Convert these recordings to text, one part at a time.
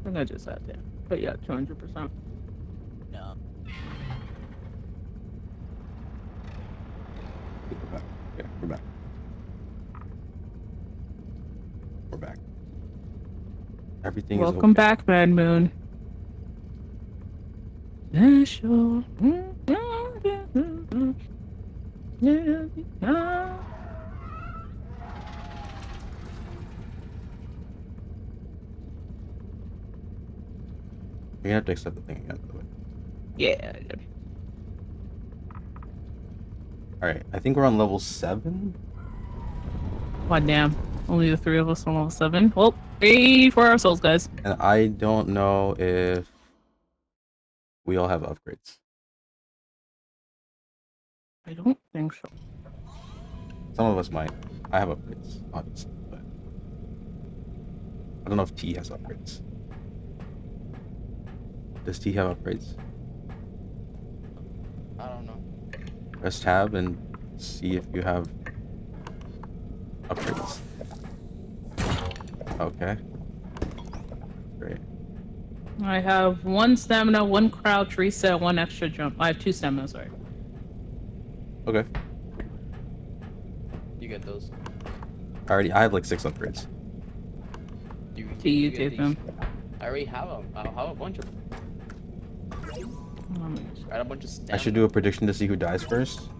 I think I just had that. But yeah, 200%. No. We're back. Okay, we're back. We're back. Everything is Welcome okay. back, Mad Moon. Special. You're gonna have to accept the thing again, by the way. Yeah. Alright, I think we're on level 7. God damn. Only the three of us on level 7. Well, 3 for ourselves, guys. And I don't know if we all have upgrades. I don't think so. Some of us might. I have upgrades, obviously, but I don't know if T has upgrades. Does T have upgrades? I don't know. Press tab and see if you have upgrades. Okay. Great. I have 1 stamina, 1 crouch, reset, 1 extra jump. I have 2 stamina, sorry. Okay. You get those. I have like 6 upgrades. You get take these. them. I already have them. I have a bunch of them. I had a bunch of stamina. I should do a prediction to see who dies first.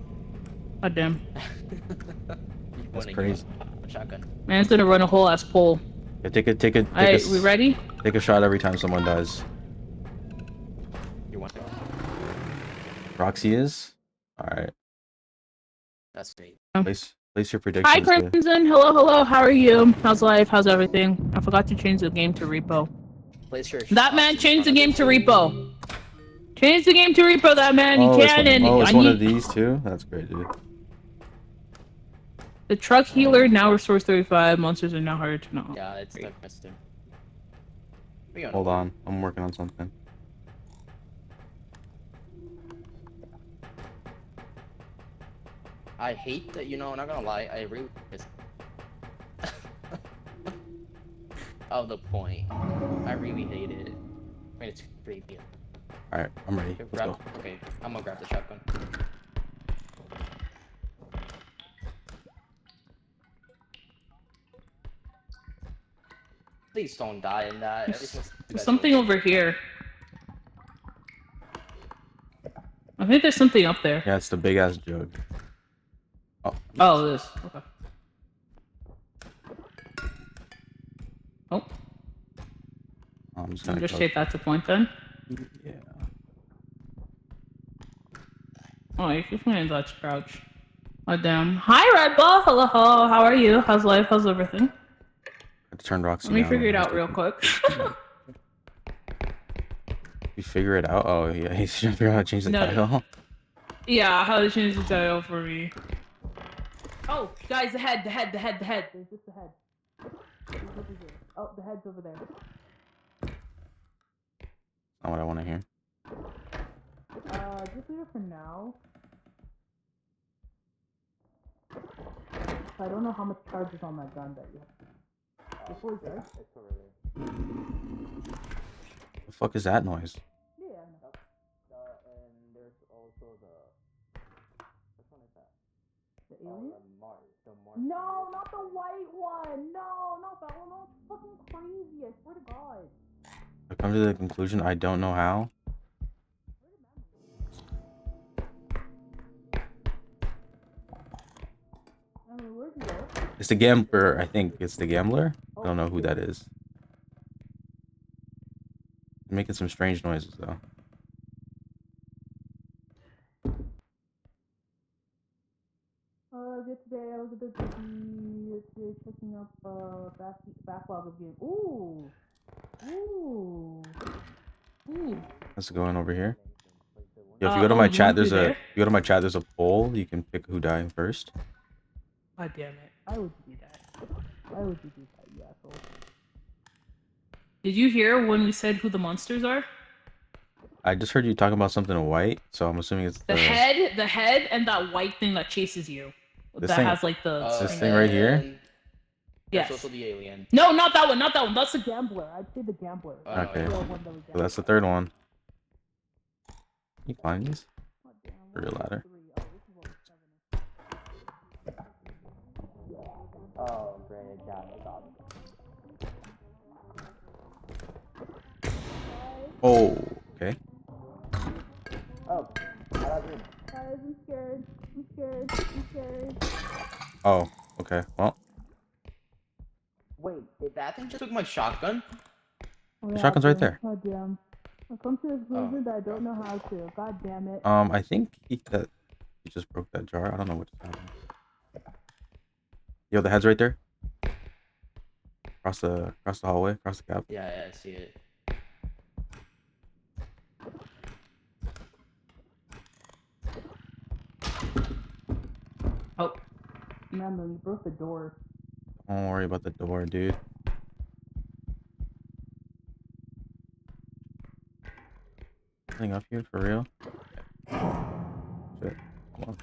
God damn. That's crazy. A shotgun. Man's gonna run a whole ass pole. Yeah, take a Alright, we ready? Take a shot every time someone dies. You want to? Roxy is? Alright. That's fate. Place your predictions. Hi, Crimson. Hello. How are you? How's life? How's everything? I forgot to change the game to Repo. Place your That man changed the game to Repo. Change the game to Repo, that man. Oh, He can, and it's one of these too? That's great, dude. The truck healer now restores 35. Monsters are now harder to know. Yeah, it's the question. Hold on. I'm working on something. I hate that, I'm not gonna lie, I really of the point. I really hate it. I mean, it's creepy. Alright, I'm ready. Let's go. Okay, I'm gonna grab the shotgun. Please don't die in that. There's something over here. I think there's something up there. Yeah, it's the big ass jug. Oh, this. Okay. Oh. I'm just gonna take that to point then. Yeah. Oh, you can find that crouch. Oh damn. Hi, Red Bull. Hello. How are you? How's life? How's everything? I have to turn Roxy Let me down. figure it out real quick. You figure it out? Oh yeah, he's trying to figure out how to change the title. Yeah, how to change the title for me. Oh, guys, the head. There's just the head. Oh, the head's over there. Not what I want to hear. Just leave it for now. I don't know how much charge is on that gun that you have. Before you charge? It's over there. The fuck is that noise? Yeah. And there's also which one is that? The alien? The Mars. No, not the white one. No, not that one. That's fucking crazy. I swear to God. I've come to the conclusion I don't know how. Where'd you go? It's the gambler, I think. It's the gambler. I don't know who that is. I'm making some strange noises though. Today I was a bit busy today checking up backlog of games. Ooh. Let's go in over here. Yo, if you go to my chat, there's a poll. You can pick who died first. God damn it! Why would you do that? Why would you do that, you asshole? Did you hear when we said who the monsters are? I just heard you talking about something white, so I'm assuming it's the head, and that white thing that chases you. This that thing, has like the. this thing right here. Yes. There's also the alien. No, not that one. Not that one. That's the gambler. I'd say the gambler. Oh, Okay. The yeah. one that we So that's the third one. You climb these? For your ladder. Oh, great. Yeah, I got it. Oh, okay. Oh, I got green. Guys, I'm scared. I'm scared. I'm scared. Oh, okay. Well, Wait, did that thing just took my shotgun? Oh, the shotgun's right there. God damn. I've come to the conclusion that I don't Oh. know how to. God damn it. I think he just broke that jar. I don't know what just happened. Yo, the head's right there. Across the hallway, across the gap. Yeah, I see it. Oh. Man, though, you broke the door. Don't worry about the door, dude. Nothing up here for real? Shit. Come on.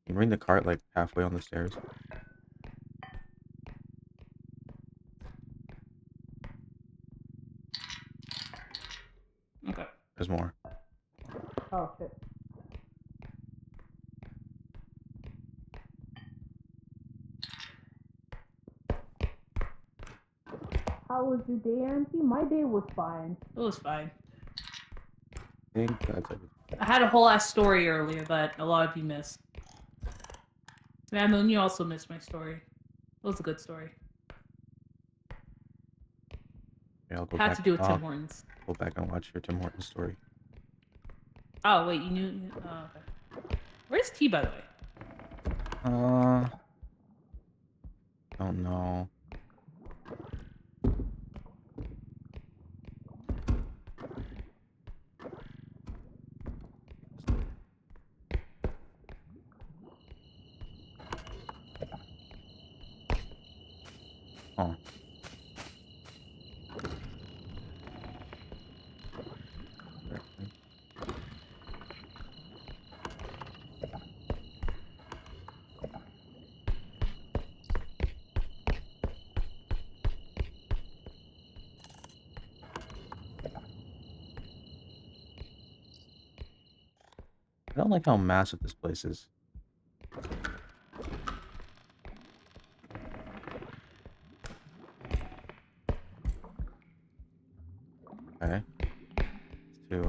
You bring the cart like halfway on the stairs. Okay. There's more. Oh, shit. How was your day, Auntie? My day was fine. It was fine. I think that's everything. I had a whole ass story earlier that a lot of you missed. Man, you also missed my story. It was a good story. Yeah, I'll go Had back. to do with I'll Tim Hortons. go back and watch your Tim Hortons story. Oh, wait, you knew? Oh, okay. Where's T, by the way? Don't know. Oh. I don't like how massive this place is. Okay. Two.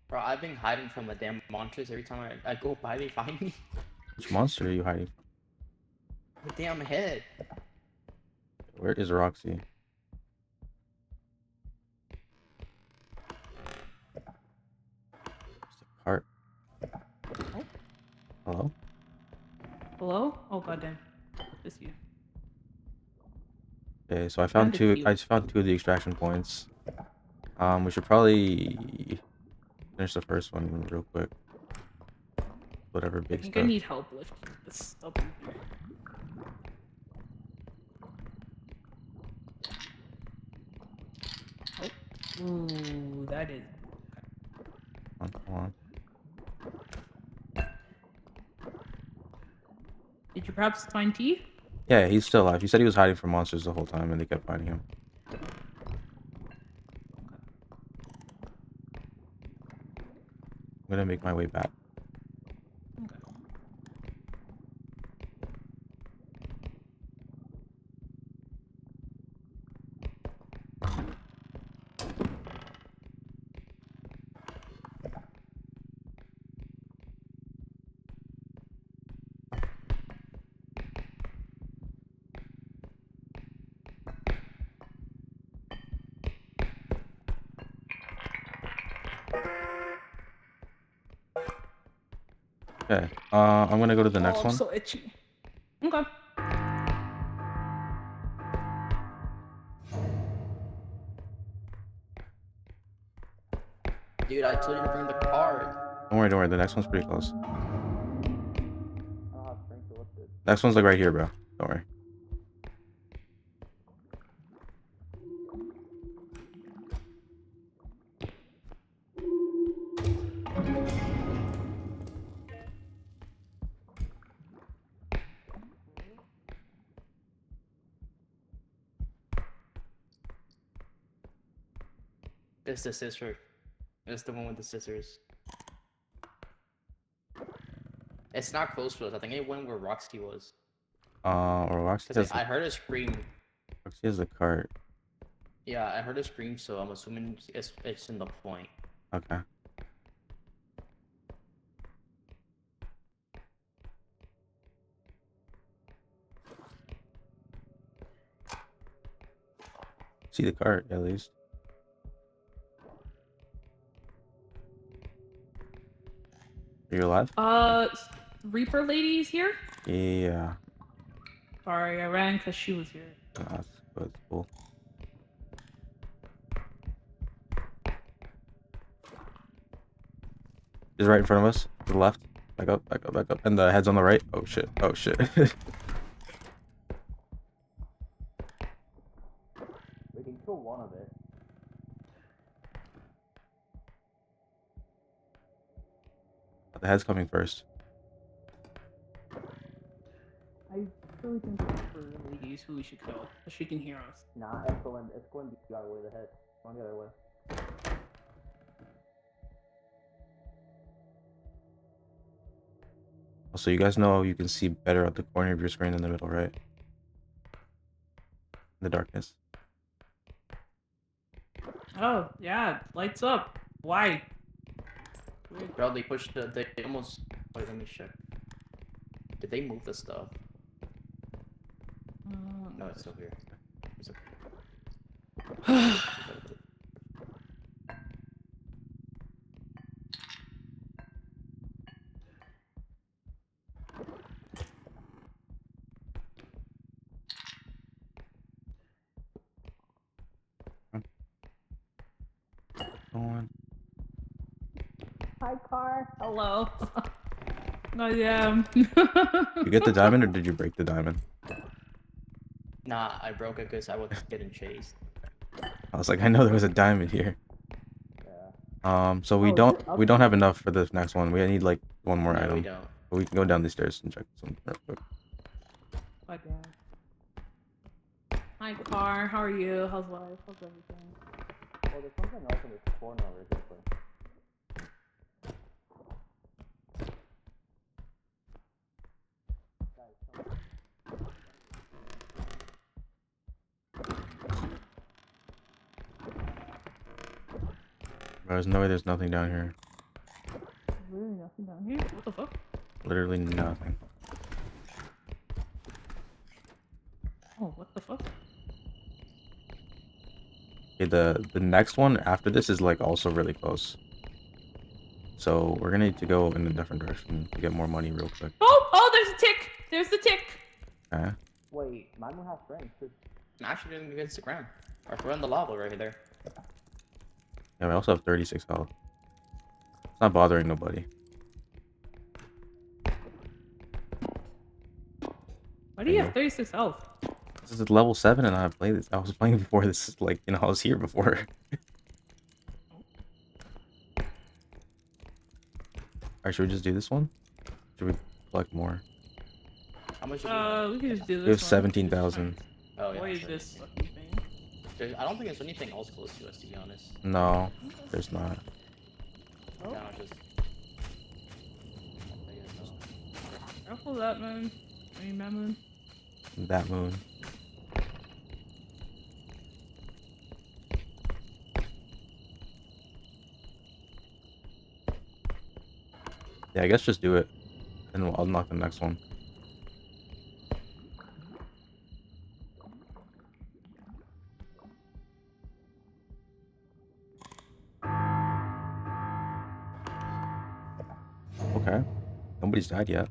Bro, I've been hiding from the damn monsters every time I go by, they find me. Which monster are you hiding from? The damn head. Where is Roxy? Just a cart. Oh. Hello? Hello? Oh, goddamn. It's you. Okay, so I found two. I just found two of the extraction points. We should probably finish the first one real quick. Whatever I big think stuff. I need help lifting this up in here. Oh. Ooh, that is. Come on. Did you perhaps find T? Yeah, he's still alive. He said he was hiding from monsters the whole time, and they kept finding him. I'm gonna make my way back. Okay. Okay. I'm gonna go to the next I'm one. so itchy. Okay. Dude, I told you to bring the card. Don't worry, don't worry. The next one's pretty close. I don't have strength to lift it. Next one's like right here, bro. Don't worry. It's the scissor. It's the one with the scissors. It's not close to us. I think it went where Roxy was. Or Roxy Because has, I heard a scream. Roxy has the cart. Yeah, I heard a scream, so I'm assuming it's in the point. Okay. See the cart at least. Are you alive? Reaper lady's here? Yeah. Sorry, I ran because she was here. That's cool. Is right in front of us. To the left. Back up, back up, back up. And the head's on the right. Oh shit. Oh shit. We can kill one of it. The head's coming first. I really think the Reaper lady is who we should kill. So she can hear us. Nah, it's going the other way. The head. Going the other way. Also, you guys know you can see better at the corner of your screen than the middle, right? In the darkness. Oh, yeah, lights up. Why? Bro, they pushed the. They almost. Wait, let me check. Did they move the stuff? No, it's still here. It's okay. Going. Hi, car. Hello. I am. You get the diamond or did you break the diamond? Nah, I broke it because I was getting chased. I was like, I know there was a diamond here. Yeah. So we don't have enough for this next one. We need like one more No, item. we don't. But we can go down these stairs and check some real quick. Hi, Dad. Hi, car. How are you? How's life? How's everything? Oh, there's something else in this corner over here. There's no way there's nothing down here. Really nothing down here? What the fuck? Literally nothing. Oh, what the fuck? Okay, the next one after this is like also really close. So we're gonna need to go in a different direction to get more money real quick. Oh, there's a tick. There's the tick. Okay. Wait, mine will have strength. I'm actually doing against the ground. Or we're in the lava right there. Yeah, we also have 36 health. It's not bothering nobody. Why do you have 36 health? This is level 7 and I played this. I was playing before this, like, you know, I was here before. Alright, should we just do this one? Should we collect more? How much is We can just do this. We have one. 17,000. Oh, yeah. What is sure. this fucking thing? I don't think there's anything else close to us, to be honest. No, there's not. Oh, No, just. I guess so. careful that man. I mean, that moon. That moon. Yeah, I guess just do it. And we'll unlock the next one. Okay. Nobody's died yet.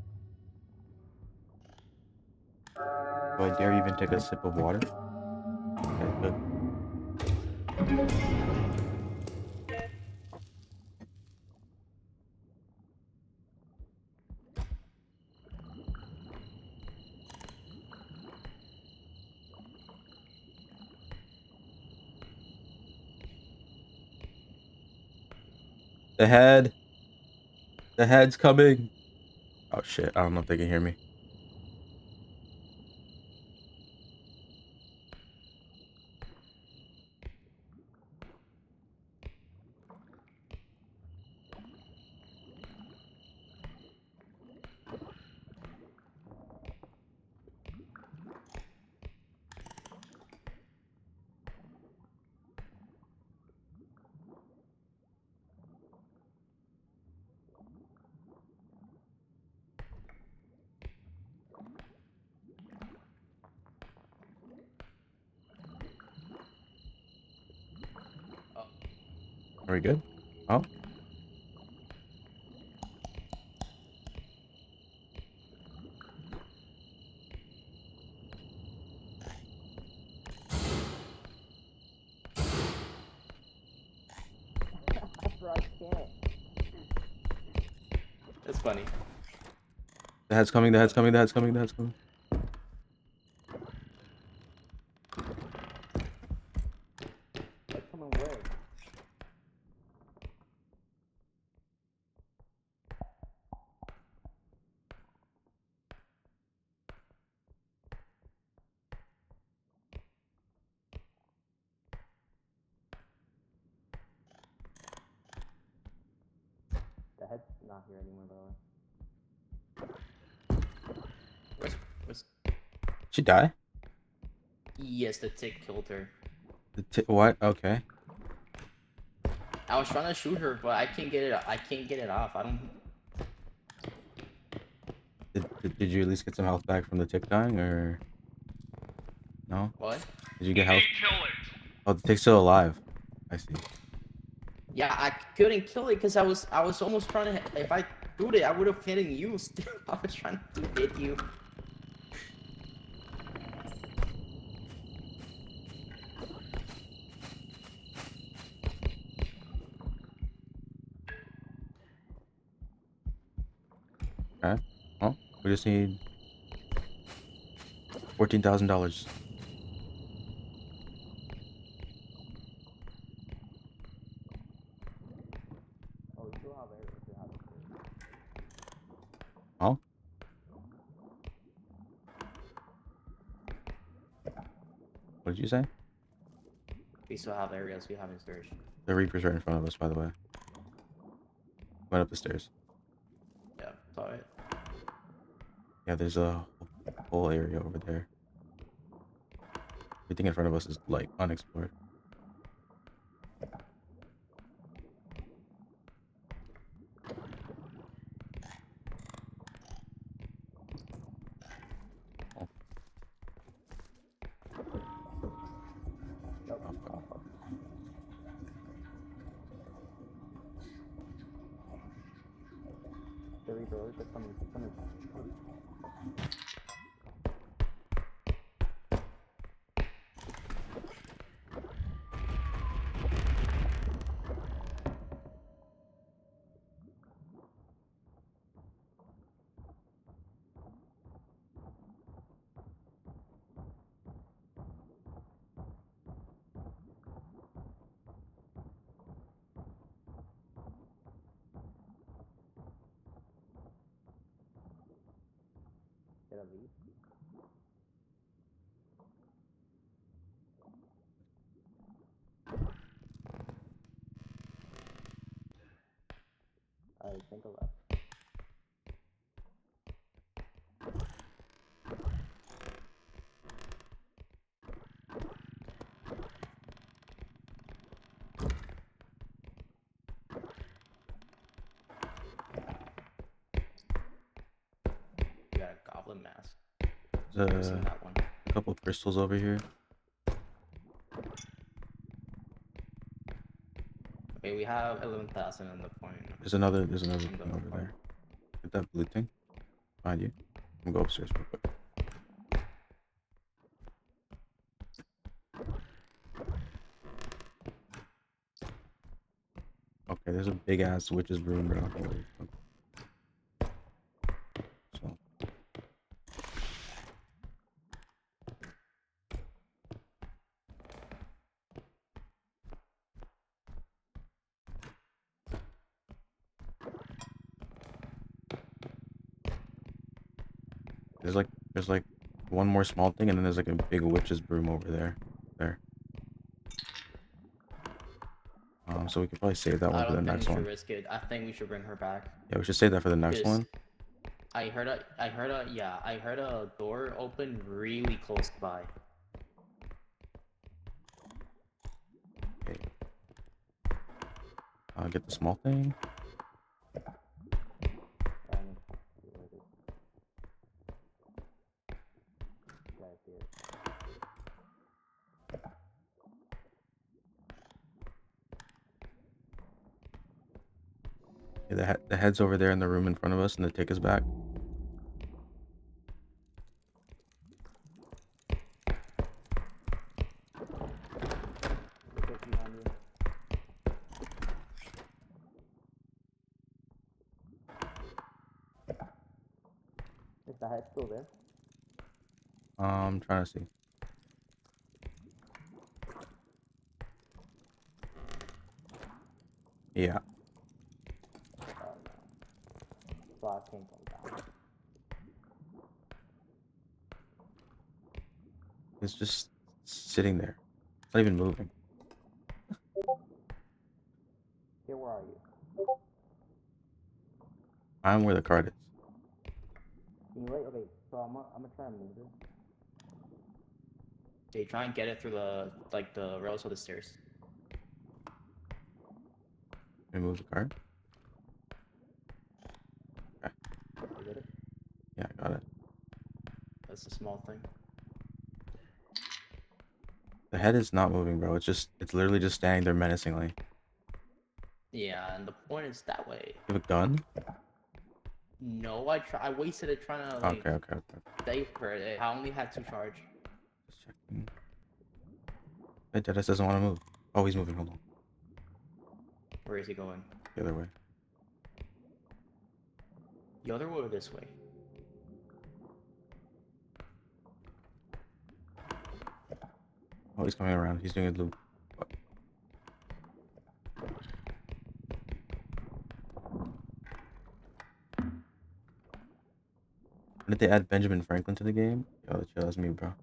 Do I dare even take a sip of water? Okay, good. The head. The head's coming. Oh shit, I don't know if they can hear me. Are we good? Oh. That's funny. The head's coming, the head's coming, the head's coming, the head's coming. Come away. The head's not here anymore, by the way. Where's... She die? Yes, the tick killed her. What? Okay. I was trying to shoot her, but I can't get it. I can't get it off. I don't. Did you at least get some health back from the tick dying, or no? What? Did you get health? Oh, the tick's still alive. I see. Yeah, I couldn't kill it because I was almost trying to. If I do it, I would have hit you. Still, I was trying to hit you. Okay. Well, we just need $14,000. Oh, we still have areas to have it. Oh. What did you say? We still have areas we haven't searched. The Reaper's right in front of us, by the way. Went up the stairs. Yeah, saw it. Yeah, there's a whole area over there. Everything in front of us is like unexplored. Oh. The Reaper, it's coming, it's coming. Did I leave? I think I left. You got a goblin mask. Never There's seen that one. a couple crystals over here. Okay, we have 11,000 on the point. There's another On the thing over point. there. Get that blue thing behind you. I'm gonna go upstairs real quick. Okay, there's a big ass witch's room, bro. Holy fuck. So, there's like one more small thing, and then there's like a big witch's broom over there. So we could probably save that one I for the don't think next we should one. risk it. I think we should bring her back. Yeah, we should save that for the next Because one. I heard a door open really close by. Okay. Get the small thing. And Yeah, the head's over there in the room in front of us, and they take us back. Is the head still there? I'm trying to see. Yeah. Oh no. So I can't come down. It's just sitting there. It's not even moving. Here, where are you? I'm where the card is. Can you wait? Okay, so I'm gonna try and move it. Okay, try and get it through the the rails of the stairs. Remove the card. You get it? Yeah, I got it. That's a small thing. The head is not moving, bro. It's literally just standing there menacingly. Yeah, and the point is that way. You have a gun? No, I wasted it trying to like Okay. save her. I only had 2 charge. Just checking. That Dennis doesn't want to move. Oh, he's moving. Hold on. Where is he going? The other way. The other way or this way? Oh, he's coming around. He's doing a loop. What? When did they add Benjamin Franklin to the game? Yo, that's me, bro.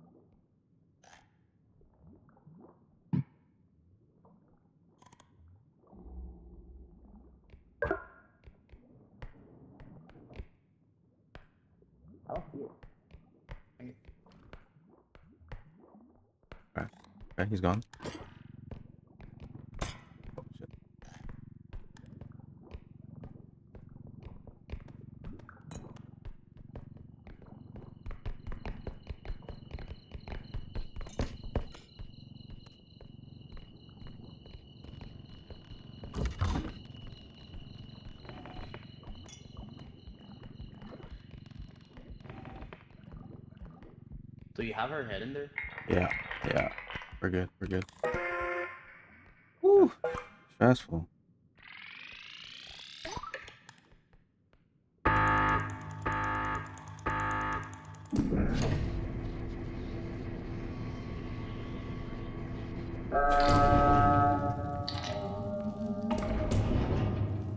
I don't see it. Okay, he's gone. Oh, shit. Do you have her head in there? Yeah. We're good. Woo! Stressful.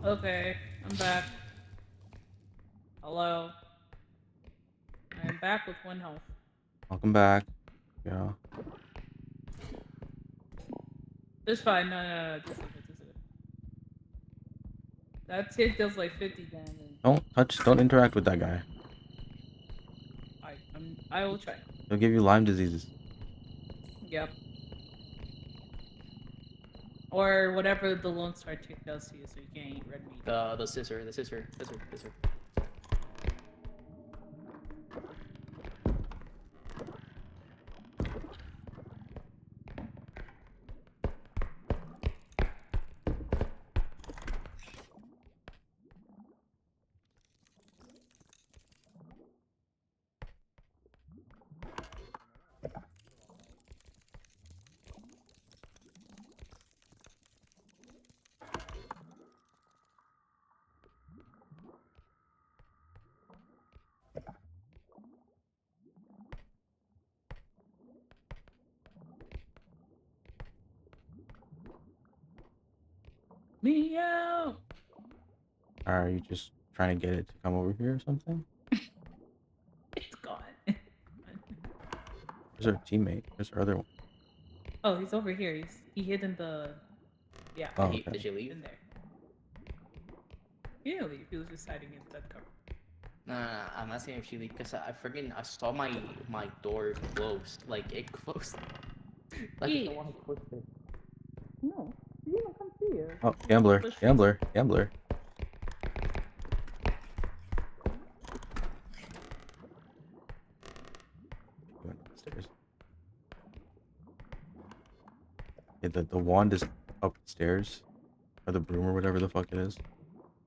Okay, I'm back. Hello. I am back with 1 health. Welcome back. Yeah. It's fine. No. Just leave it. That hit does like 50 damage. Don't interact with that guy. I will try. He'll give you Lyme diseases. Yep. Or whatever the Lone Star tick does to you, so you can't eat red meat. The scissor. me out. Are you just trying to get it to come over here or something? It's gone. Where's our teammate? Where's our other one? Oh, he's over here. He hid in the. Yeah, Oh, Did, he, okay. did you leave? in there. He didn't leave. He was just hiding in that cover. No, I'm asking if she leave because I saw my door closed. Like it closed. Like Yeah. no one pushed it. No, he didn't come see you. Oh, gambler, Push- gambler, gambler. He went upstairs. Yeah, the wand is upstairs, or the broom or whatever the fuck it is.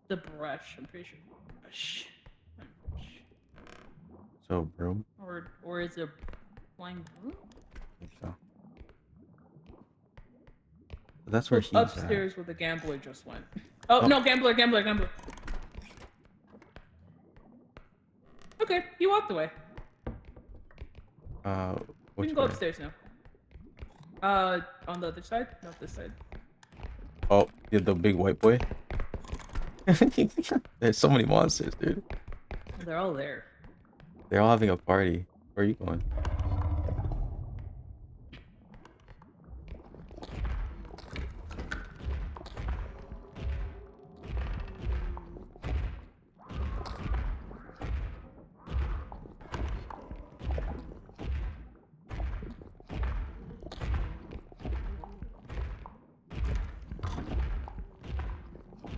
The brush. I'm pretty sure. Brush. So broom. Or is it flying broom? I think so. But that's where So he's upstairs where the gambler just went. Oh, Oh. no, gambler. Okay, he walked away. at. We Which can go way? upstairs now. On the other side? Not this side. Oh, yeah, the big white boy. There's so many monsters, dude. They're all there. They're all having a party. Where are you going?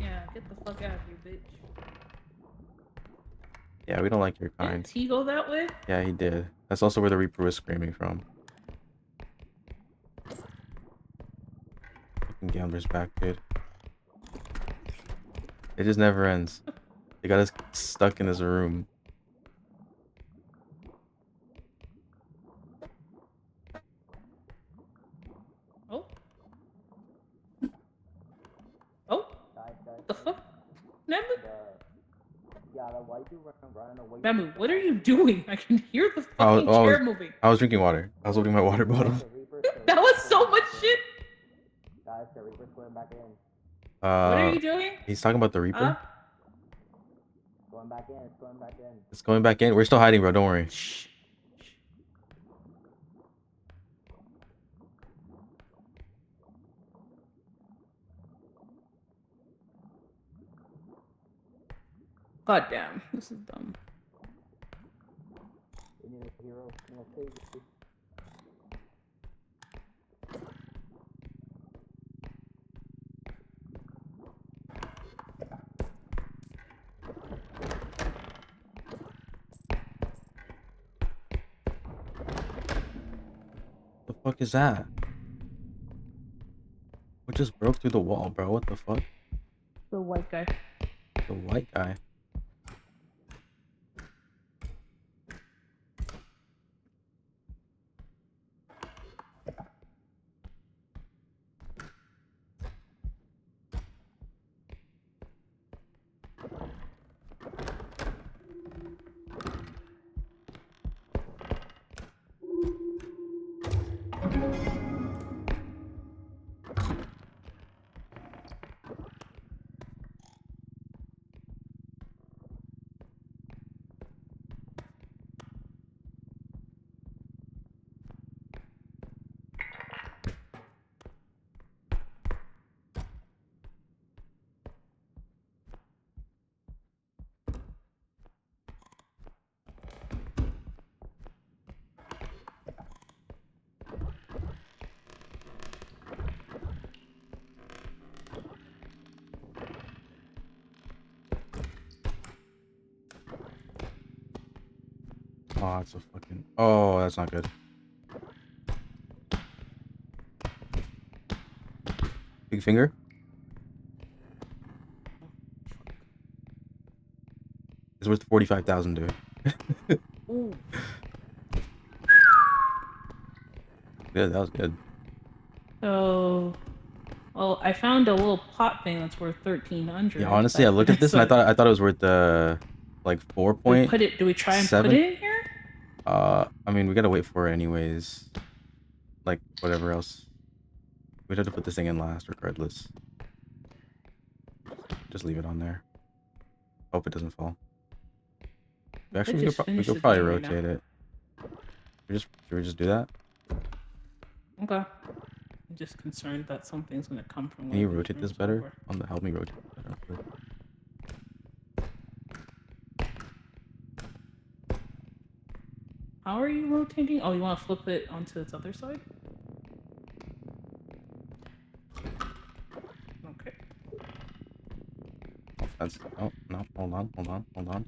Yeah, get the fuck out of here, bitch. Yeah, we don't like your Didn't kind. he go that way? Yeah, he did. That's also where the Reaper was screaming from. Fucking gambler's back, dude. It just never ends. They got us stuck in this room. Oh. Oh, Guys, the fuck? Nemu? Yeah, the white dude running away. Nemu, what are you doing? I can hear the Oh, fucking oh, chair moving. I was drinking water. I was opening my water bottle. That was so much shit. Guys, the Reaper's going back in. What are Uh, you doing? he's talking about the Reaper. Going back in. It's going back in. It's going back in. We're still hiding, bro. Don't worry. Shh. God damn, this is dumb. We need a hero. I'm gonna save you. The fuck is that? What just broke through the wall, bro? What the fuck? The white guy. The white guy. Oh, it's a fucking. Oh, that's not good. Big finger. It's worth 45,000, dude. Ooh. Good, that was good. So, well, I found a little pot thing that's worth 1,300. Yeah, honestly, I looked at this and I thought it was worth like 4 Do we point. put it? Do we try and seven? put it in here? I mean, we gotta wait for it anyways. Like whatever else. We'd have to put this thing in last, regardless. just leave it on there. Hope it doesn't fall. Actually, just we finished could the probably game right now. rotate it. Should we just do that? Okay. I'm just concerned that something's gonna come from. Can you one of rotate these this rooms better? over. On the help me rotate this better. How are you rotating? Oh, you want to flip it onto its other side? Okay. That's oh no, hold on.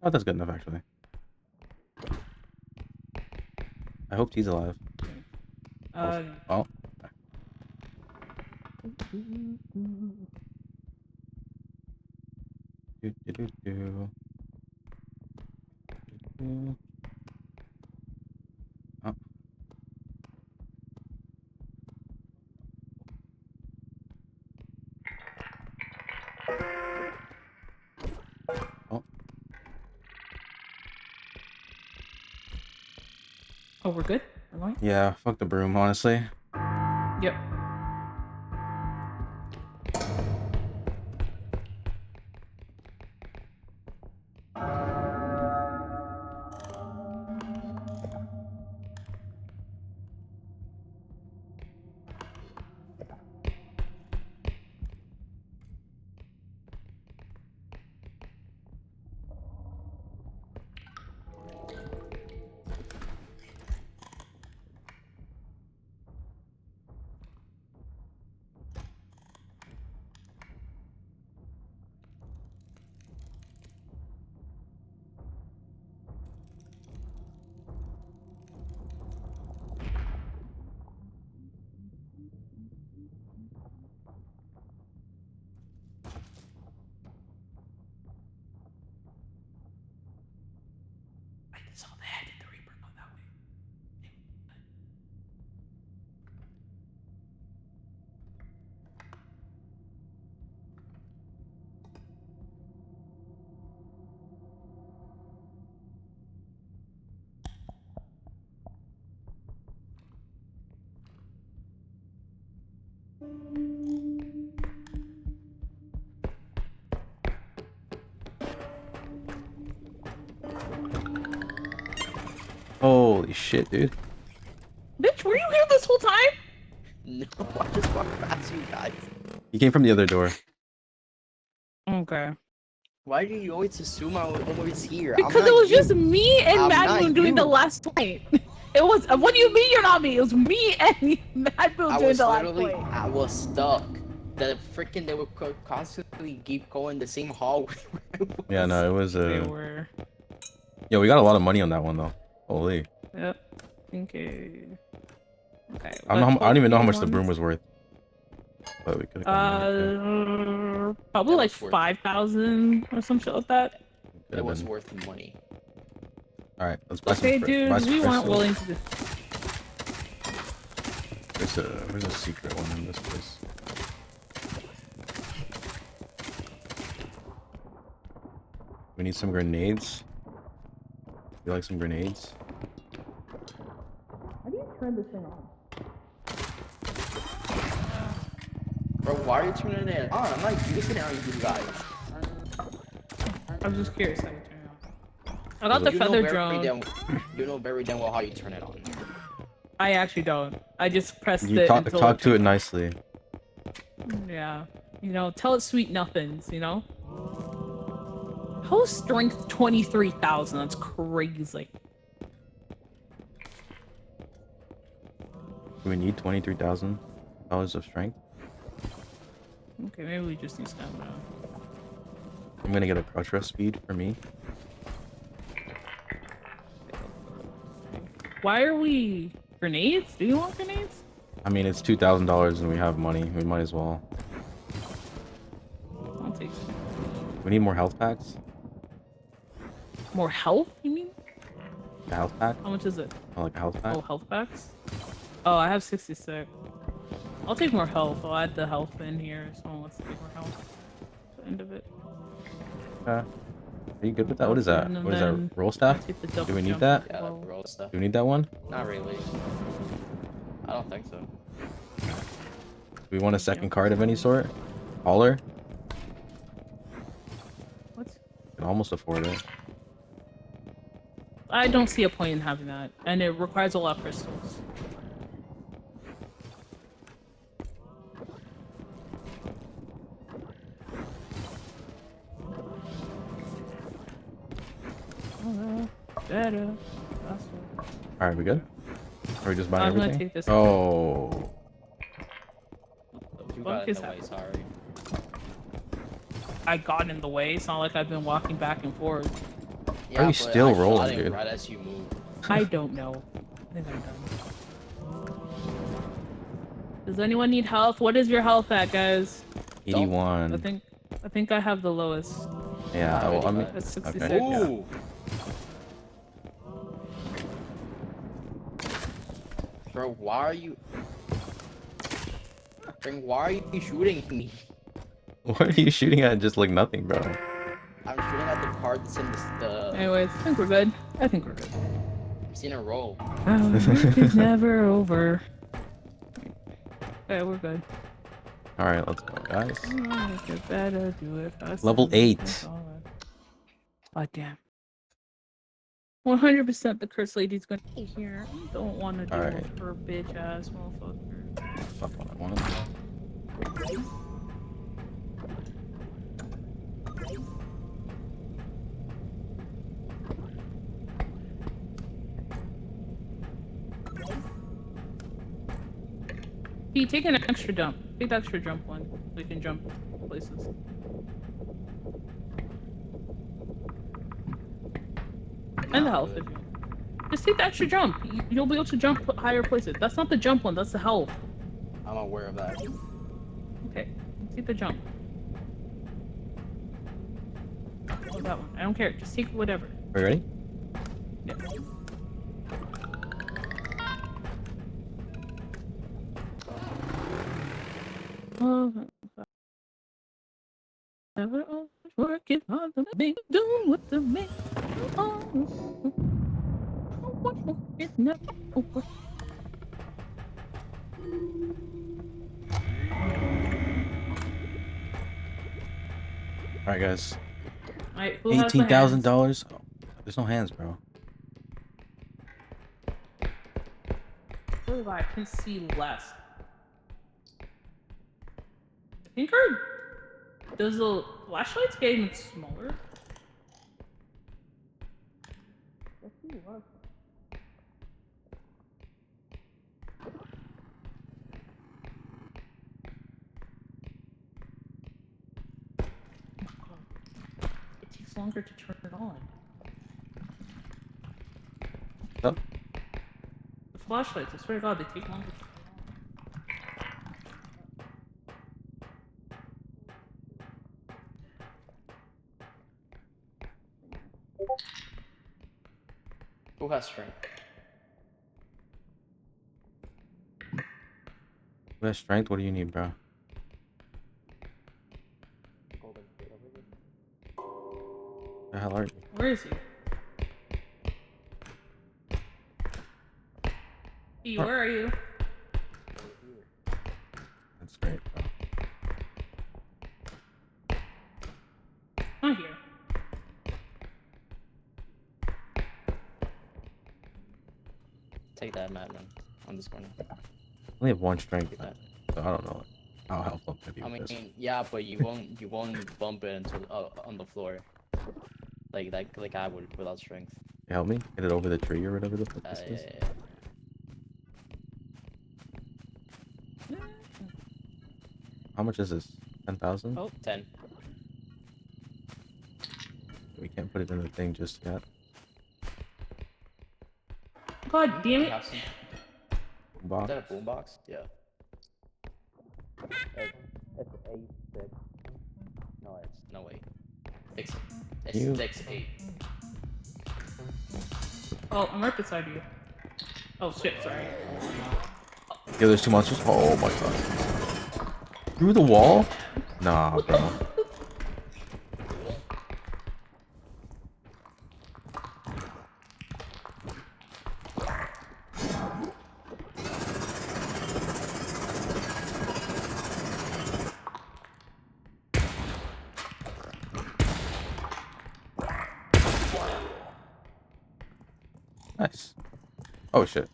Oh, that's good enough actually. I hope he's alive. Oh. Do, do, do, do. Do. Oh. Oh. Oh, we're good? We're going? Yeah, fuck the broom, honestly. Yep. I saw the head in the Reaper go that way. Holy shit, dude. Bitch, were you here this whole time? No, I just walked past you guys. He came from the other door. Okay. Why do you always assume I was always here? I'm Because not it was you. just me and I'm Mad not Moon doing the you. last point. It was. What do you mean you're not me? It was me and Mad Moon I doing was the last literally, point. I was stuck. They would constantly keep going the same hallway. Yeah, no, it was They were. Yo, we got a lot of money on that one though. Holy. Yep. Okay. Okay. I don't even know how much the ones? broom was worth. But we could have Probably That like was worth it. 5,000 or some shit like that. It was worth the money. Alright, let's buy Okay, some dude, buy some we weren't crystals. willing to do. There's a secret one in this place. We need some grenades. You like some grenades? How do you turn this thing on? Bro, why are you turning it on? I'm not using it on you guys. I'm just curious how you turn it on. I got the You know feather very drone. You know very damn well how you turn it on. I actually don't. I just pressed You it. talk until to it nicely. Yeah. You know, tell it sweet nothings, you know? How is strength 23,000? That's crazy. Do we need $23,000 of strength? Okay, maybe we just need stamina. I'm gonna get a crush rest speed for me. Why are we... Grenades? Do you want grenades? I mean, it's $2,000 and we have money. We might as well. I'll take some. We need more health packs. More health, you mean? A health pack? How much is it? I like a health pack. Oh, health packs? Oh, I have 66. I'll take more health. I'll add the health in here. Someone wants to take more health. At the end of it. Are you good with that? What is that? And What is then that? Roll staff? take the Do double we need jump that? as Yeah, well. bro stuff. Do we need that one? Not really. I don't think so. we want a second card of any sort? Hauler? What? Can almost afford it. I don't see a point in having that, and it requires a lot of crystals. Better. Alright, we good? Are we just buying I'm gonna everything? take this. Oh. You Fuck got in is the way, happening? sorry. I got in the way. It's not like I've been walking back and forth. Yeah, you but still I shot rolling, it dude? right as you moved. I don't know. I think I'm done. Does anyone need health? What is your health at, guys? 81. I think I have the lowest. Yeah, I well, I already mean, got it. That's 66. okay. Yeah. Ooh! Bro, why are you... Bro, why are you shooting me? What are you shooting at? Just like nothing, bro. I'm shooting at the cards in the... Anyways, I think we're good. I think we're good. I'm seeing a roll. Our work is never over. Okay, we're good. Alright, let's go, guys. Make it better, do it faster. Level 8. God damn. 100% the curse lady's gonna be here. I don't want to deal Alright. with her bitch ass motherfucker. That's what I want. Hey, take an extra jump. Take the extra jump one. So you can jump places. And the health if you want. Just take the extra jump. You'll be able to jump higher places. That's not the jump one, that's the health. I'm aware of that. Okay, take the jump. Oh, that one. I don't care. Just take whatever. Are you ready? Yeah. Oh, never working hard to be doing what the man. It's never over. Alright, guys. Alright, who has the $18,000? Oh, there's no hands, bro. hands? I can see less. I think our... Does the flashlights get even smaller? Let's see what. It takes longer to turn it on. Oh. The flashlights, I swear to God, they take longer to turn Who has strength? Who has strength? What do you need, bro? Golden State over here. The hell are you? on. Where is he? Hey, where are you? That's great, bro. Not here. Take that, Madman. On this corner. I only have one strength, Take that. so I don't know how helpful I'm gonna be I with this. mean, yeah, but you won't bump it until on the floor, like I would without strength. You help me get it over the tree or whatever the fuck this is. Yeah. How much is this? 10,000? Oh. 10. We can't put it in the thing just yet. God damn You it. have some. Is Box. that a boombox? Yeah. It's 8, 6. No, it's no wait. It's You- 6, 8. Oh, I'm right beside you. Oh shit, sorry. Yeah, there's two monsters. Oh my god. Through the wall? Nah, bro. Oh shit.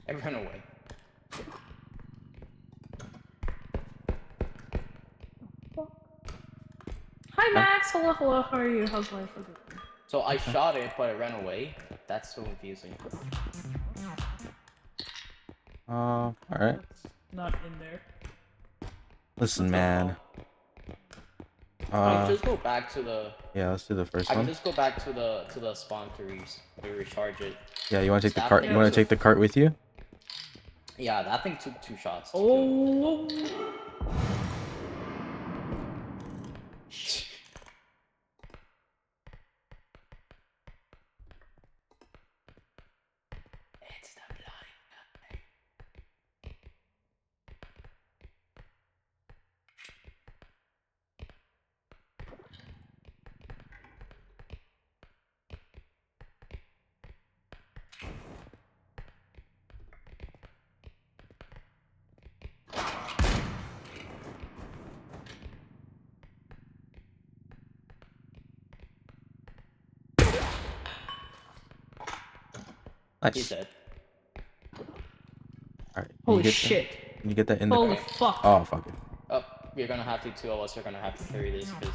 I ran away. Hi Max, hello, hello. How are you? How's life? So I shot it, but it ran away. That's so confusing. All right. That's not in there. Listen, Let's go man. I can just go back to the. Yeah, let's do the first I can one. just go back to the spawn to recharge it. Yeah, you want to take the That cart? thing You want to took- take the cart with you? Yeah, that thing took 2 shots. To kill. Oh. It's the blind. He Nice. said. All right. Holy shit. Can you get that in the? Holy fuck. Oh fuck it. Oh, you're gonna have to. 2 of us are gonna have to carry this because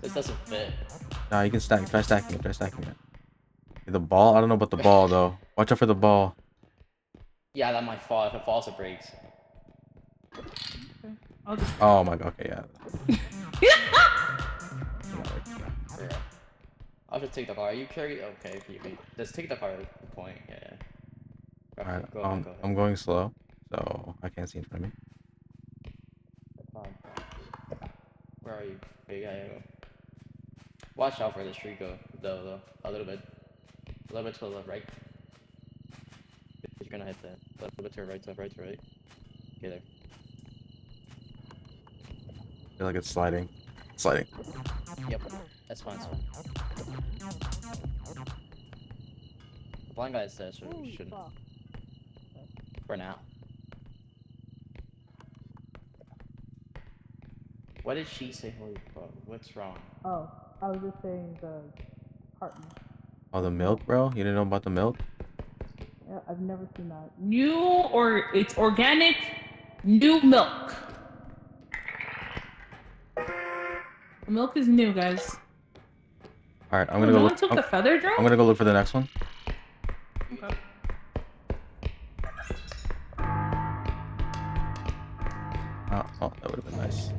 this doesn't fit. Nah, you can stack. Try stacking it. Try stacking it. The ball? I don't know about the ball though. Watch out for the ball. Yeah, that might fall. If it falls, it breaks. I'll just... Oh my god. Okay, yeah. Yeah. I'll just take the car. You carry. Okay, you just take the car at the point. Yeah. All right. Go ahead. I'm going slow, so I can't see in front of me. That's fine. Where are you? Okay, yeah. Watch out for the tree. Go a little bit to the right. You're gonna hit that. A little bit to the right, to the right, to the right. Okay, there. I feel like it's sliding. Sliding. Yep. That's fine. That's fine. The blind guy says we shouldn't. For now. What did she say? Holy fuck. What's wrong? Oh, I was just saying the carton. Oh, the milk, bro. You didn't know about the milk? Yeah, I've never seen that. New or it's organic, new milk. The milk is new, guys. All right. I'm Oh, gonna no go one look. took the feather drop? I'm gonna go look for the next one. Okay. Oh, that would have been nice.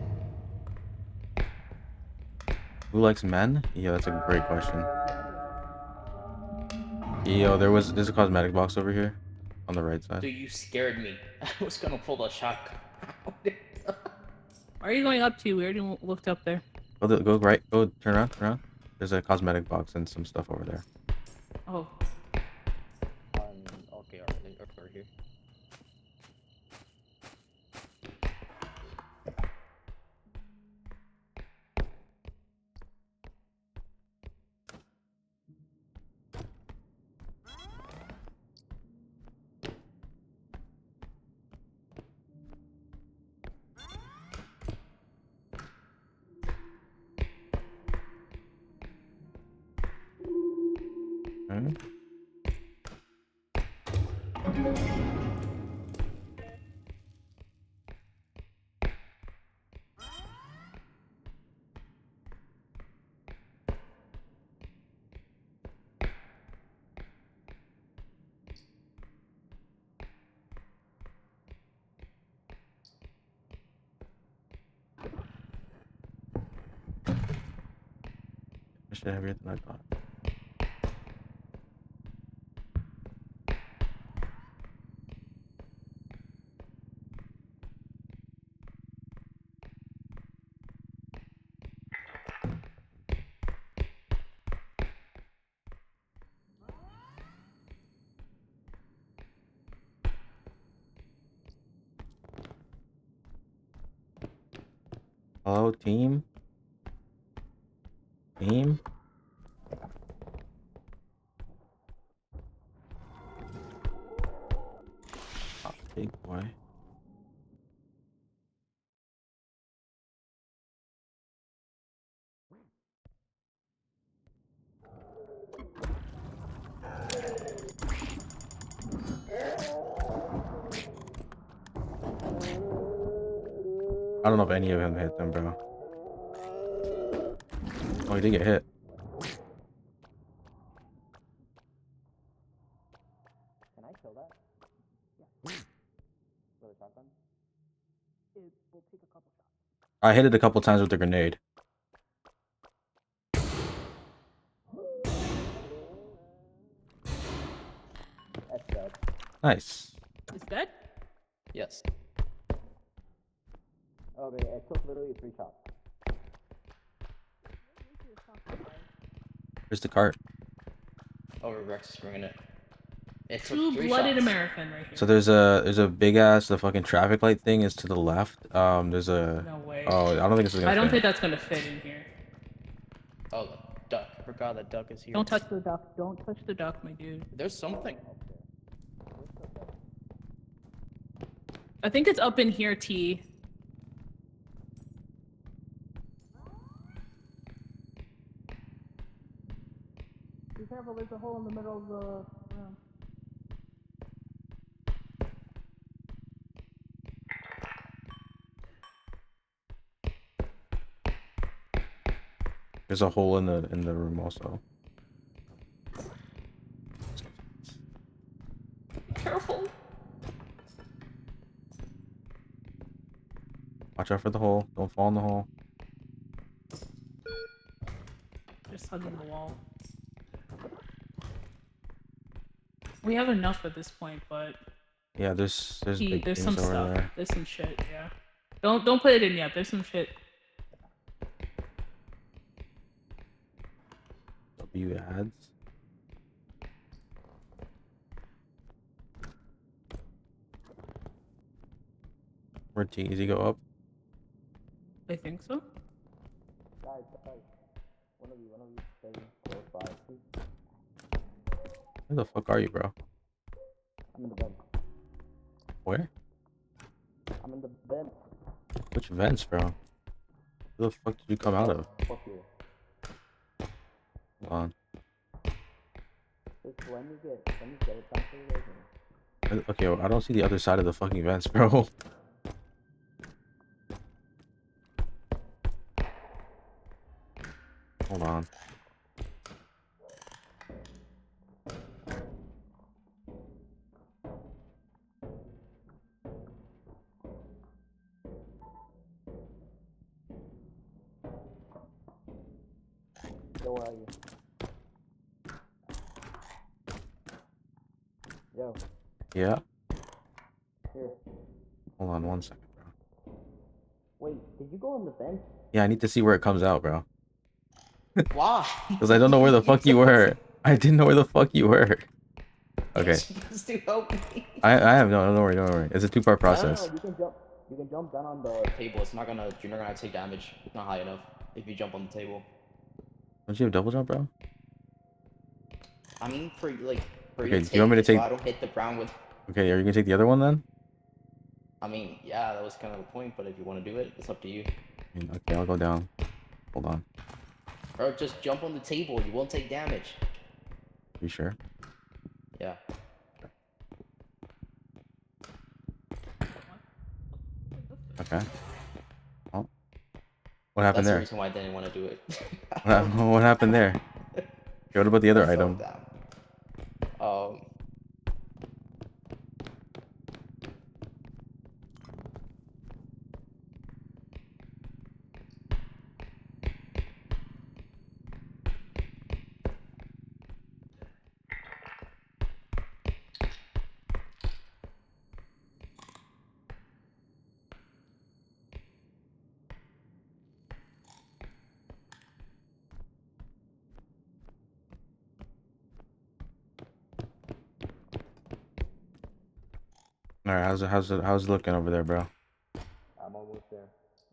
Who likes men? Yeah, that's a great question. Yo, there's a cosmetic box over here, on the right side. Dude, you scared me. I was gonna pull the shotgun. Why are you going up to? We already looked up there. Go right. Go turn around. Turn around. There's a cosmetic box and some stuff over there. Oh. Okay, alright, over here. Okay. This shit heavier than I thought. Hello, team. Team. Oh, big boy. I don't know if any of them hit them, bro. Oh, he did get hit. Can I kill that? Yeah. With a shotgun? It will take a couple shots. I hit it a couple times with the grenade. That's dead. Nice. It's dead? Yes. Okay, it took literally 3 shots. Where's the cart? Oh, Rex is bringing it. It took 3 True-blooded shots. American right here. So there's a big ass the fucking traffic light thing is to the left. There's a No way. oh I don't think this is gonna I don't fit. think that's gonna fit in here. Oh, the duck. I forgot that duck is here. Don't touch the duck. Don't touch the duck, my dude. There's something. I think it's up in here, T. Be careful, there's a hole in the middle of the room. There's a hole in the room also. Be careful. Watch out for the hole. Don't fall in the hole. Just hugging the wall. We have enough at this point, but Yeah, there's T, big there's things some over stuff. there. There's some shit, yeah. Don't put it in yet. There's some shit. W ads. Where'd T? Does he go up? I think so. Guys, one of you stay close by, please. Where the fuck are you, bro? I'm in the vent. Where? I'm in the vent. Which vents, bro? Where the fuck did you come out of? Fuck you. Hold on. Just when you get it down for you guys. Okay, well, I don't see the other side of the fucking vents, bro. Hold on. Yo, where are you? Yo, Yeah. here. Hold on 1 second, bro. Wait, did you go in the vent? Yeah, I need to see where it comes out, bro. Why? Because I don't know where the fuck you were. I didn't know where the fuck you were. Okay. You're supposed to help me. I have no, don't worry, don't worry. It's a 2-part process. No, you can jump down on the table. You're not gonna take damage. It's not high enough if you jump on the table. Don't you have double jump, bro? I mean, for you Okay, to do you want me to so take- I don't hit the ground with. Okay, are you gonna take the other one then? I mean, yeah, that was kind of the point. But if you want to do it, it's up to you. Okay, I'll go down. Hold on. Or just jump on the table. You won't take damage. You sure? Yeah. Okay. Oh. What happened That's the there? reason why I didn't want to do it. What happened there? Okay, what about the other I fell item? down. All right, how's it looking over there, bro? I'm almost there.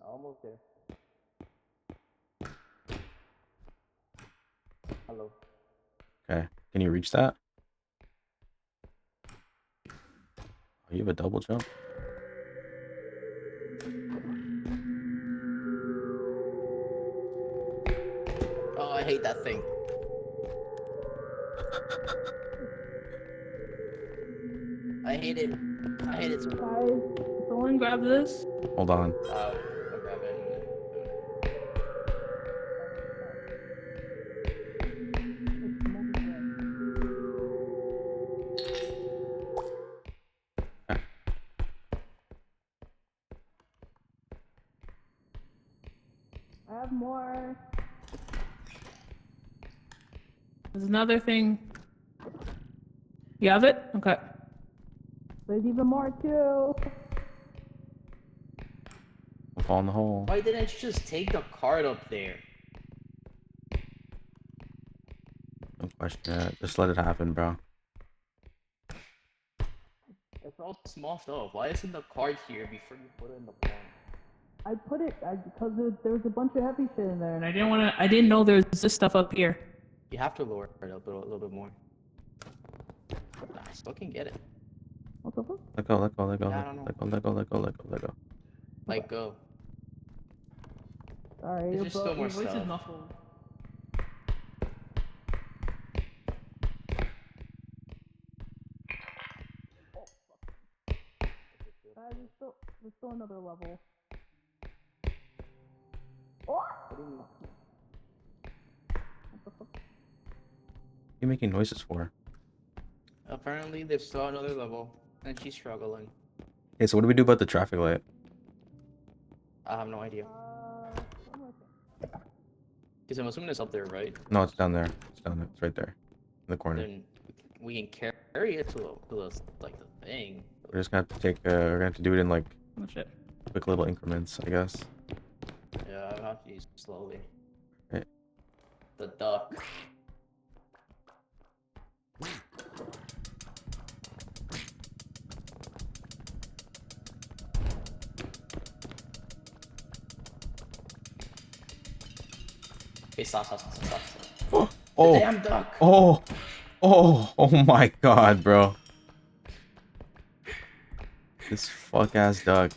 Almost there. Hello. Okay, can you reach that? Oh, you have a double jump? Oh, I hate that thing. I hate it. I hate it. Guys, someone grab this. Hold on. There's another thing. You have it? Okay. There's even more too. I'll fall in the hole. Why didn't you just take the card up there? Don't question it. Just let it happen, bro. It's all small stuff. Why isn't the card here before you put it in the pond? I put it because there was a bunch of heavy shit in there, and I didn't know there was this stuff up here. You have to lower it up a little bit more. Nah, I still can get it. What the fuck? Let go, let go, let go, Yeah, I don't know. let go, let go, let go, let go, let go. Like, go. Sorry, There's your, just still more your voice stuff. is muffled. There's still another level. What the fuck? What are you making noises for? Apparently, there's still another level, and she's struggling. Okay, so what do we do about the traffic light? I have no idea. Because I'm assuming it's up there, right? No, it's down there. It's down there. It's right there. In the corner. Then we can carry it to the like the thing. We're just gonna have to take, we're gonna have to do it in like Oh shit. quick little increments, I guess. Yeah, I have to use it slowly. Right. The duck. Okay, stop. The Oh, damn duck. oh my god, bro. This fuck ass duck.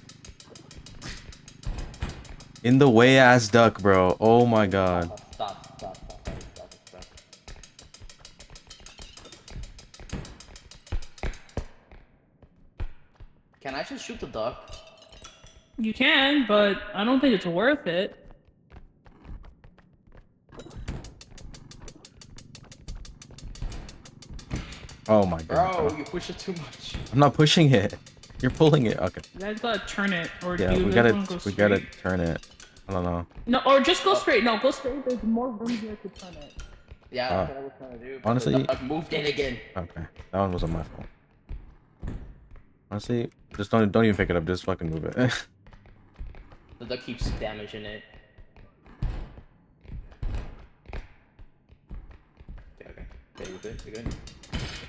In the way ass duck, bro. Oh my god. Stop. Can I just shoot the duck? You can, but I don't think it's worth it. Oh my god. Bro, you push it too much. I'm not pushing it. You're pulling it. Okay. You guys gotta turn it, or Yeah, do we you gotta guys wanna go we gotta straight? turn it. I don't know. No, or just go straight. No, go straight. There's more room here to turn it. Yeah, that's what I was trying to do. but honestly- the duck moved it again. Okay. That one wasn't my fault. Honestly, just don't even pick it up, just fucking move it. The duck keeps damaging it. Okay. Okay, you're good.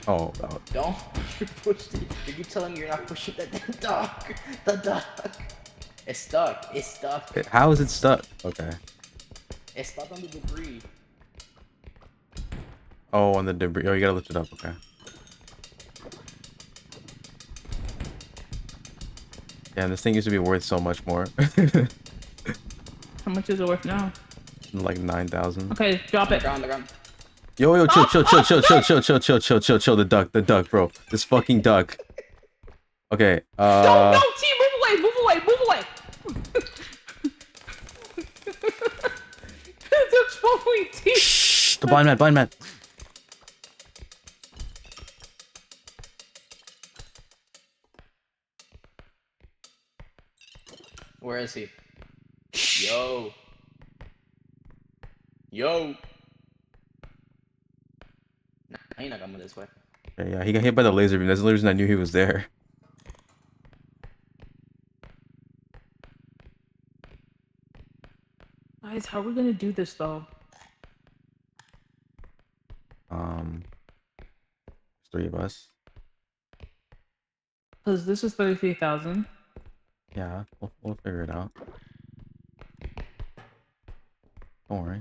Oh, Don't you pushed it. Are you telling me you're not pushing the damn duck? The duck. It's stuck. how is it stuck? Okay. It's stuck on the debris. Oh, on the debris. Oh, you gotta lift it up. Okay. Damn, this thing used to be worth so much more. How much is it worth now? Like 9,000. Okay, drop it. The ground. Yo, chill, the duck, bro. This fucking duck. Okay, No, T, move away. It's following T. Shh, the blind man. Where is he? Yo. Nah, you're not coming this way. Yeah, he got hit by the laser beam. That's the reason I knew he was there. Guys, how are we gonna do this though? There's 3 of us. Because this is 33,000. Yeah, we'll figure it out. Don't worry.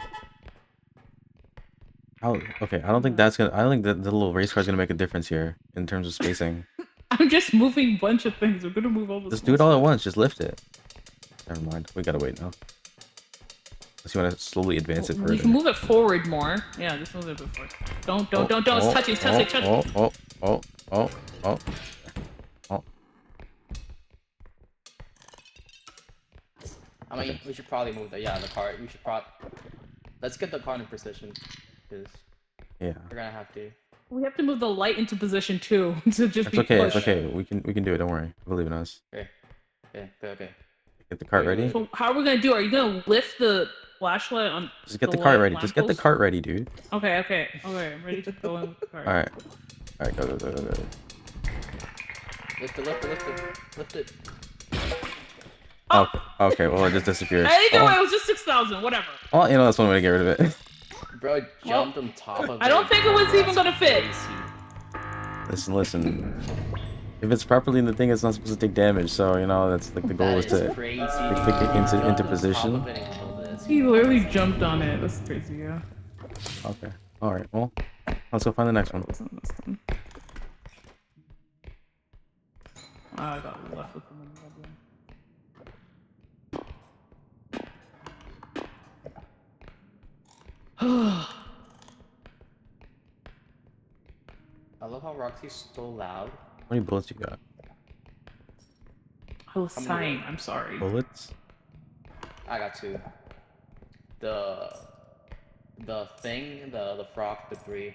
Okay, I don't think that the little race car is gonna make a difference here in terms of spacing. I'm just moving a bunch of things. We're gonna move all the Just small do it all at stuff. once. Just lift it. Never mind. We gotta wait now. Unless you want to slowly advance it further. You can move it forward more. Yeah, just move it forward. Don't. It's touch it. Oh. I mean, we should probably move the car. Let's get the car in position, because Yeah. we're gonna have to. We have to move the light into position too to just It's be okay. pushed. It's okay. We can do it. Don't worry. Believe in us. Okay. Get the cart ready. So how are we gonna do it? Are you gonna lift the flashlight on. Just get the cart ready. Just get the lamppost? cart ready, dude. Okay. I'm ready to go in with the cart. All right. All right. Go. Lift it. Oh. Okay. Well, it just disappeared. Either way, Oh. it was just 6,000. Whatever. Well, you know that's one way to get rid of it. Bro jumped on top of it. I don't think it was even gonna fit. Listen. If it's properly in the thing, it's not supposed to take damage. So you know that's like the goal is to crazy. pick it into position. He literally jumped on it. That's crazy, yeah. Okay. All right. Well, let's go find the next one. Wasn't this one. I got left with them in the bedroom. I love how Roxy's so loud. How many bullets you got? I was sighing. I'm sorry. Bullets? I got 2. The thing, the frog, the 3.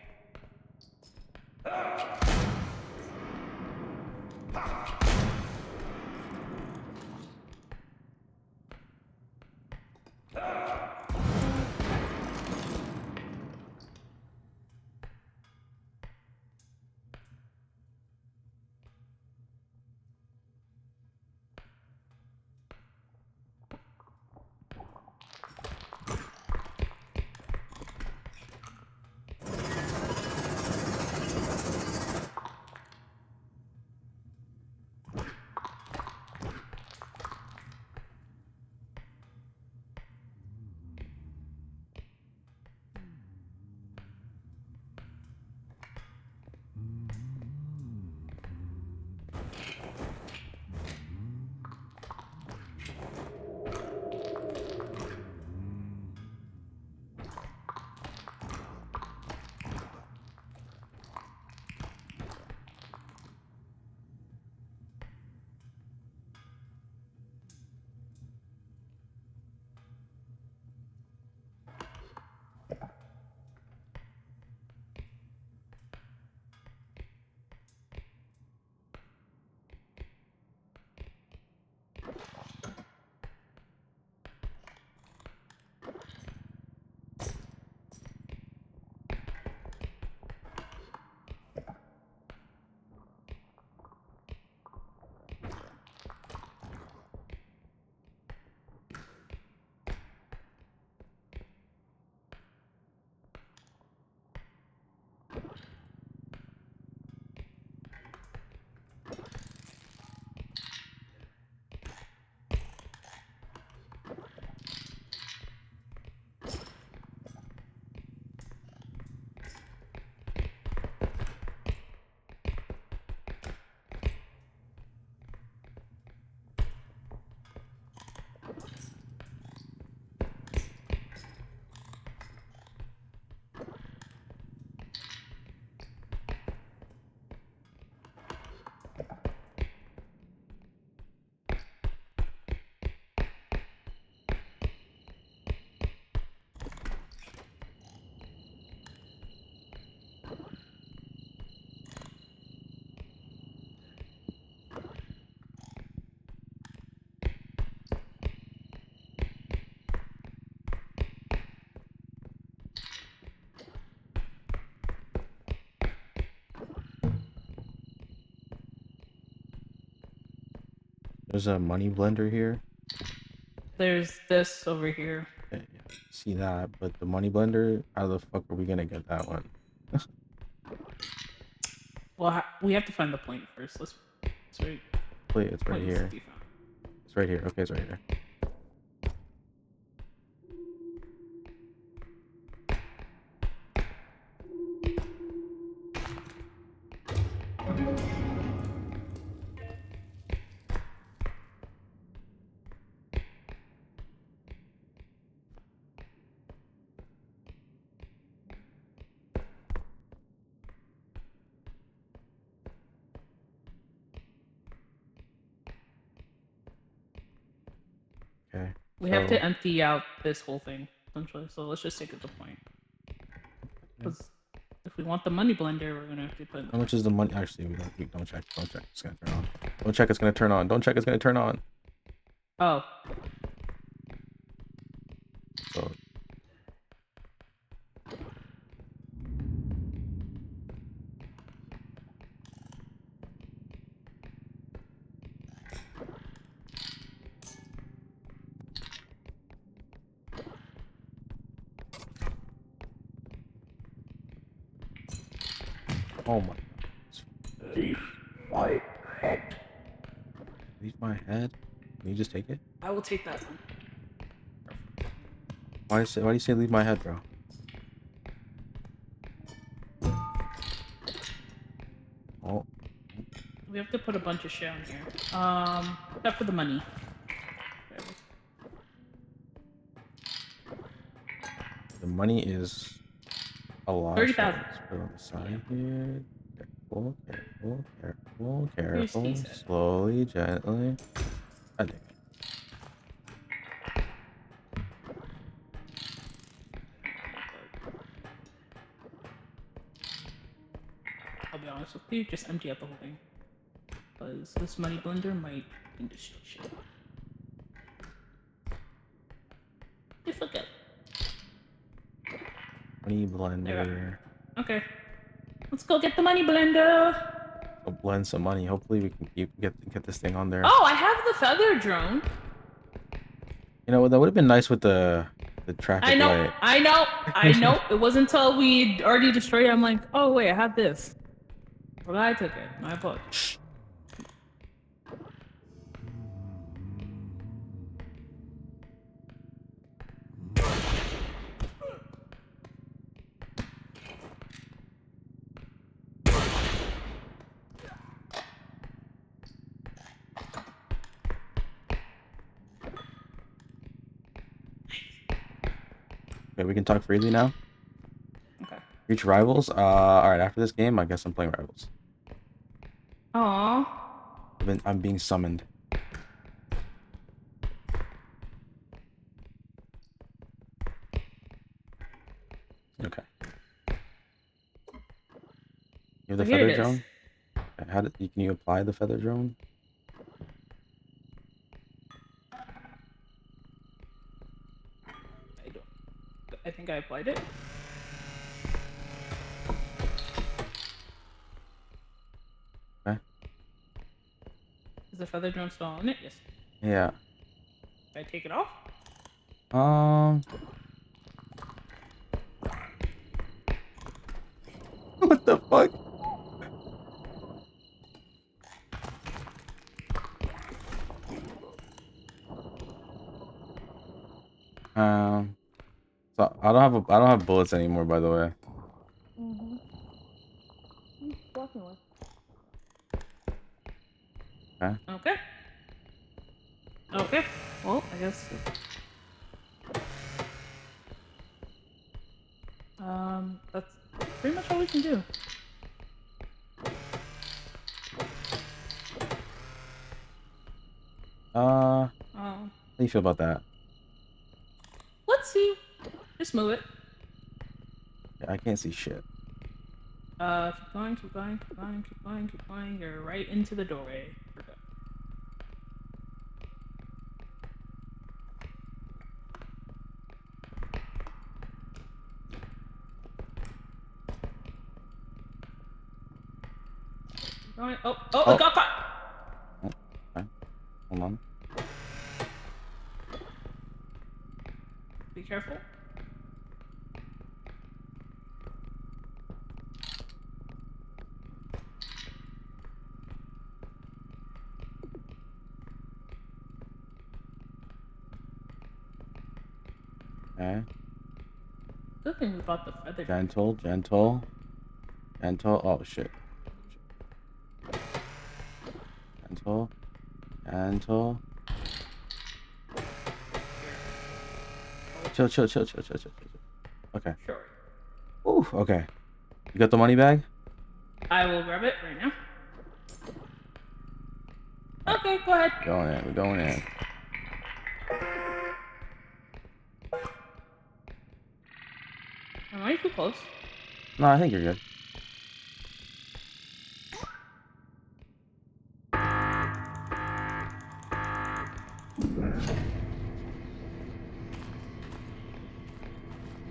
There's a money blender here. There's this over here. Yeah, see that, but the money blender, how the fuck are we gonna get that one? Well, we have to find the point first. Let's wait. Wait, it's right Point needs here. to be found. It's right here. Okay, it's right here. Okay. We have so- to empty out this whole thing, essentially. So let's just take it to the point. Because if we want the money blender, we're gonna have to put. How much is the money? Actually, we don't check. Don't check. It's gonna turn on. Don't check. It's gonna turn on. Don't check. It's gonna turn on. Oh, So oh my. Leave my head. Leave my head. Can you just take it? I will take that one. Why do you say leave my head, bro? Oh, We have to put a bunch of shit on here. Except for the money. the money is a lot. 30,000. Let's put it on the side here. Careful, careful, careful, Here's careful. T-set. Slowly, gently. I think. I'll be honest with you, just empty out the whole thing. Because this money blender might destroy shit. You forget. Money blender. Okay. Let's go get the money blender. Go blend some money. Hopefully we can get this thing on there. Oh, I have the feather drone. You know, that would have been nice with the traffic I know, light. I know. It wasn't until we'd already destroyed it, I'm like, oh wait, I have this. Well, I took it. My apologies. Okay, we can talk freely now. Okay. Reach rivals. Alright, after this game, I guess I'm playing rivals. Aww. I'm being summoned. Okay. You have the Here feather it is. drone? Okay, can you apply the feather drone? I think I applied it. Okay. Is the feather drone still on it? Yes. Yeah. Did I take it off? What the fuck? So I don't have bullets anymore, by the way. Mm-hmm. Walking with. Okay. Okay. Okay. Well, I guess. That's pretty much all we can do. How do you feel about that? Let's see. Just move it. Yeah, I can't see shit. Keep going, keep going, keep going, keep going, keep going. You're right into the doorway. We're good. Keep going. Oh, it got caught! Okay. Hold on. Be careful. Okay. Good thing we bought the feather. Gentle, gentle. Gentle. Oh shit. Gentle. Gentle. Chill, chill, chill, chill, chill, chill, chill. Okay. Sure. Ooh, okay. You got the money bag? I will grab it right now. Okay, go ahead. Going in, we're going in. Am I too close? No, I think you're good.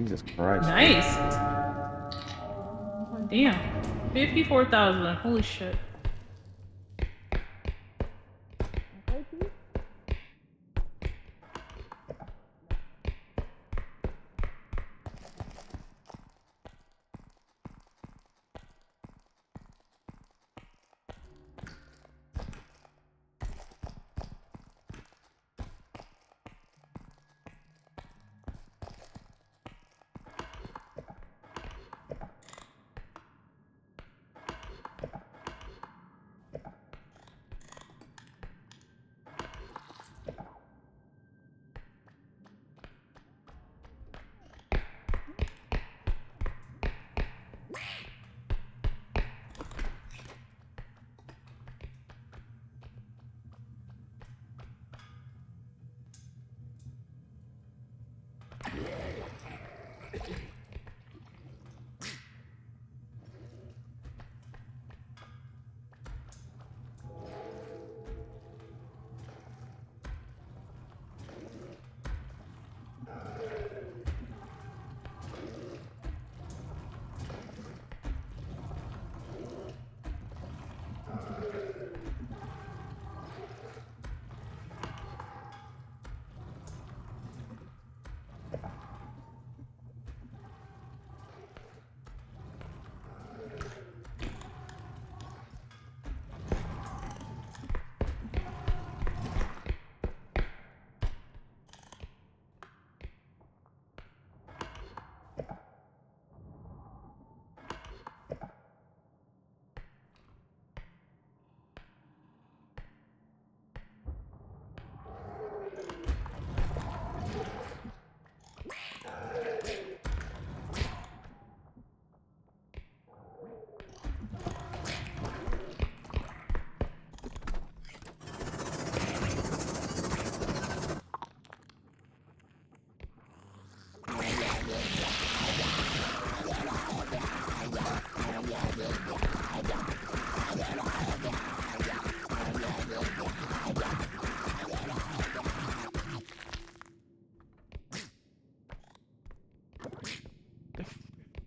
Jesus Christ. Nice. Oh, damn. 54,000. Holy shit.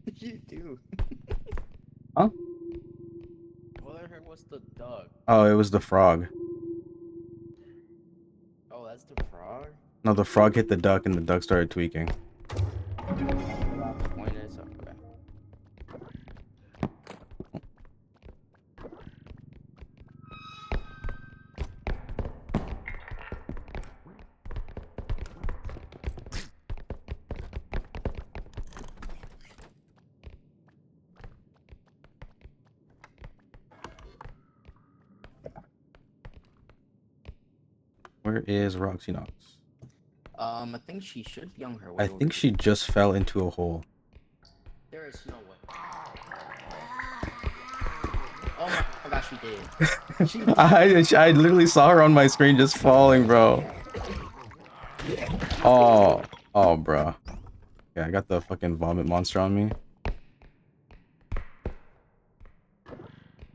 What did you do? Huh? All I heard was the dog. Oh, it was the frog. Oh, that's the frog? No, the frog hit the duck and the duck started tweaking. Point is up. Okay. Where is Roxy Knox? I think she should be on her way. I over think she here. just fell into a hole. There is no way. Oh my gosh, she did. She I literally saw her on my screen just falling, bro. Oh, bro. Yeah, I got the fucking vomit monster on me.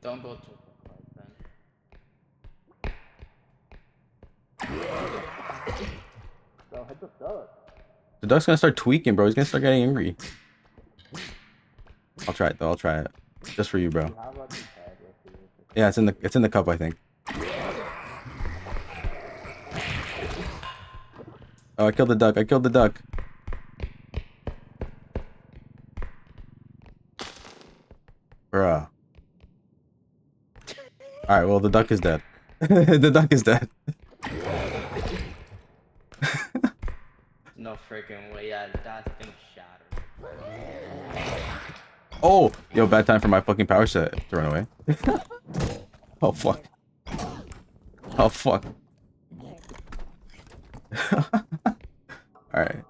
Don't go too far then. Bro, hit the duck. The duck's gonna start tweaking, bro. He's gonna start getting angry. I'll try it though. I'll try it. Just for you, bro. Yeah, it's in the cup, I think. Oh, I killed the duck. I killed the duck. Bruh. Alright, well, the duck is dead. The duck is dead. No freaking way. Yeah, that thing shattered. Oh! Yo, bad time for my fucking power set to run away. Oh, fuck. Oh, fuck. Alright.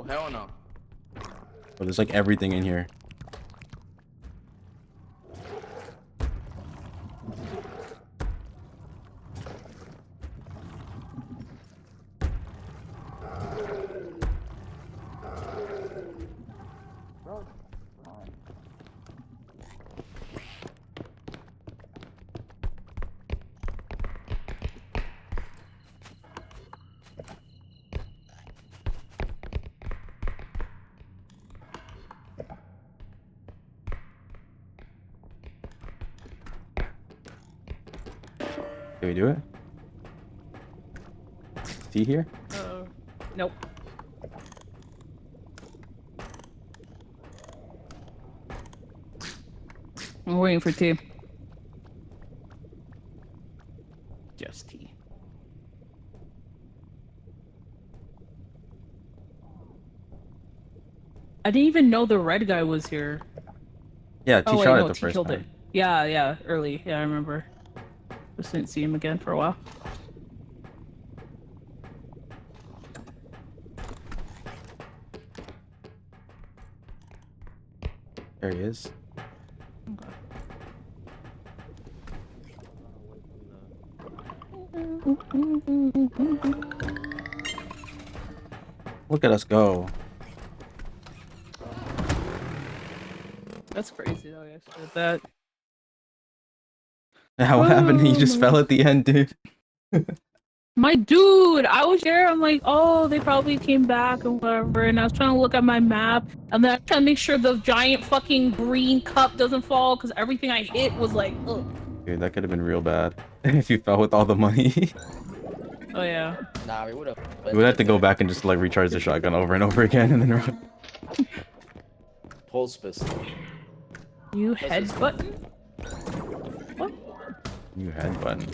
Oh hell no. But there's like everything in here. Did we do it? See here? Nope. I'm waiting for tea. Just tea. I didn't even know the red guy was here. Yeah, T Oh wait, shot no, it the T first killed time. it. Yeah, early. Yeah, I remember. Just didn't see him again for a while. There he is. Look at us go. That's crazy though, yes, did that. What happened? He just Oh, fell at the end, dude. My dude, I was there. I'm like, oh, they probably came back and whatever. And I was trying to look at my map, and then I trying to make sure the giant fucking green cup doesn't fall because everything I hit was like, ugh. Dude, that could have been real bad if you fell with all the money. Oh yeah. Nah, we would have. We would have to go back and just like recharge the shotgun over and over again and then run. Pulse pistol. You This head is- button? What? You had button.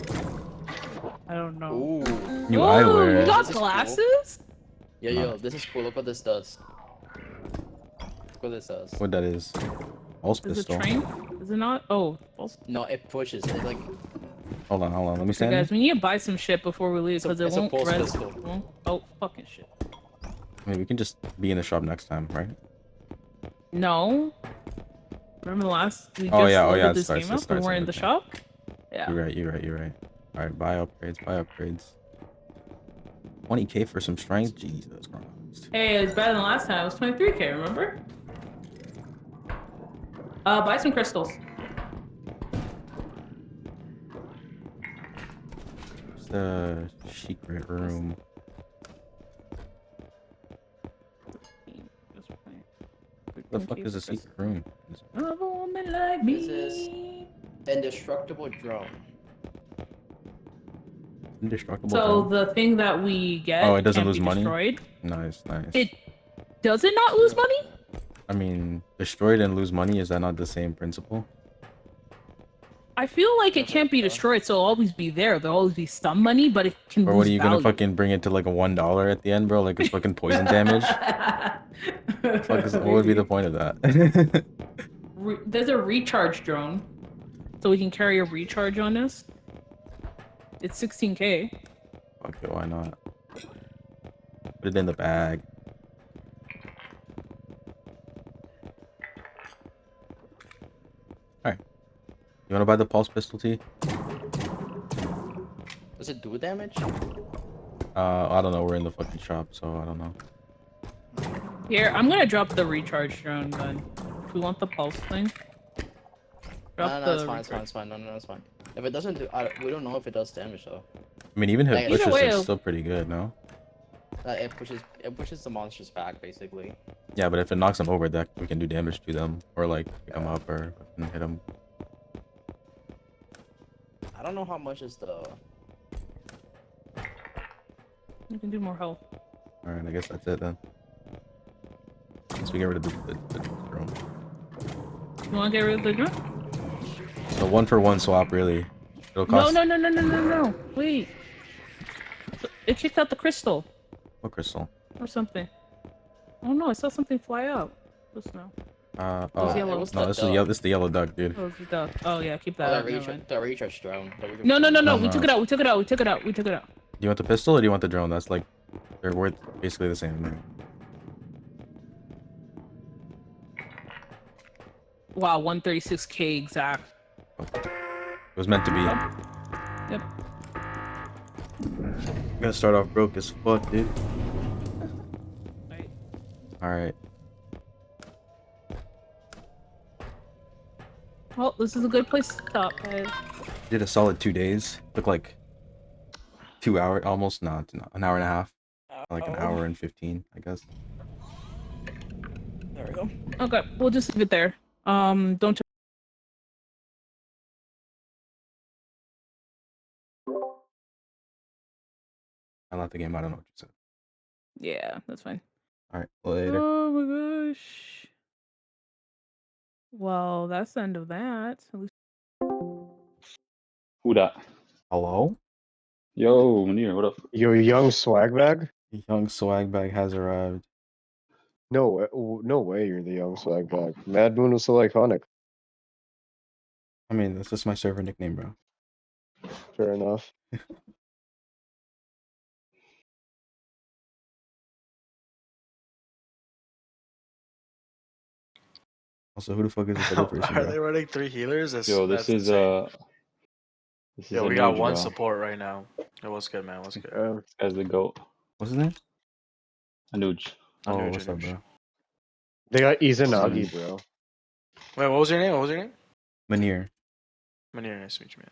I don't know. Ooh. You Whoa, eyewear. you got This is cool. glasses? Yo, this is cool. Look what this does. Look what this does. What that is? Pulse Is it pistol. train? Is it not? Oh, well, No, it pushes. It like Hold on. Let me so stand. guys, we need to buy some shit before we leave because it it's a won't pulse res. pistol. Won't... Oh, fucking shit. I mean, we can just be in the shop next time, right? No. Remember the last we Oh, just yeah, oh, loaded yeah, it this starts- game it up? We starts weren't on in the the thing. shop? Yeah. You're right. All right, buy upgrades. 20k for some strength? Jesus Christ. Hey, it was better than last time. It was 23k, remember? Buy some crystals. It's the secret room. The fuck is a secret room? Of a woman like me. This is- indestructible drone. Indestructible. So drone? the thing that we get Oh, it doesn't can't lose be money? destroyed. Nice. It does it not lose money? I mean, destroyed and lose money, is that not the same principle? I feel like it can't be destroyed, so it'll always be there. There'll always be some money, but it can Or lose what are you value. gonna fucking bring it to like a $1 at the end, bro? Like it's fucking poison damage? What would be the point of that? There's a recharge drone, so we can carry a recharge on us. It's 16k. Fuck it, why not? Put it in the bag. Alright. You wanna buy the pulse pistol T? Does it do damage? I don't know, we're in the fucking shop, so I don't know. Here, I'm gonna drop the recharge drone then. If we want the pulse thing. Drop No, the it's fine. recharge. It's fine. No, it's fine. If it doesn't do, we don't know if it does damage though. I mean, even if Like, it either pushes, way, it's it'll- still pretty good, no? It pushes the monsters back basically. Yeah, but if it knocks them over, that we can do damage to them, or like pick them up, or fucking hit them. I don't know how much is the. You can do more health. Alright, I guess that's it then. Once we get rid of the drone. You wanna get rid of the drone? So 1-for-1 swap, really. It'll cost. No. Wait. It kicked out the crystal What crystal? or something. Oh no, I saw something fly out just now. Oh, yellow. It was no, the this is duck. this is the yellow duck, dude. Oh, it's the duck. Oh yeah, keep that. Oh, out, never mind. the recharge drone. No. No, We no. took it out. We took it out. Do you want the pistol or do you want the drone? That's like, they're worth basically the same. Wow, 136k exact. It was meant to be. Yep. I'm gonna start off broke as fuck, dude. Right. Alright. Well, this is a good place to stop, guys. Did a solid 2 days. Took like 2 hours, almost not an hour and a half. Like an hour and 15, I guess. There we go. Okay, we'll just leave it there. Don't. I left the game. I don't know what you said. Yeah, that's fine. Alright, later. Oh my gosh. Well, that's the end of that. At least. Who that? Hello? Yo, Munir, what up? Yo, young swag bag? Young swag bag has arrived. No way you're the young swag bag. Mad Moon was so iconic. I mean, that's just my server nickname, bro. Fair enough. Also, who the fuck is this other person, Are bro? they running 3 healers? Yo, this is insane. this Yo, is we a got Nuge, one bro. support right now. Yo, what's good, man? What's good? This guy's the goat. What's his name? Anuj. Oh, Anuj, what's up, Anuj. bro? They got Izanagi, bro. Wait, what was your name? What was your name? Manir. Manir, nice to meet you, man.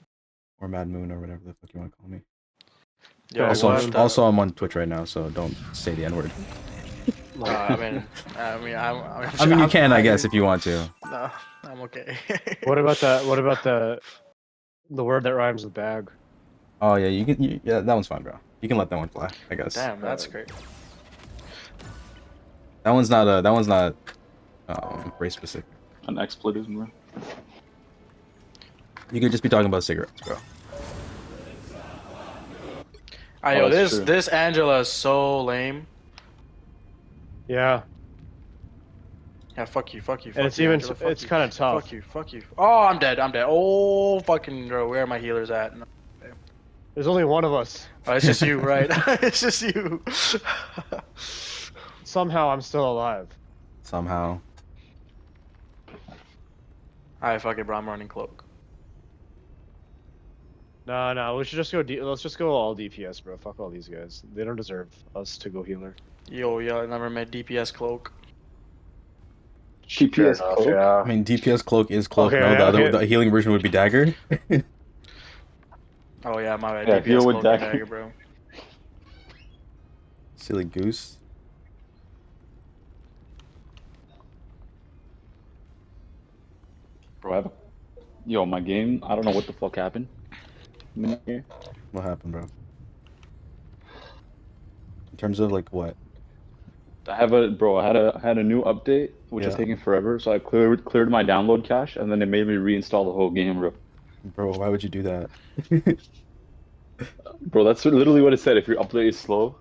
Or Mad Moon, or whatever the fuck you want to call me. Yo, Also, what the- also, I'm on Twitch right now, so don't say the N-word. I I mean, you can, I guess, if you want to. No, I'm okay. What about the word that rhymes with bag? Oh, yeah, you can. Yeah, that one's fine, bro. You can let that one fly, I guess. Damn, that's great. That one's not race specific. An expletive, bro. You could just be talking about cigarettes, bro. Yo, that's true. this Angela is so lame. Yeah, Yeah, fuck you. and it's even it's kind of tough. Fuck you. Oh, I'm dead. Oh, fucking bro, where are my healers at? No. There's only one of us. Oh, it's just you, right? It's just you. Somehow I'm still alive. Somehow. Alright, fuck it, bro. I'm running cloak. No, we should just go. Let's just go all DPS, bro. Fuck all these guys. They don't deserve us to go healer. Yo, I never met DPS cloak. GPS Fair enough, cloak? yeah. I mean, DPS cloak is cloak. Okay, No, okay. the healing version would be dagger. Oh yeah, my bad. Yeah, DPS heal with cloak and dagger. dagger, bro. Silly goose. Bro, yo, my game, I don't know what the fuck happened. Munir. What happened, bro? In terms of like what? I had a new update, which is Yeah. taking forever, so I cleared my download cache, and then it made me reinstall the whole game, bro. Bro, why would you do that? Bro, that's literally what it said. If your update is slow,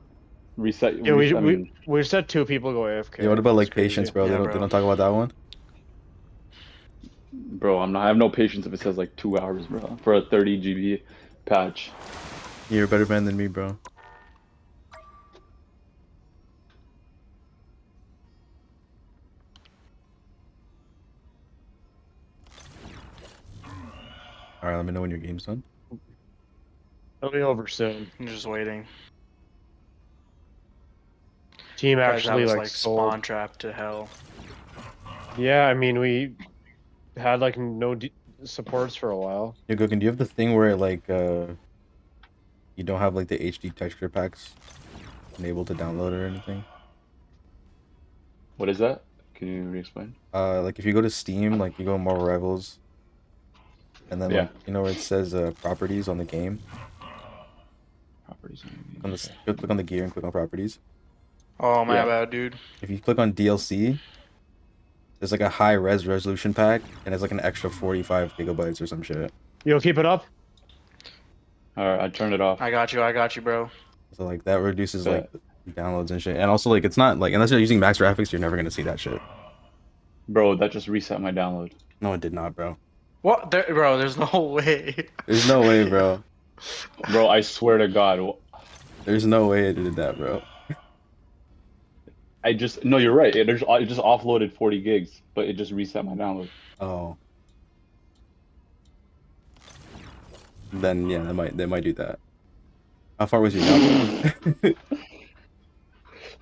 reset. Yeah, reset, I mean, we just had 2 people go AFK. Yeah, what about like That's crazy. patience, bro? Yeah, They bro. don't talk about that one. bro, I have no patience if it says like 2 hours, bro, for a 30 GB patch. You're a better man than me, bro. Alright, let me know when your game's done. It'll be over soon. I'm just waiting. Team Guys, actually that was like sold. spawn trap to hell. Yeah, I mean we had like no supports for a while. Yo, Gokin, do you have the thing where like you don't have like the HD texture packs enabled to download or anything? What is that? Can you re-explain? Like if you go to Steam, like you go to Marvel Rivals, and then Yeah. like you know where it says properties on the game. Properties. On the go click on the gear and click on properties. Oh my Yeah. bad, dude. If you click on DLC, there's like a high res resolution pack, and it's like an extra 45 gigabytes or some shit. You'll keep it up? Alright, I turned it off. I got you, bro. So like that reduces Yeah. like downloads and shit, and also like it's not like unless you're using max graphics, you're never gonna see that shit. Bro, that just reset my download. No, it did not, bro. What? Bro, there's no way. There's no way, bro. Bro, I swear to God. There's no way it did that, bro. I just no, you're right. It just offloaded 40 gigs, but it just reset my download. Oh. Then yeah, they might do that. How far was your download?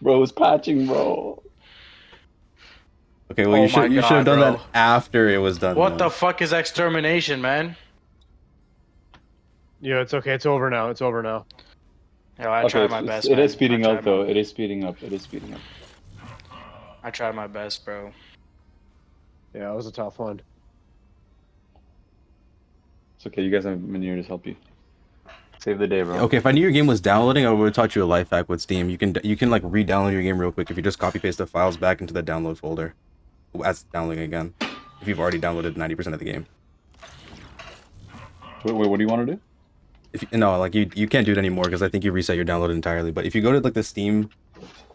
Bro, it was patching, bro. Okay, well Oh you should my have God, done bro. that after it was done. What though. the fuck is extermination, man? Yeah, it's okay. It's over now. It's over now. Yeah, I Okay, tried my best. it man. is speeding I up tried though. my- It is speeding up. It is speeding up. I tried my best, bro. Yeah, it was a tough one. It's okay. You guys have been here to help you. Save the day, bro. Okay, if I knew your game was downloading, I would have taught you a life hack with Steam. You can like re-download your game real quick if you just copy paste the files back into the download folder as it's downloading again. If you've already downloaded 90% of the game. Wait, what do you want to do? If no, like you can't do it anymore because I think you reset your download entirely. But if you go to like the Steam,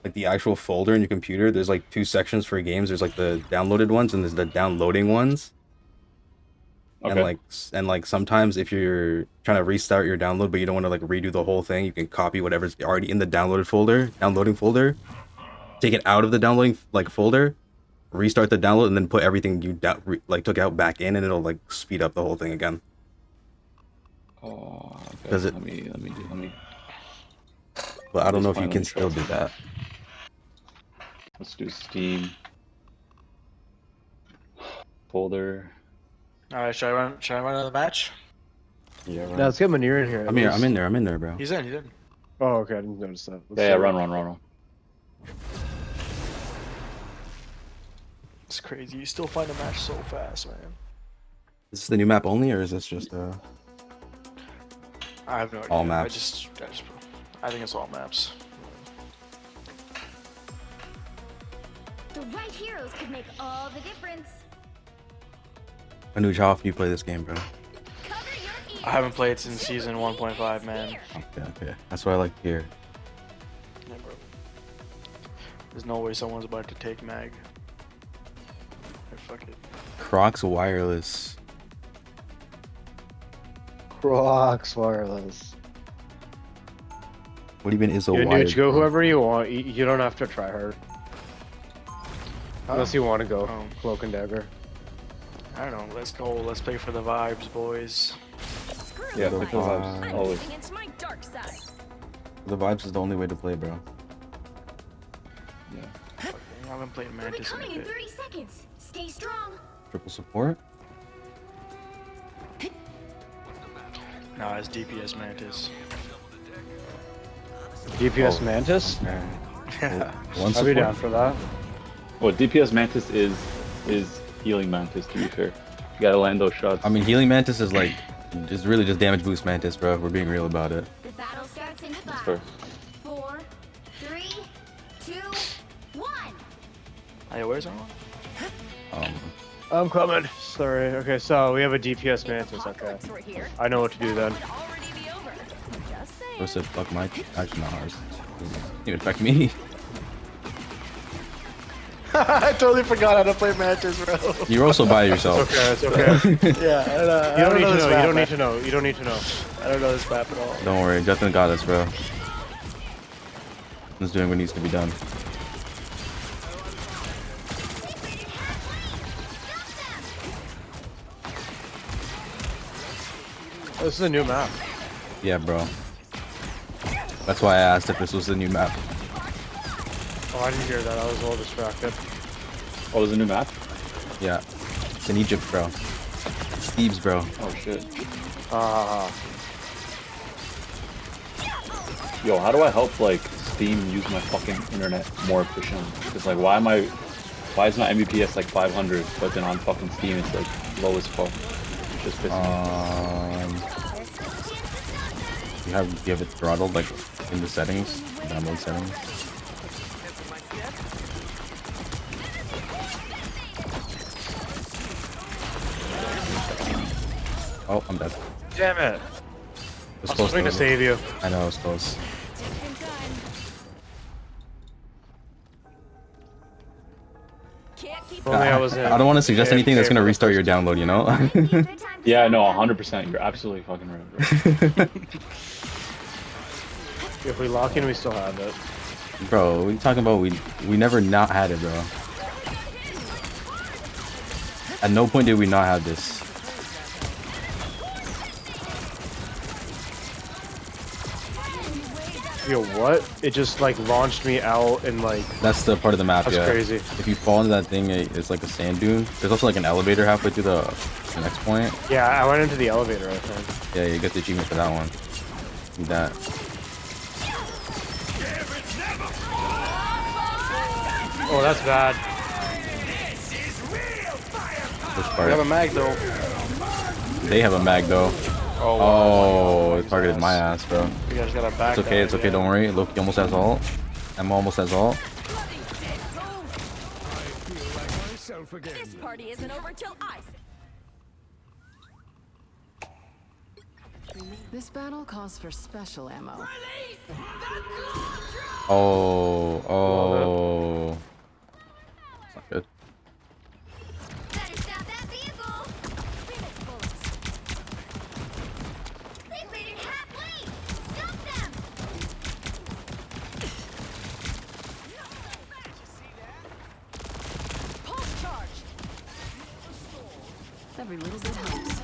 like the actual folder in your computer, there's like two sections for games. There's like the downloaded ones and there's the downloading ones. Okay. And like sometimes if you're trying to restart your download but you don't want to like redo the whole thing, you can copy whatever's already in the downloading folder, take it out of the downloading like folder, restart the download, and then put everything you like took out back in, and it'll like speed up the whole thing again. Oh, okay. Does it- Let me. But I don't know if That's you fine, can let me still try. do that. Let's do Steam folder. All right, should I run another match? Yeah, Now let's get Manir in here. I'm here. I'm in there, bro. He's in. He's in. Oh, okay. I didn't notice that. Let's Yeah, see. run. It's crazy. You still find a match so fast, man. Is this the new map only, or is this just I have no idea. All maps. I think it's all maps. The right heroes could make all the difference. Anuj, how often do you play this game, bro? Cover your ears. I haven't played since season 1.5, man. Okay. That's what I like to hear. Yeah, bro. There's no way someone's about to take mag. Fuck it. Crocs Wireless. Crocs wireless. What do you mean is a Yeah, wired? Nuge, go whoever you want. You don't have to try hard. Unless you want to go Oh. Cloak and Dagger. I don't know. Let's go. Let's play for the vibes, boys. Yeah, The pick the vibes. vibes. Always. Moving into my dark side. The vibes is the only way to play, bro. I haven't played Mantis in a Recovering in bit. 30 seconds. Stay strong. Triple support. Nah, it's DPS Mantis. DPS Oh. Mantis? One I'll be support. down for that. Well, DPS Mantis is healing Mantis. To be fair, you gotta land those shots. I mean, healing Mantis is like, just really just damage boost Mantis, bro. If we're being real about it. The battle starts in That's 5, fair. 4, 3, 2, 1. Hey, where's everyone? I'm coming. Sorry. Okay, so we have a DPS Mantis. Okay. We're here. I know what to do then. Would already be over. Just saying. Bro said fuck Mike. Actually, not ours. Didn't even affect me. I totally forgot how to play Mantis, bro. You're also by yourself. Okay, it's okay. Yeah, I You don't need to this know. map, You don't man. need to know. You don't need to know. I don't know this map at all. Don't worry, Justin got us, bro. He's doing what needs to be done. This is a new map. Yeah, bro. That's why I asked if this was the new map. Oh, I didn't hear that. I was a little distracted. Oh, there's a new map. Yeah. It's in Egypt, bro. It's Thebes, bro. Oh shit. Ah. Yo, how do I help like Steam use my fucking internet more efficiently? Because like, why is my Mbps like 500, but then on fucking Steam it's like low as fuck? It's just pissing me. You have it throttled like in the settings, download settings. Oh, I'm dead. Damn it. It was I was close trying to though. save you. I know it was close. Just in time. Can't keep If only I was in. I don't want to suggest anything that's gonna AFK. restart your download, you know? Yeah, no, 100%. You're absolutely fucking right, bro. If we lock in, we still have it. Bro, what are you talking about? We never not had it, bro. At no point did we not have this. Yo, what? It just like launched me out and like That's the part of the map, that's yeah. crazy. If you fall into that thing, it's like a sand dune. There's also like an elevator halfway through the next point. Yeah, I went into the elevator, I think. Yeah, you get the achievement for that one. Do that. Oh, that's bad. Which We part? have a mag though. They have a mag though. Oh, Oh, wow. it targeted my ass, bro. You guys gotta back. It's okay, it's okay, don't worry. Loki almost has ult. Emma almost has ult. This party isn't over till I say. This battle calls for special ammo. Oh. It's not good. Better stop that vehicle. Phoenix bullets. They made it halfway. Stop them. Pulse charged. Every little bit helps.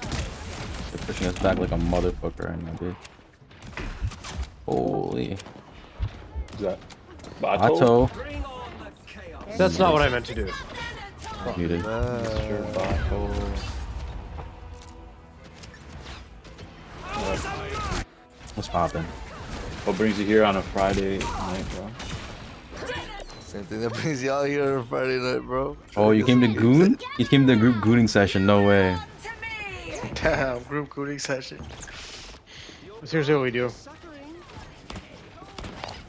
They're pushing us back like a motherfucker right now, dude. Holy. Who's that? Bato? Bato. That's not what I meant to do. Muted. Mr. Bato. What's poppin'? What brings you here on a Friday night, bro? Same thing that brings y'all here on Friday night, bro. Oh, you came to Goon? You came to the group gooning session, no way. Damn, group cooling session. Seriously, what we do.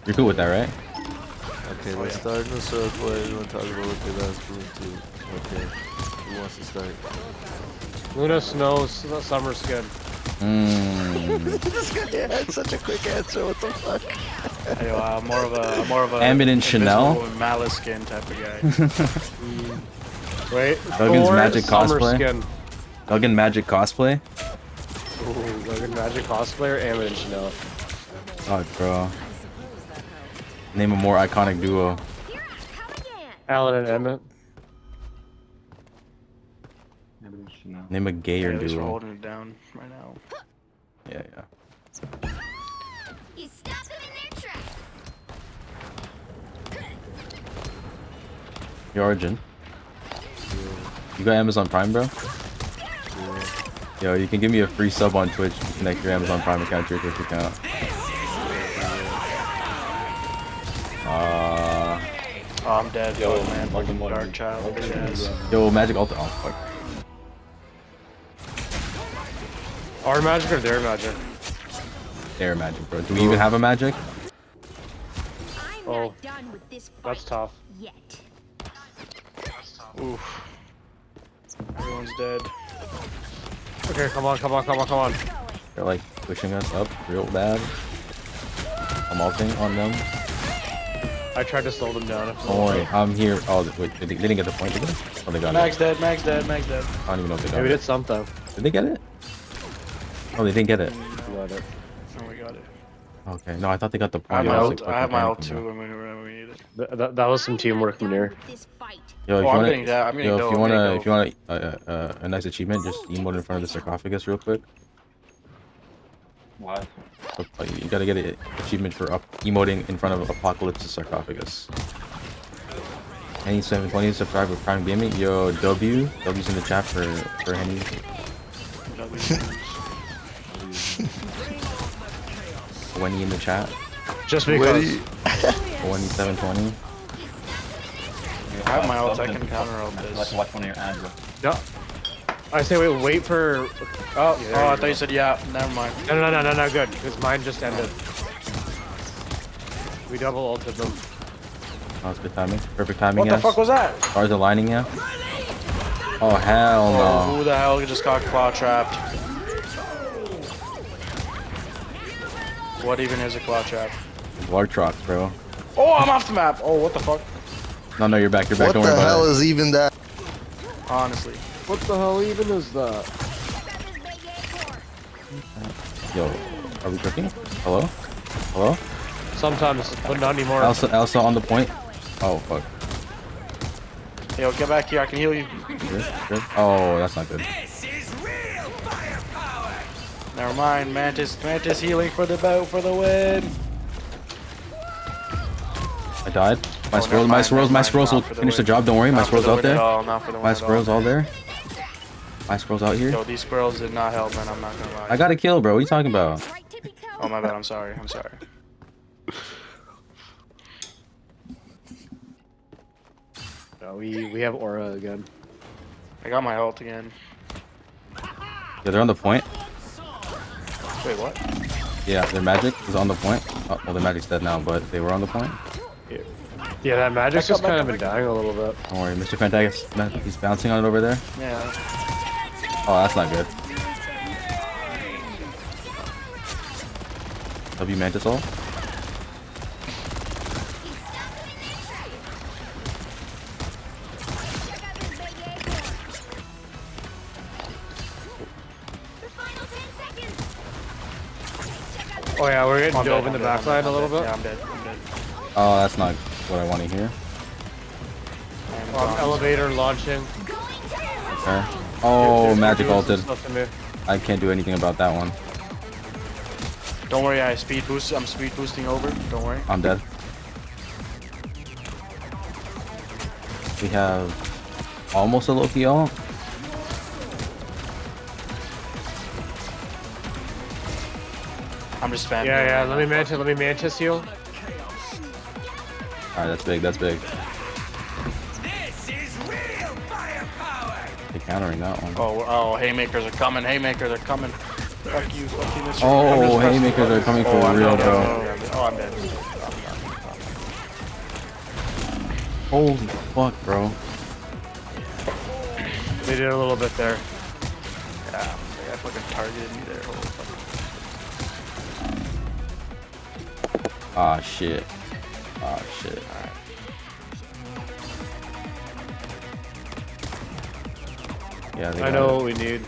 You're cool with that, right? Okay, let's start in a circle. Everyone talk about what they last group too. Okay, who wants to start? Luna Snow Summer Skin. This guy had such a quick answer. What the fuck? Hey, I'm more of a Eminent Chanel? invisible Malice skin type of guy. Wait. Duggan's Thor magic Summer cosplay? Skin. Duggan Magic cosplay? Ooh, Logan Magic cosplayer, Ammon and Chanel. God, bro. Name a more iconic duo. Here I come again. Alan and Emmett. Name a gayer At least we're duo. holding it down right now. Yeah, yeah. You stop them in their tracks. Your origin. You got Amazon Prime, bro? Yo, you can give me a free sub on Twitch to connect your Amazon Prime account to your Twitch account. Oh, I'm dead. Yo, Man, fucking Pokemon. dark child. bitch ass. Yo, Magic Ultra. Oh, fuck. Our magic or their magic? Their Magic, bro. Do we even have a Magic? I'm Oh, not done with this fight that's tough. yet. Oof. Everyone's dead. Okay, come on, come on, come on, come on. They're like pushing us up real bad. I'm ulting on them. I tried to slow them down. Don't worry, I'm here. Oh, wait, they didn't get the point, did they? Oh, they got Mag's it. dead, Mag's dead, Mag's dead. I don't even know if they got Maybe it. did something. Did they get it? Oh, they didn't get it. Got it. Oh, we got it. Okay, no, I thought they got the I have point. my was ult, like I have my fucking ult panicking, too bro. when we need it. That was some teamwork from here. This fight. Yo, if Oh, you I'm wanna, getting that. I'm getting yo, dough, if you I'm wanna, getting if you want a nice achievement, just emote in front of the sarcophagus real quick. Why? So, you gotta get an achievement for emoting in front of Apocalypse's sarcophagus. Henny 720 subscribe with Prime Gaming. Yo, W's in the chat for Henny. Wenny in the chat. Just because. Wenny 720. I have my ult, I can counter ult Let's this. watch one of your ads, bro. No. I say wait for. Oh, Yeah, oh, there I you thought you said yeah. Never mind. No, good. Because mine just ended. We double ulted them. Oh, it's good timing. Perfect timing, What the yes. fuck was that? Stars aligning, yeah. Oh, hell Oh, no. who the hell just got claw trapped? What even is a claw trap? Wartrock, bro. Oh, I'm off the map. Oh, what the fuck? No, you're back. You're back. What Don't the worry about hell it. is even that? Honestly. What the hell even is that? Yo, are we cooking? Hello? Hello? Sometimes, but not anymore. Elsa on the point. Oh fuck. Yo, get back here. I can heal you. Good, good. Oh, that's not good. Never mind. Mantis healing for the boat for the win. I died. My Oh, swirls, never my mind, swirls, never my mind. swirls will Not for the finish the win. job. Don't worry, my Not for swirls the out win there. at all, not for the win My at all. swirls all there. My swirls out here. Yo, these squirrels did not help, man. I'm not gonna lie. I got a kill, bro. What are you talking about? Right tippy toe. Oh my bad. I'm sorry. I'm sorry. No, we have aura again. I got my ult again. Yeah, they're on the point. Wait, what? Yeah, their magic is on the point. Oh, well, their magic's dead now, but they were on the point. Yeah, that magic's just Back kind up, of been back up. dying a little bit. Don't worry, Mr. Fantastic, he's bouncing on it over there. Yeah. Oh, that's not good. W Mantis ult. The final 10 seconds. Oh yeah, we're getting I'm dove dead, in the I'm back dead, line a I'm little dead. bit. Yeah, I'm dead. I'm dead. Oh, that's not what I want to hear. I'm gone. Elevator launching. Okay. Oh, There's magic doing some ulted. stuff to me. I can't do anything about that one. Don't worry, I'm speed boosting over. Don't worry. I'm dead. We have almost a Loki ult. I'm just spamming. Yeah, let me mantis heal. Alright, that's big, that's big. They're countering that one. Oh, haymakers are coming. Haymakers are coming. Fuck you, Mr. Oh, haymakers are coming for I'm real, dead, bro. I'm dead. Holy fuck, bro. They did a little bit there. Yeah, they fucking targeted me there. Holy fuck. Ah, shit. Ah, shit. Yeah, they I got know it. what we need.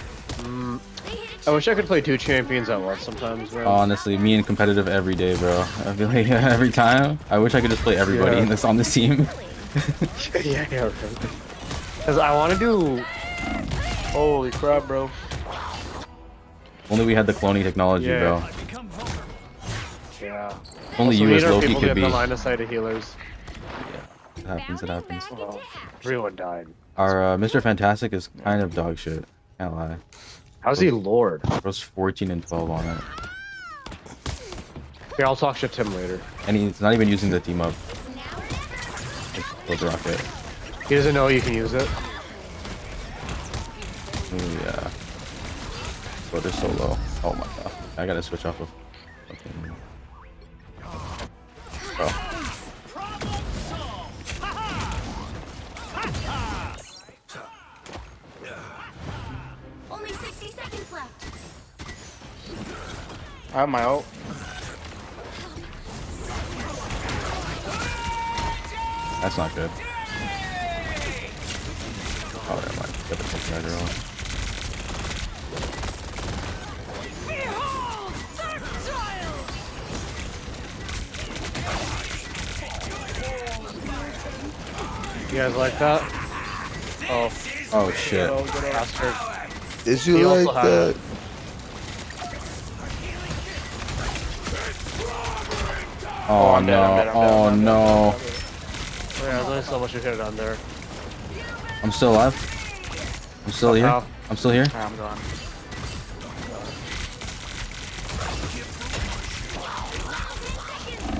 I wish I could play 2 champions at once sometimes, man. Honestly, me in competitive every day, bro. I feel like every time. I wish I could just play everybody Yeah. in this on this team. yeah. Because I want to do. Holy crap, bro. Only we had the cloning technology, Yeah. bro. Yeah. Only Also, you we as need our Loki people to could get be. the line of sight of healers. It happens, it happens. Well, everyone died. Our Mr. Fantastic is kind of dog shit. Can't lie. How's he Lord? Bro's 14 and 12 on it. Okay, I'll talk shit to him later. And he's not even using the team up. Close rocket. He doesn't know you can use it. Ooh, yeah. But they're so low. Oh my god. I gotta switch off of. Okay. Bro. Only 60 seconds left. I have my ult. That's not good. Oh, never mind. Got the fucking right on. You guys like that? Oh, Oh shit. bastard. Did He you also like had that? it. Oh I'm dead, I'm no. dead, I'm dead, Oh I'm dead, no. I'm dead. Yeah, there's only so much you could have done there. I'm still alive. I'm still here. Somehow. I'm still here. I'm gone.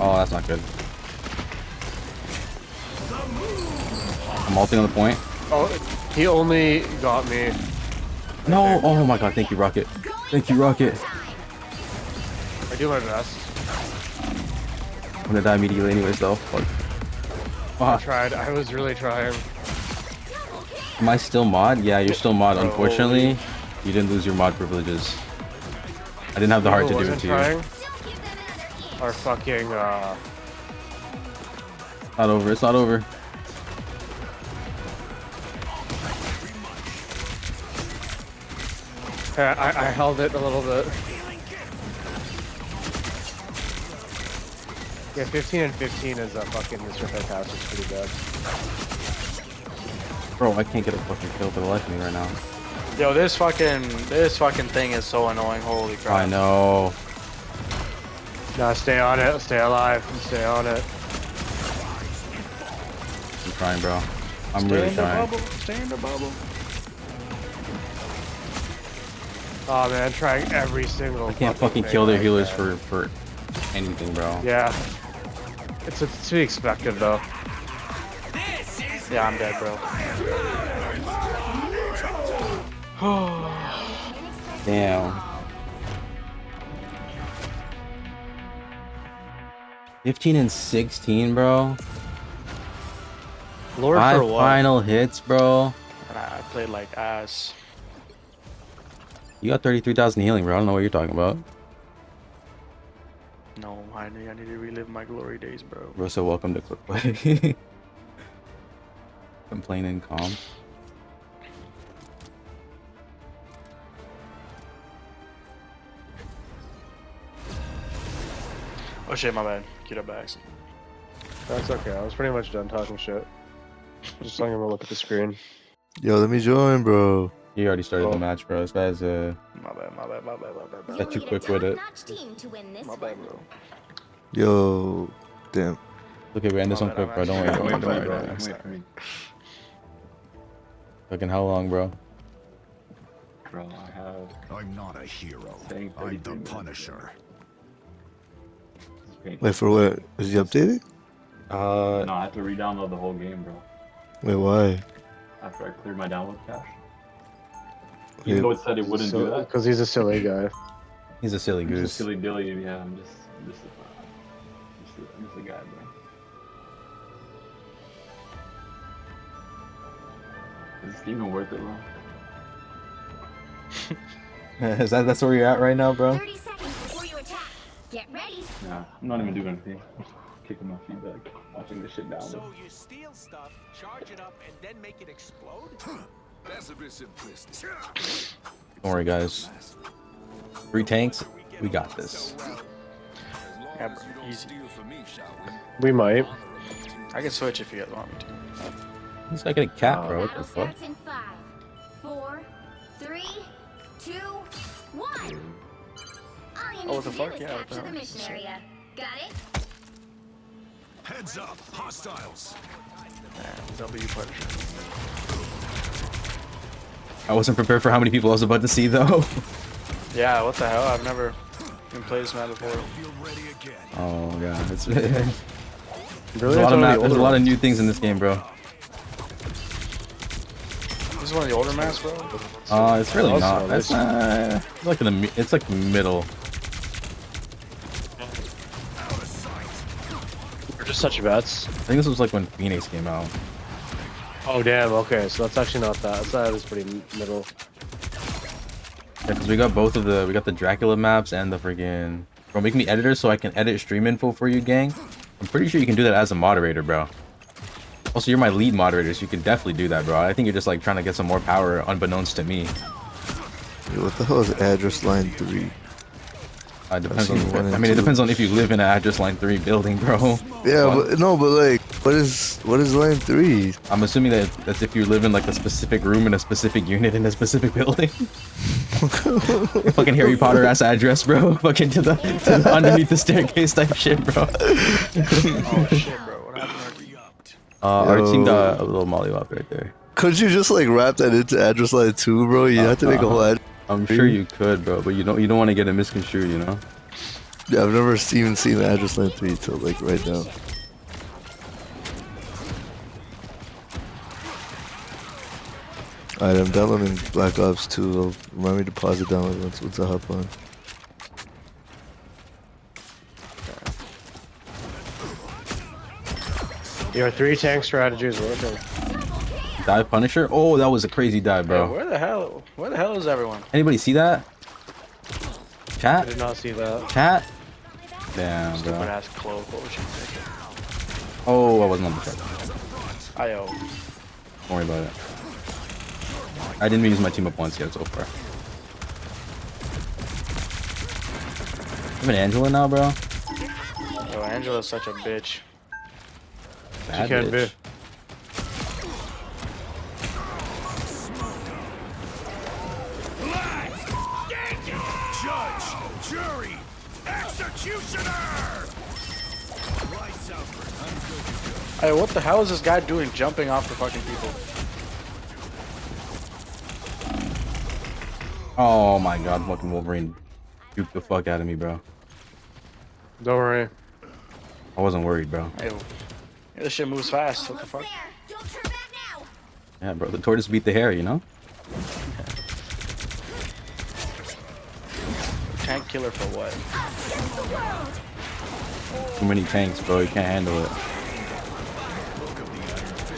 Oh, that's not good. I'm ulting on the point. Oh, he only got me. No. Oh my god. Thank you, Rocket. Thank you, Rocket. I do my best. I'm gonna die immediately anyways, though. Fuck. I Fuck. tried. I was really trying. Am I still mod? Yeah, you're still mod. Oh, Unfortunately, you didn't lose your mod privileges. I didn't have the heart to do it wasn't to you. trying. Don't give them another inch. Our fucking Not over. It's not over. yeah, I held it a little bit. Yeah, 15 and 15 is a fucking Mr. Fantastic. Pretty bad. Bro, I can't get a fucking kill for the life of me right now. Yo, this fucking thing is so annoying. Holy crap. I know. Nah, stay on it. Stay alive. And stay on it. I'm trying, bro. I'm really trying. Stay in the bubble. Oh man, trying every single. I can't fucking thing kill their like healers that. for anything, bro. Yeah. It's to be expected though. Yeah, I'm dead, bro. Damn. 15 and 16, bro. Lord for 5 what? final hits, bro. And I played like ass. You got 33,000 healing, bro. I don't know what you're talking about. No, I need to relive my glory days, bro. Bro, so welcome to Quick Play. Complaining calm. Oh shit, my bad. Get up back. That's okay. I was pretty much done talking shit. Just letting him look at the screen. Yo, let me join, bro. You already started Oh. the match, bro. This guy's My bad, my bad, my bad, my bad. Got you quick with it. Top-notch team to win this My bad, one. bro. Yo, damn. Okay, we end this My one bad, quick, bro. I'm Don't worry, don't worry, Wait don't for me, worry. bro. Don't worry. Wait for me. Fucking how long, bro? Bro, I have. I'm not a hero. Saying I'm 33 the minutes. Punisher. Wait, for what? Is he updated? No, I have to re-download the whole game, bro. Wait, why? After I cleared my download cache. Yeah. Even though it said it wouldn't do that. Because he's a silly guy. He's a silly I'm just a goose. silly Billy, yeah. I'm just a guy, bro. Is this even worth it, bro? That's where you're at right now, bro? 30 seconds before you attack. Get ready. Nah, I'm not even doing anything. Kicking my feedback, watching this shit down. So you steal stuff, charge it up, and then make it explode? That's a bit simplistic. Don't worry, guys. 3 tanks. We got this. Yeah, bro. Easy. We might. I can switch if you guys want me to. He's like a cat, bro. What the Battle fuck? starts in 5, 4, 3, 2, 1. All you need what to the do fuck? is Yeah, what the capture the hell? mission area. Got it? Heads up, hostiles. W Punisher. I wasn't prepared for how many people I was about to see, though. Yeah, what the hell? I've never even played this map before. Feel ready again. Oh god, it's Really? there's a lot of there's a lot of new things in this game, bro. This is one of the older maps, bro. It's really Also, not. That's it's like in the it's like middle. We're just such bets. I think this was like when Phoenix came out. Oh damn. Okay, so that's actually not that. That is pretty middle. Yeah, because we got both of the we got the Dracula maps and the freaking. Bro, make me editor so I can edit stream info for you, gang. I'm pretty sure you can do that as a moderator, bro. Also, you're my lead moderator, so you can definitely do that, bro. I think you're just like trying to get some more power unbeknownst to me. Yo, what the hell is address line 3? It depends on. seen one and I mean, it two. depends on if you live in an address line 3 building, bro. Yeah, What? but no, but like, what is line 3? I'm assuming that that's if you live in like a specific room in a specific unit in a specific building. Fucking Harry Potter ass address, bro. Fucking to the underneath the staircase type shit, bro. Oh shit, bro. What happened? Our team Yo. got a little mollywop right there. Could you just like wrap that into address line 2, bro? You have to make a whole ad. I'm sure you could, bro, but you don't want to get it misconstrued, you know. Yeah, I've never even seen address line 3 till like right now. Alright, I'm downloading Black Ops 2. Remind me to pause it download once I hop on. Your 3 tank strategy is working. Dive Punisher. Oh, that was a crazy dive, Bro, bro. where the hell is everyone? Anybody see that? I Chat? did not see that. Chat? Damn, Stupid bro. ass cloak. What was you thinking? Oh, I wasn't on the chat. Io. Don't worry about it. I didn't even use my team up once yet so far. You have an Angela now, bro? What Yo, Angela's such a bitch. She Bad can be. bitch. Judge, jury, executioner! Lights out. I'm good to go. Hey, what the hell is this guy doing jumping off the fucking people? Oh my god, fucking Wolverine juked the fuck out of me, bro. Don't worry. I wasn't worried, bro. Hey, this shit moves fast. What the fuck? Don't turn back now. Yeah, bro, the tortoise beat the hare, you know? Tank killer for what? Too many tanks, bro, you can't handle it.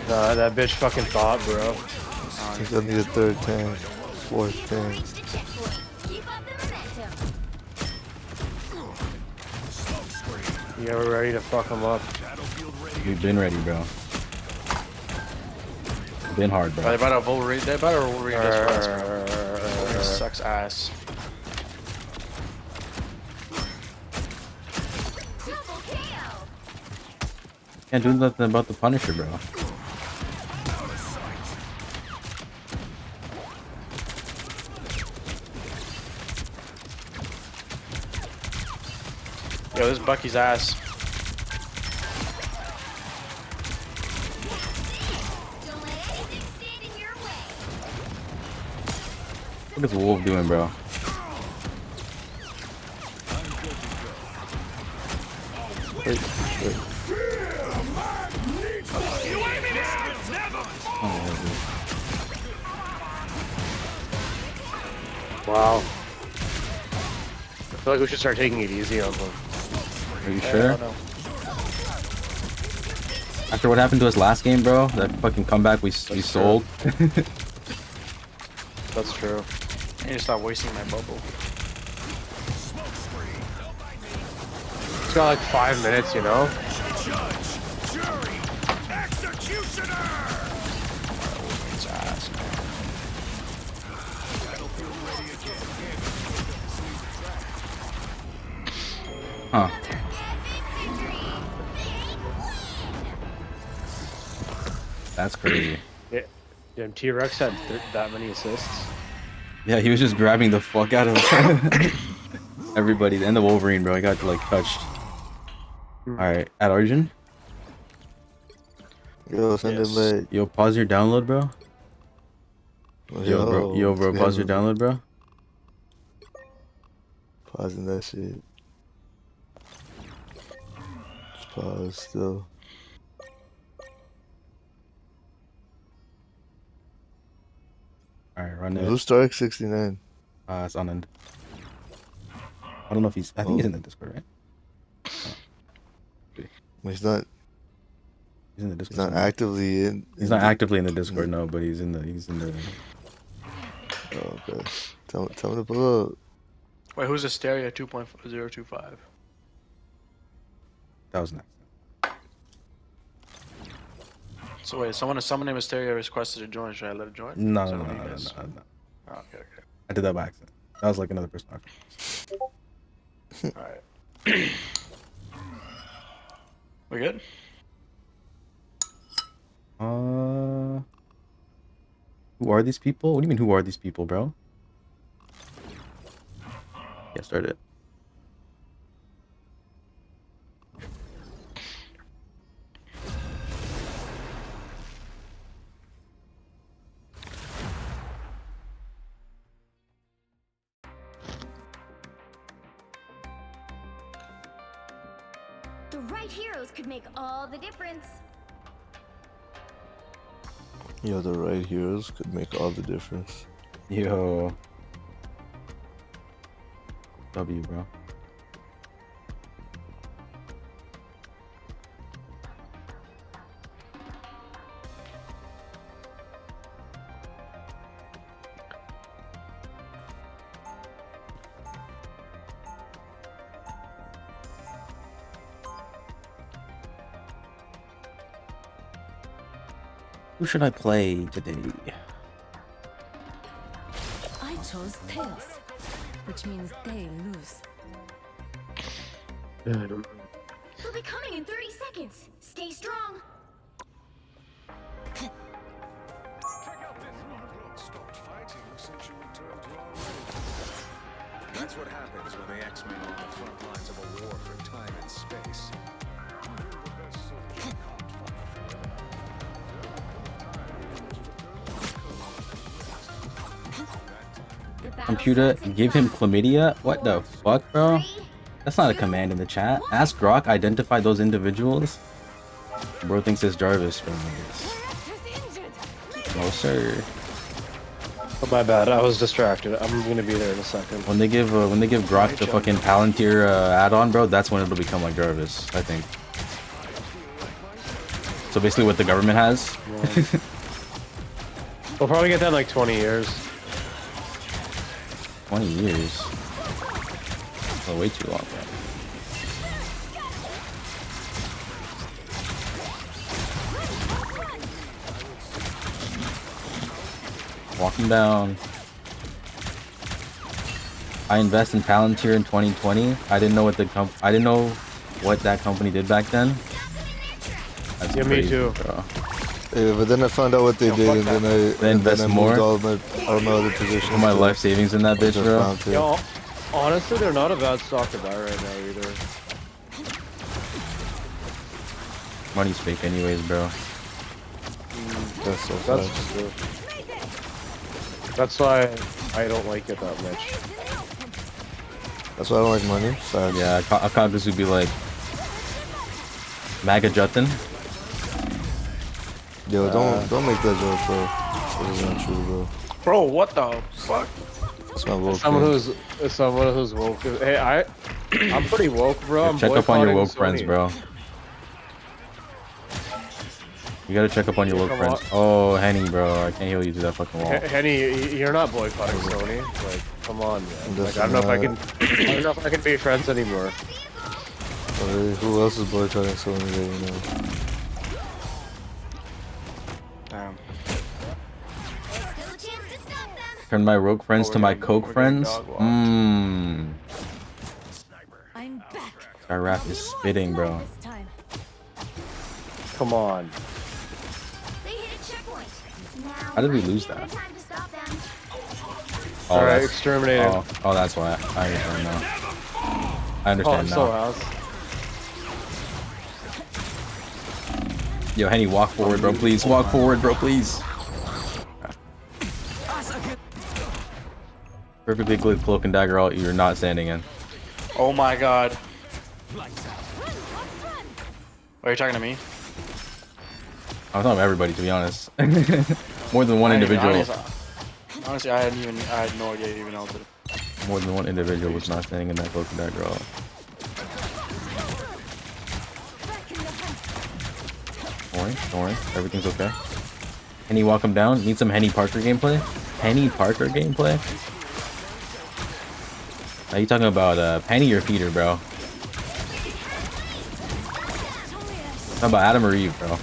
Nah, that bitch fucking thought, bro. I think I need a third tank, fourth tank. Reach the checkpoint. Keep up the momentum. Yeah, we're ready to fuck him up. We've been ready, bro. Been hard, They bro. better Wolverine. They better Wolverine this fast, bro. Wolverine sucks ass. Double KO. Can't do nothing about the Punisher, bro. Yo, this is Bucky's ass. Don't let anything stand in your way. What is Wolf doing, bro? Wait. Wow. I feel like we should start taking it easy on them. Are you I sure? don't know. After what happened to us last game, bro, that fucking comeback we sold. That's true. I need to stop wasting my bubble. It's got like 5 minutes, you know? Judge, jury, executioner! Wolverine's ass, man. Huh. That's crazy. Yeah. Damn, T-Rex had that many assists. Yeah, he was just grabbing the fuck out of everybody. And the Wolverine, bro. He got like touched. Alright, at Arjun. Yo, send Yes. it late. Yo, pause your download, bro. Yo, bro, pause your download, bro. Pausing that shit. Just pause still. Alright, run Who's it. Stark 69? It's on end. I don't know if he's. I think he's in the Discord, right? He's not. He's in the Discord. He's not somewhere. actively in. He's not actively in the Discord, no, but he's in the. He's in the. Oh, okay. Tell me to pull up. Wait, who's Asteria 2.025? That was nice. So wait, someone named Asteria requested to join. Should I let it join? No, Is no, that no, what no, you no, guys- no, no. Oh, okay, okay. I did that by accident. That was like another person. Alright. We good? Who are these people? What do you mean, who are these people, bro? Yeah, start it. The right heroes could make all the difference. Yo, the right heroes could make all the difference. Yo. W, bro. Who should I play today? I chose Tails, which means they lose. They'll be coming in 30 seconds. Stay strong. Check out this one. Stopped fighting since you returned to our raid. That's what happens when the X-Men are on the front lines of a war for time and space. You're the best soldier you can't fight forever. Computer, give him chlamydia? What the fuck, bro? That's not a command in the chat. Ask Grok, identify those individuals. Bro thinks it's Jarvis from this. No, sir. Oh, my bad. I was distracted. I'm gonna be there in a second. When they give Grok the fucking Palantir add-on, bro, that's when it'll become like Jarvis, I think. So basically, what the government has. We'll probably get that in like 20 years. 20 years. Oh, way too long, man. Walking down. I invest in Palantir in 2020. I didn't know what that company did back then. That's Yeah, me too. Bro. Yeah, but then I found out what they did, and then I invest moved more? all my other positions. All my to life savings in that bitch, bro. Palantir. Yo, honestly, they're not a bad stock to buy right now either. Money's fake anyways, bro. That's so That's sad. just true. That's why I don't like it that much. That's why I don't like money. Facts. Yeah, Akagus would be like MAGA Jutin. Yo, don't make that joke, bro. That is not true, bro. Bro, what the fuck? It's not woke. Someone who's woke. Hey, I'm pretty woke, bro. I'm Check up on your boycotting woke friends, Sony. bro. You gotta check up on your woke Come friends. on. Oh, Henny, bro, I can't heal you through that fucking wall. Henny, you're not boycotting Sony. Like, come on, man. Like, I don't know if I can be friends anymore. Who else is boycotting Sony that you know? Damn. Still a chance to stop them. Turn my rogue friends to my coke friends. I'm back. That rap is spitting, bro. This time. Come on. They hit a checkpoint. Now How did we might lose be a that? good time to stop them. Oh, Alright, that's- exterminated. Oh, that's why. I understand now. I Oh, understand it's so now. house. Yo, Henny, walk forward, bro, please. Walk forward, bro, please. Perfectly good cloak and dagger all you're not standing in. Oh my god. Are you talking to me? I'm talking about everybody, to be honest. More than one individual. Honestly, I had no idea you even held it. More than one individual was not standing in that cloak and dagger all. Don't worry. Everything's okay. Henny, walk him down. Need some Henny Parker gameplay? Henny Parker gameplay? Are you talking about Penny or Peter, bro? Talking about Adam or Eve, bro?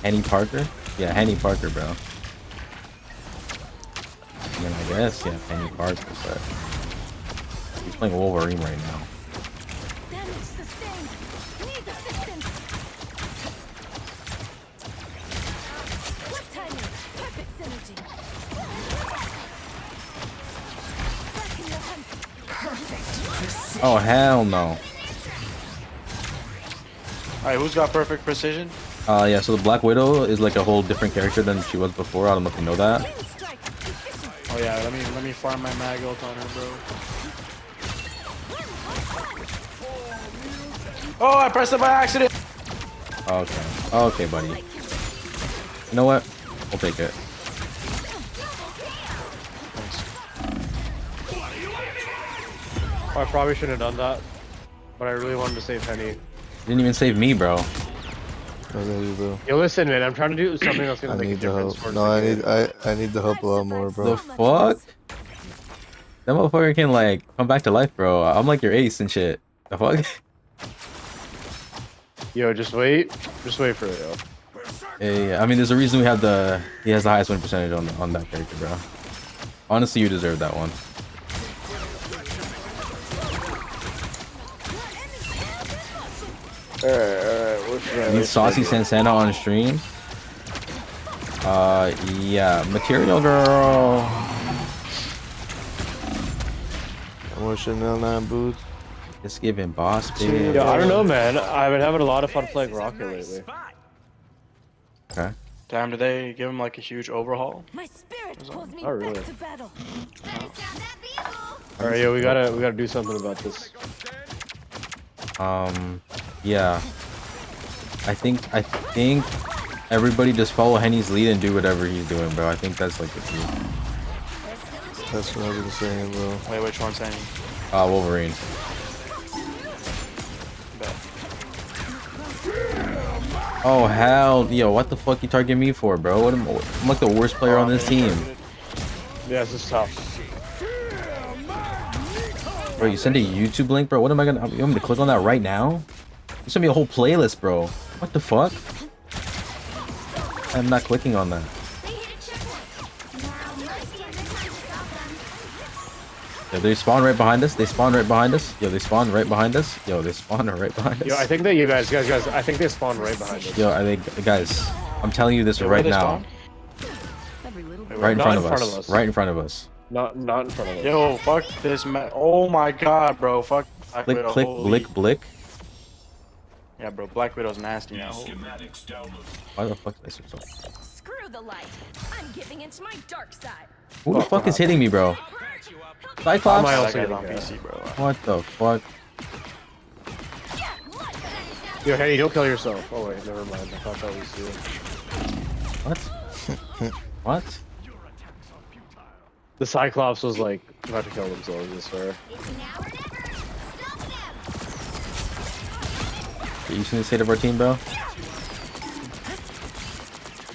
Henny Parker? Yeah, Henny Parker, bro. I mean, I guess, yeah, Henny Parker, but he's playing Wolverine right now. Damage sustained. Need assistance. Good timing. Perfect synergy. Back in your hunt. Oh, hell no. Alright, who's got perfect precision? Yeah, so the Black Widow is like a whole different character than she was before. I don't know if you know that. Clean strike. Efficient. Oh yeah, let me farm my mag ult on her, bro. Oh, I pressed it by accident. Okay. Okay, buddy. You know what? We'll take it. Oh, I probably shouldn't have done that, but I really wanted to save Penny. You didn't even save me, bro. Bro. Yo, listen, man. I'm trying to do something that's I gonna make a need the difference. help. for No, I need the help a lot more, bro. The fuck? That motherfucker can like come back to life, bro. I'm like your ace and shit. The fuck? Yo, just wait. Just wait for it, yo. Yeah. I mean, there's a reason he has the highest win percentage on that character, bro. Honestly, you deserve that one. Alright, what should I Need Saucy Santana on stream? Yeah. Material Girl. More Chanel 9 boots. Just giving boss, baby. Yeah, I don't know, man. I've been having a lot of fun playing Rocket lately. Okay. Damn, did they give him like a huge overhaul? My spirit pulls me Oh, really? back to battle. Alright, yeah, we gotta do something about this. Yeah. I think everybody just follow Henny's lead and do whatever he's doing, bro. I think that's like the key. That's what I've been saying, bro. Wait, which one's saying? Wolverine. Bet. Oh hell, yo, what the fuck you targeting me for, bro? I'm like the worst player on this team. Yeah, this is tough. Bro, you send a YouTube link, bro. What am I gonna? You want me to click on that right now? You sent me a whole playlist, bro. What the fuck? I'm not clicking on that. Yo, they spawn right behind us. They spawn right behind us. Yo, they spawn right behind us. Yo, they spawn right behind us. Yo, I think that you guys, I think they spawned right behind us. Yo, I think, guys, I'm telling you this right now. Right in front of us. Right in front of us. Not in front of us. Yo, fuck this man. Oh my god, bro. Fuck Black Click, Widow. click, Holy- blick, blick. Yeah, bro. Black Widow's nasty now. Why the fuck did I switch off? Screw the light. I'm giving into my dark side. Who the fuck is hitting me, bro? Cyclops? That guy's on PC, bro. What the fuck? Yo, Henny, don't kill yourself. Oh wait, never mind. I thought that was you. What? What? The Cyclops was like about to kill themselves, I swear. Are you seeing the state of our team, bro?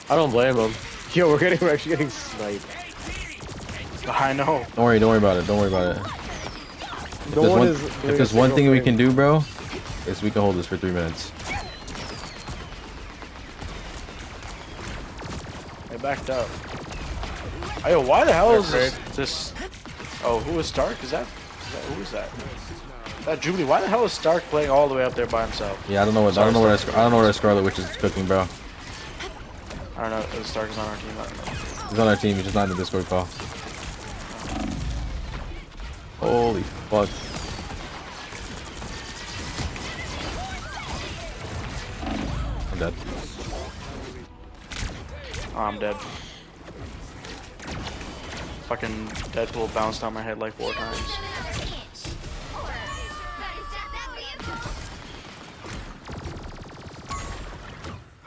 I don't blame them. Yo, we're actually getting sniped. I know. Don't worry about it. Don't worry about it. If there's one thing we can do, bro, is we can hold this for 3 minutes. They backed up. Yo, why the hell is this? Oh, who is Stark? Is that who is that? Is that Jubilee? Why the hell is Stark playing all the way up there by himself? Yeah, I don't know what our Scarlet Witch is cooking, bro. I don't know. Stark is on our team. I don't know. He's on our team. He's just not in the Discord call. Holy fuck. I'm dead. Oh, I'm dead. Fucking Deadpool bounced on my head like 4 times.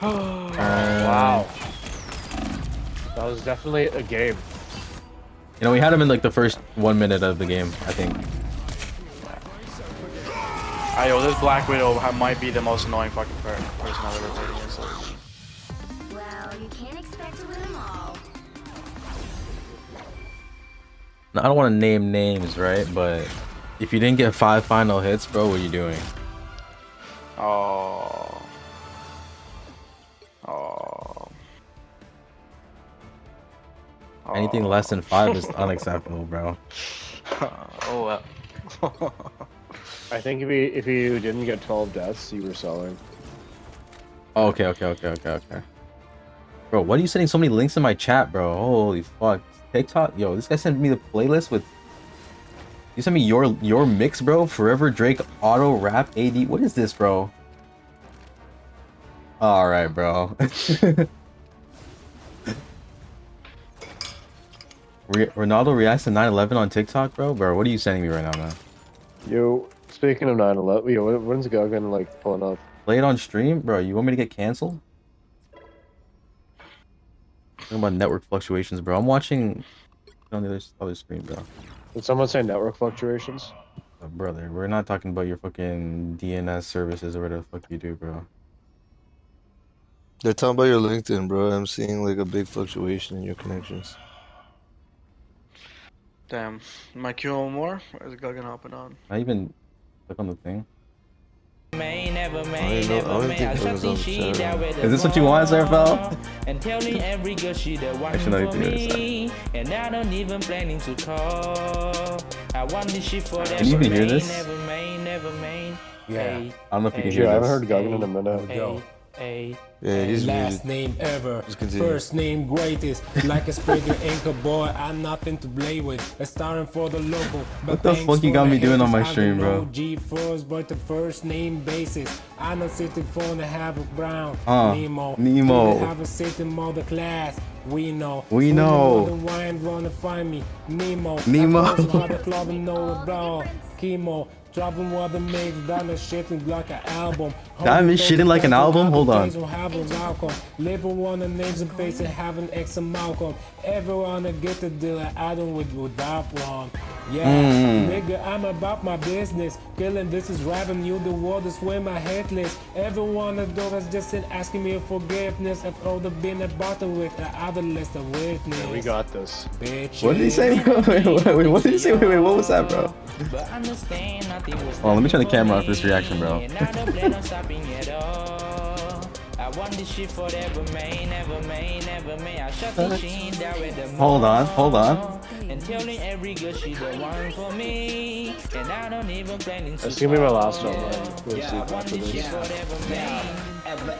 Wow. That was definitely a game. You know, we had him in like the first 1 minute of the game, I think. Yo, this Black Widow might be the most annoying fucking person I've ever played against. Well, you can't expect to win them all. Now, I don't want to name names, right? But if you didn't get 5 final hits, bro, what are you doing? Oh. Anything less than 5 is unacceptable, bro. Oh well. I think if you didn't get 12 deaths, you were selling. Oh, okay. Bro, why are you sending so many links in my chat, bro? Holy fuck. TikTok? Yo, this guy sent me the playlist with... You sent me your mix, bro? Forever Drake Auto Rap AD. What is this, bro? Alright, bro. Ronaldo reacts to 9/11 on TikTok, bro? Bro, what are you sending me right now, man? Yo, speaking of 9/11, yo, when's the guy gonna like pulling up? Play it on stream? Bro, you want me to get canceled? Talking about network fluctuations, bro. I'm watching on the other screen, bro. Did someone say network fluctuations? Brother, we're not talking about your fucking DNS services or whatever the fuck you do, bro. They're talking about your LinkedIn, bro. I'm seeing like a big fluctuation in your connections. Damn. Am I queuing more? Or is Guggen hopping on? I even click on the thing. I don't think it was on the channel. Is this what you want, Zerfel? And telling every girl she the one Actually, for me, and I don't even planning to call. I want this shit for that. Can you even hear this? Never main. Yeah. I don't know if you can Hey, hear I haven't this. heard Guggen in a minute. Go. Yeah, he's Last muted. name ever, Just continue. first name greatest. Like a spreader anchor boy, I'm nothing to play with. It's starting for the local. What the fuck you got me doing on my stream, bro? G first, but the first name basis. I'm not sitting for to have a brown. Nemo. Didn't have a sitting mother class. We know. We know. The wine wanna find me. Nemo. Nemo. I goes hard, the club and know about chemo. Dropping what the makes diamond shitting like an album. Diamond shitting like an album? Hold on. Living one the names and face and having X and Malcolm. Everyone to get the deal I don't with that one. Yeah, nigga, I'm about my business. Killing this is rapping you the world is where my headless. Everyone that does just in asking me for forgiveness. I've older been about to with the other list of witness. Yeah, we got this. Bitch. What did he say, bro? Wait, what did he say? Wait, what was that, bro? Oh, let me turn the camera off for this reaction, bro. Hold on. And telling every girl she the one for me, and I don't even planning to. That's gonna be my last one, man. We'll see Yeah, I want after this shit this. forever, man. Ever.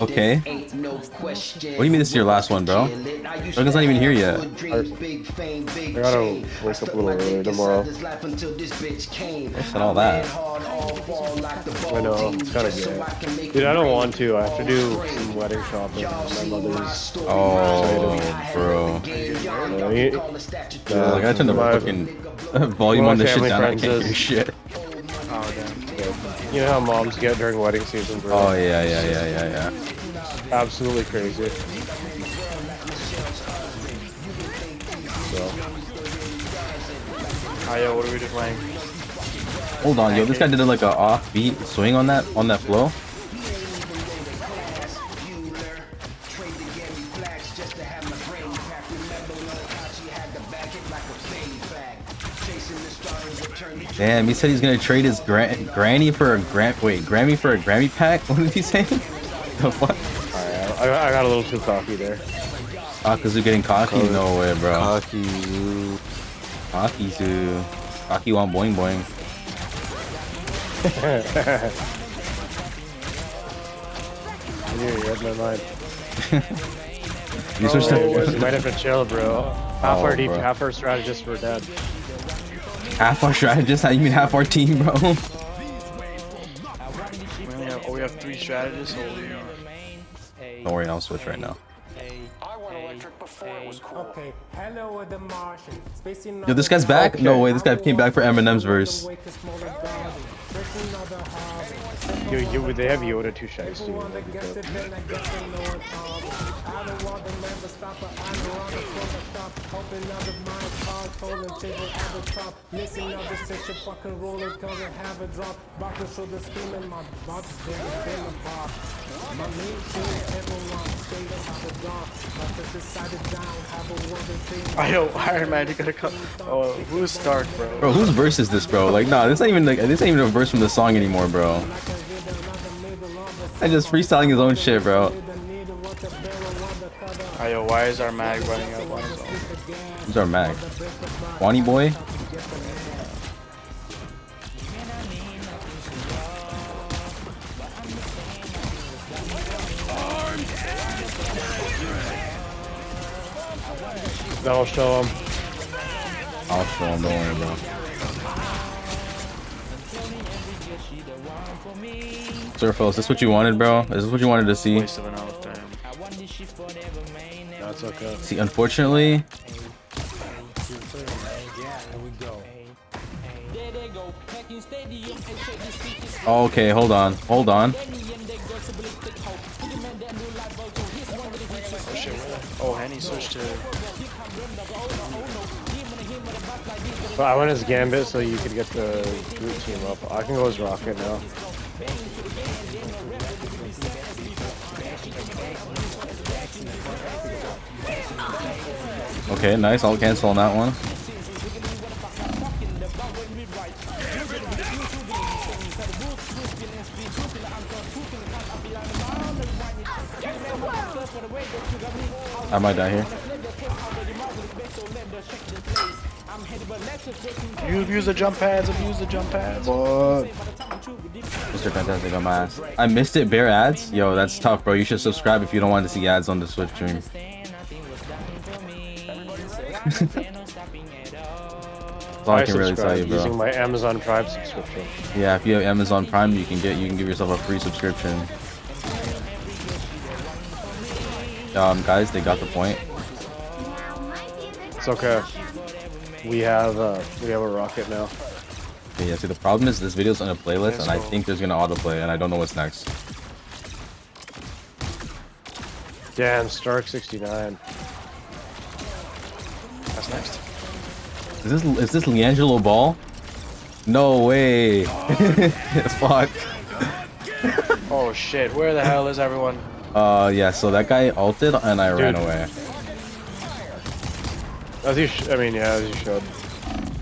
Okay. What do you mean this is your last one, bro? Logan's not even here yet. I gotta wake up a little early tomorrow. I said all that. I know, it's kinda gay. Dude, I don't want to. I have to do some wedding shopping. My mother's Oh, bro. Yeah, I gotta turn the fucking volume on this shit down. I can't hear Friends shit. Oh, damn. You know how moms get during wedding season, bro? Oh, yeah. Absolutely crazy. So. Oh, yo, what are we just playing? Hold on, yo, this guy did like a offbeat swing on that flow. Damn, he said he's gonna trade his granny for a Grammy for a Grammy pack. What did he say? The fuck? Alright, I got a little too cocky there. Akazu getting cocky? No way, bro. Cocky. Cocky too. Cocky want boing boing. You read my mind. You switched to You might have to chill, bro. Half Oh, our deep, bro. half our strategists were dead. Half our strategists? How you mean half our team, bro? We have 3 strategists. Don't worry, I'll switch right now. Okay, hello with the Martian. Yo, this guy's back? No way, this guy came back for Eminem's verse. Yo, they have Yoda 2 shites too. Yo, Iron Man, you gotta cut. Oh, who's Stark, bro? Bro, whose verse is this, bro? Like, nah, this ain't even a verse from the song anymore, bro. I just freestyling his own shit, bro. Yo, why is our mag running out on his own? Who's our mag? Wani boy? That'll show him. I'll show him, don't worry, bro. Surfo, is this what you wanted, bro? Is this what you wanted to see? Waste of an oath, damn. That's okay. See, unfortunately... Okay, hold on. Oh shit, oh, Henny switched to. But I went as Gambit so you could get the Groot team up. I can go as Rocket now. Okay, nice. I'll cancel on that one. I might die here. You abuse the jump pads, abuse the jump pads. Mr. Fantastic on my ass. I missed it, bare ads? Yo, that's tough, bro. You should subscribe if you don't want to see ads on the Switch stream. That's all I can really tell you, bro. Using my Amazon Prime subscription. Yeah, if you have Amazon Prime, you can give yourself a free subscription. Guys, they got the point. It's okay. We have a rocket now. Okay, yeah, see, the problem is this video's on a playlist, and I think there's gonna autoplay, and I don't know what's next. Damn, Stark 69. That's next. Is this Leangelo Ball? No way. Fuck. Oh shit, where the hell is everyone? Yeah, so that guy ulted and I ran away. As you as you should.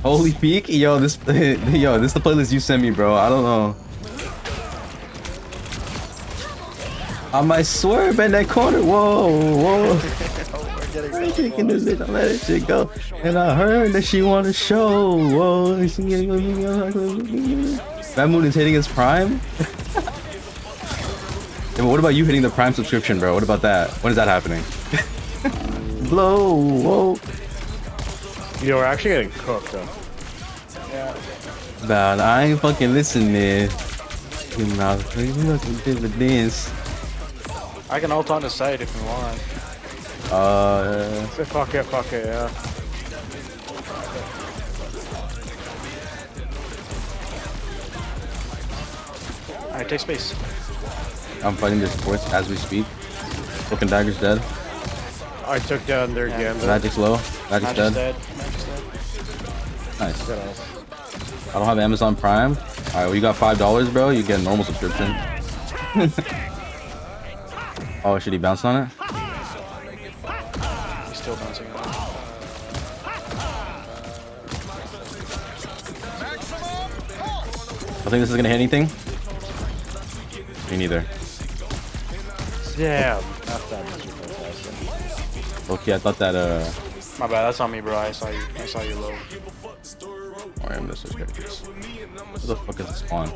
Holy peak? Yo, this is the playlist you sent me, bro. I don't know. I might swerve in that corner. Whoa. I'm taking this bitch, I let that shit go. And I heard that she wanna show. Whoa. That moon is hitting his prime? Yeah, but what about you hitting the prime subscription, bro? What about that? When is that happening? Blow. Whoa. Yo, we're actually getting cooked though. Yeah. But I ain't fucking listening. You know, dividends. I can ult on the site if you want. Say fuck it, yeah. Alright, take space. I'm fighting their supports as we speak. Broken Dagger's dead. I took down their Gambit. Magic's low. Magic's dead. Magic's dead. Nice. I don't have Amazon Prime. Alright, well, you got $5, bro. You get a normal subscription. Oh, should he bounce on it? He's still bouncing on it. I think this is gonna hit anything. Me neither. Damn. Okay, I thought that My bad, that's on me, bro. I saw you low. Alright, I'm gonna switch characters. What the fuck is the spawn?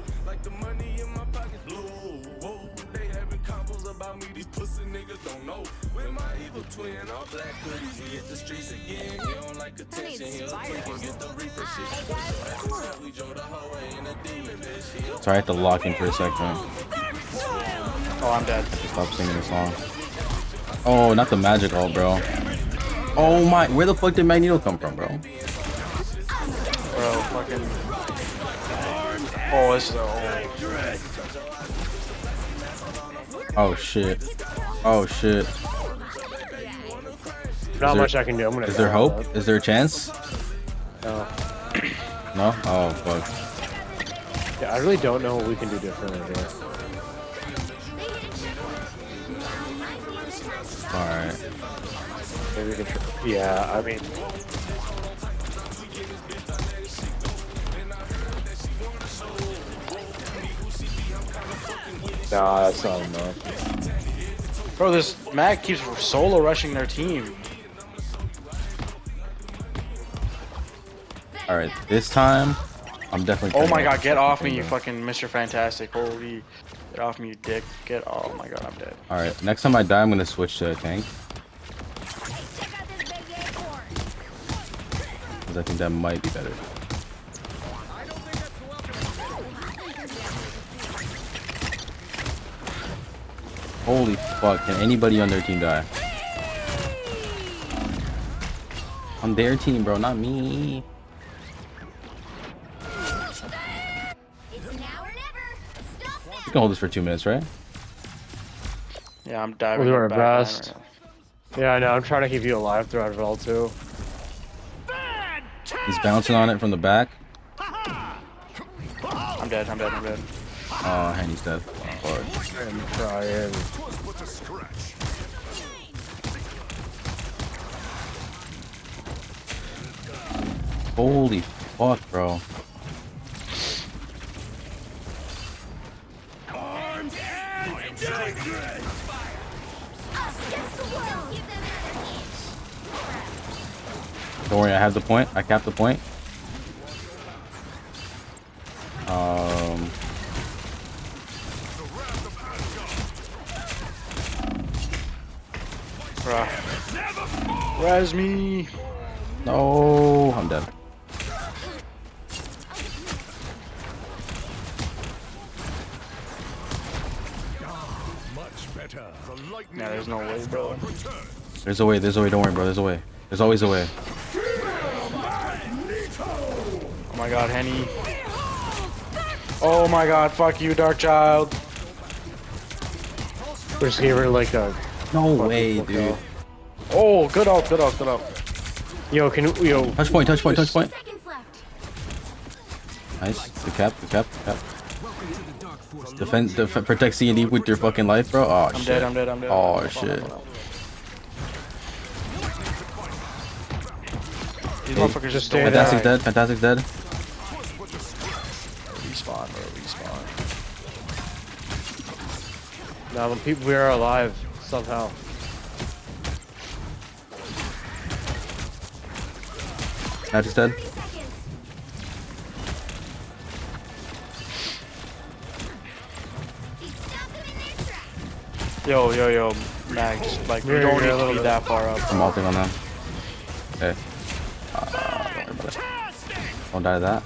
Sorry, I have to lock in for a second. Oh, I'm dead. Stop singing the song. Oh, not the magic ult, bro. Oh my, where the fuck did Magneto come from, bro? Bro, fucking. Oh, this is Oh shit. Oh shit. Not much I can do. I'm gonna. Is there hope? Is there a chance? No. No? Oh fuck. Yeah, I really don't know what we can do differently here. Alright. Maybe we can try. Yeah, I mean. Nah, that's not enough. Bro, this Mag keeps solo rushing their team. Alright, this time I'm definitely. Oh my god, get off me, you fucking Mr. Fantastic. Holy. Get off me, you dick. Oh my god, I'm dead. Alright, next time I die, I'm gonna switch to a tank. Because I think that might be better. Holy fuck, can anybody on their team die? On their team, bro, not me. We can hold this for 2 minutes, right? Yeah, I'm diving. We'll do our back line best. right Yeah, I know. I'm trying to keep you alive throughout it all too. He's bouncing on it from the back. now. I'm dead. Oh, Henny's dead. Fuck. I'm trying. Holy fuck, bro. Don't worry, I have the point. I capped the point. Res me. No, I'm dead. Nah, there's no way, bro. There's a way, don't worry, bro. There's a way. There's always a way. Oh my god, Henny. Oh my god, fuck you, Dark Child. We just gave her like a. No way, dude. Oh, good ult, good ult, good ult. Yo, can yo. Touch point, touch point, touch point. Nice. Good cap, good cap, good cap. Defend, protect C&D with your fucking life, bro. Oh, I'm shit. dead, I'm dead, I'm dead. Oh, shit. These motherfuckers just stay Fantastic's dead, Fantastic's dead. Respawn, bro, respawn. Now when people we are alive somehow. Fantastic's dead. Yo, yo, yo, Mag, just like, you don't need to be that far up. I'm ulting on them. Okay. Don't die to that.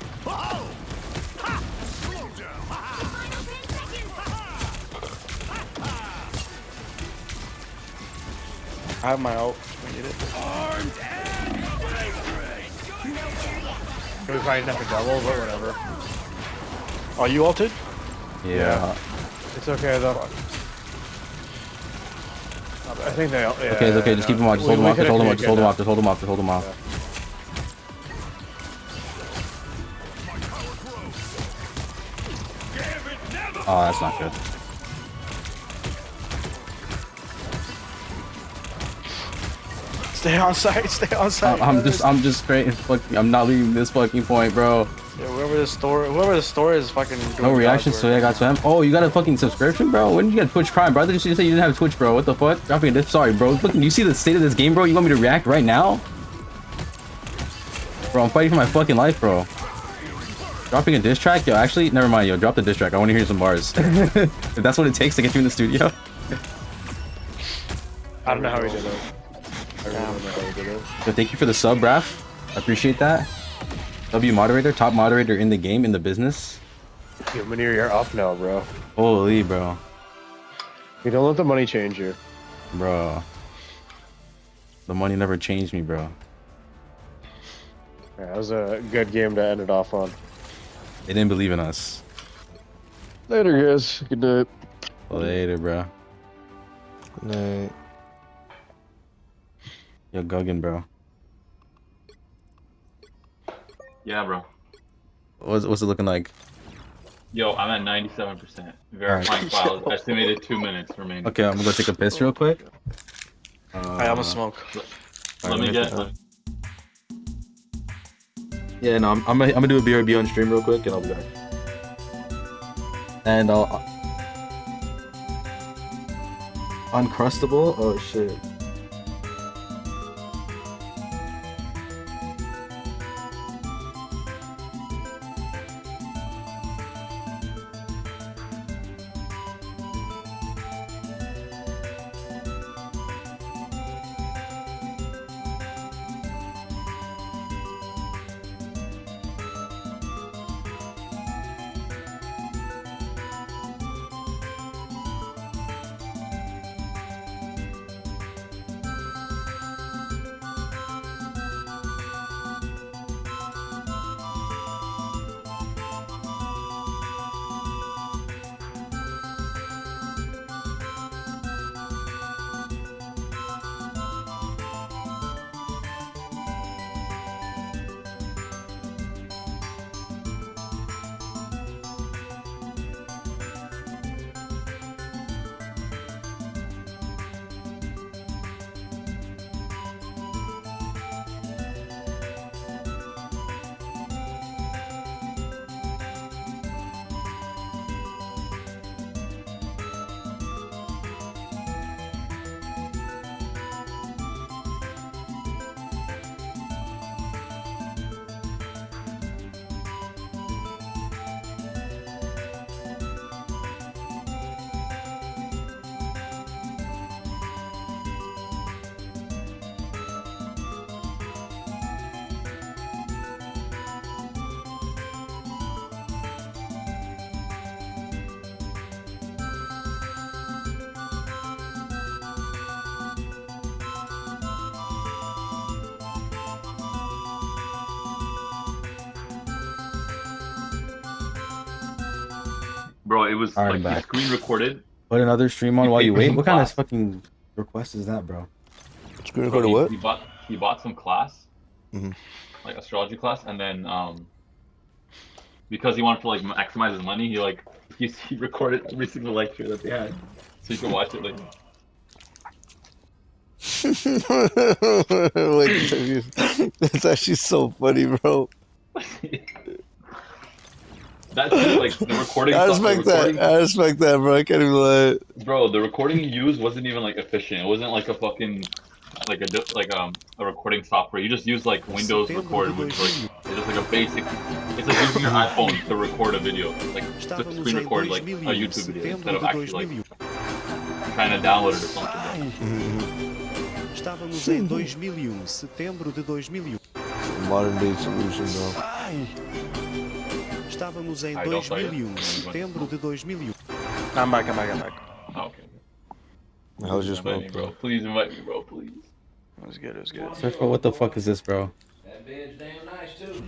I have my ult. I need it. We probably never double, but whatever. Oh, you ulted? Yeah. It's okay though. I think they. Yeah, okay, it's okay. Just keep them off. Just hold them off. Just hold them off. Just hold them off. Just hold them off. Just hold them off. Oh, that's not good. Stay on site. Stay on site. I'm just straight. I'm not leaving this fucking point, bro. Yeah, whoever the store is fucking. No reaction, so I got spam. Oh, you got a fucking subscription, bro? When did you get Twitch Prime, bro? I thought you said you didn't have Twitch, bro. What the fuck? Dropping a diss. Sorry, bro. Look, you see the state of this game, bro? You want me to react right now? Bro, I'm fighting for my fucking life, bro. Dropping a diss track? Yo, actually, never mind, yo. Drop the diss track. I want to hear some bars. If that's what it takes to get you in the studio. I don't know how he did it. I really don't know how he did it. So thank you for the sub, Raph. I appreciate that. W moderator, top moderator in the game, in the business. Yo, Manir, you're up now, bro. Holy, bro. You don't let the money change you. Bro. The money never changed me, bro. Yeah, that was a good game to end it off on. They didn't believe in us. Later, guys. Good night. Later, bro. Good night. Yo, Guggen, bro. Yeah, bro. What's it looking like? Yo, I'm at 97%. Verifying files. Estimated 2 minutes remaining. Okay, I'm gonna go take a piss real quick. I am a smoke. Let me get. Yeah, no, I'm gonna do a BRB on stream real quick, and I'll be back. And I'll Uncrustable. Oh shit. Bro, it was Alright, like I'm back. screen recorded. Put another stream on while you wait. some What kind of class. fucking request is that, bro? Screen Bro, recorded what? He bought some class, Mhm. like astrology class, and then because he wanted to like maximize his money, he recorded every single lecture that they had, so you can watch it later. Wait, that's actually so funny, bro. That's like the recording. I stuff, the respect that. recording- I respect that, bro. I can't even lie. Bro, the recording he used wasn't even like efficient. It wasn't like a fucking a recording software. You just use like Windows Record, which like it's just like a basic. It's like using your iPhone to record a video, like to screen record like a YouTube video instead of actually like trying to download it or something. Estávamos em 2001, setembro de 2001. Modern day solution, bro. Estávamos em Ai, não, só 2001, isso. setembro de 2001. I'm back. Oh, okay. How's your Invite smoke, me, bro. bro? Please invite me, bro. Please. It was good. It was good. Surfer, what the fuck is this, bro? That bed's damn nice too.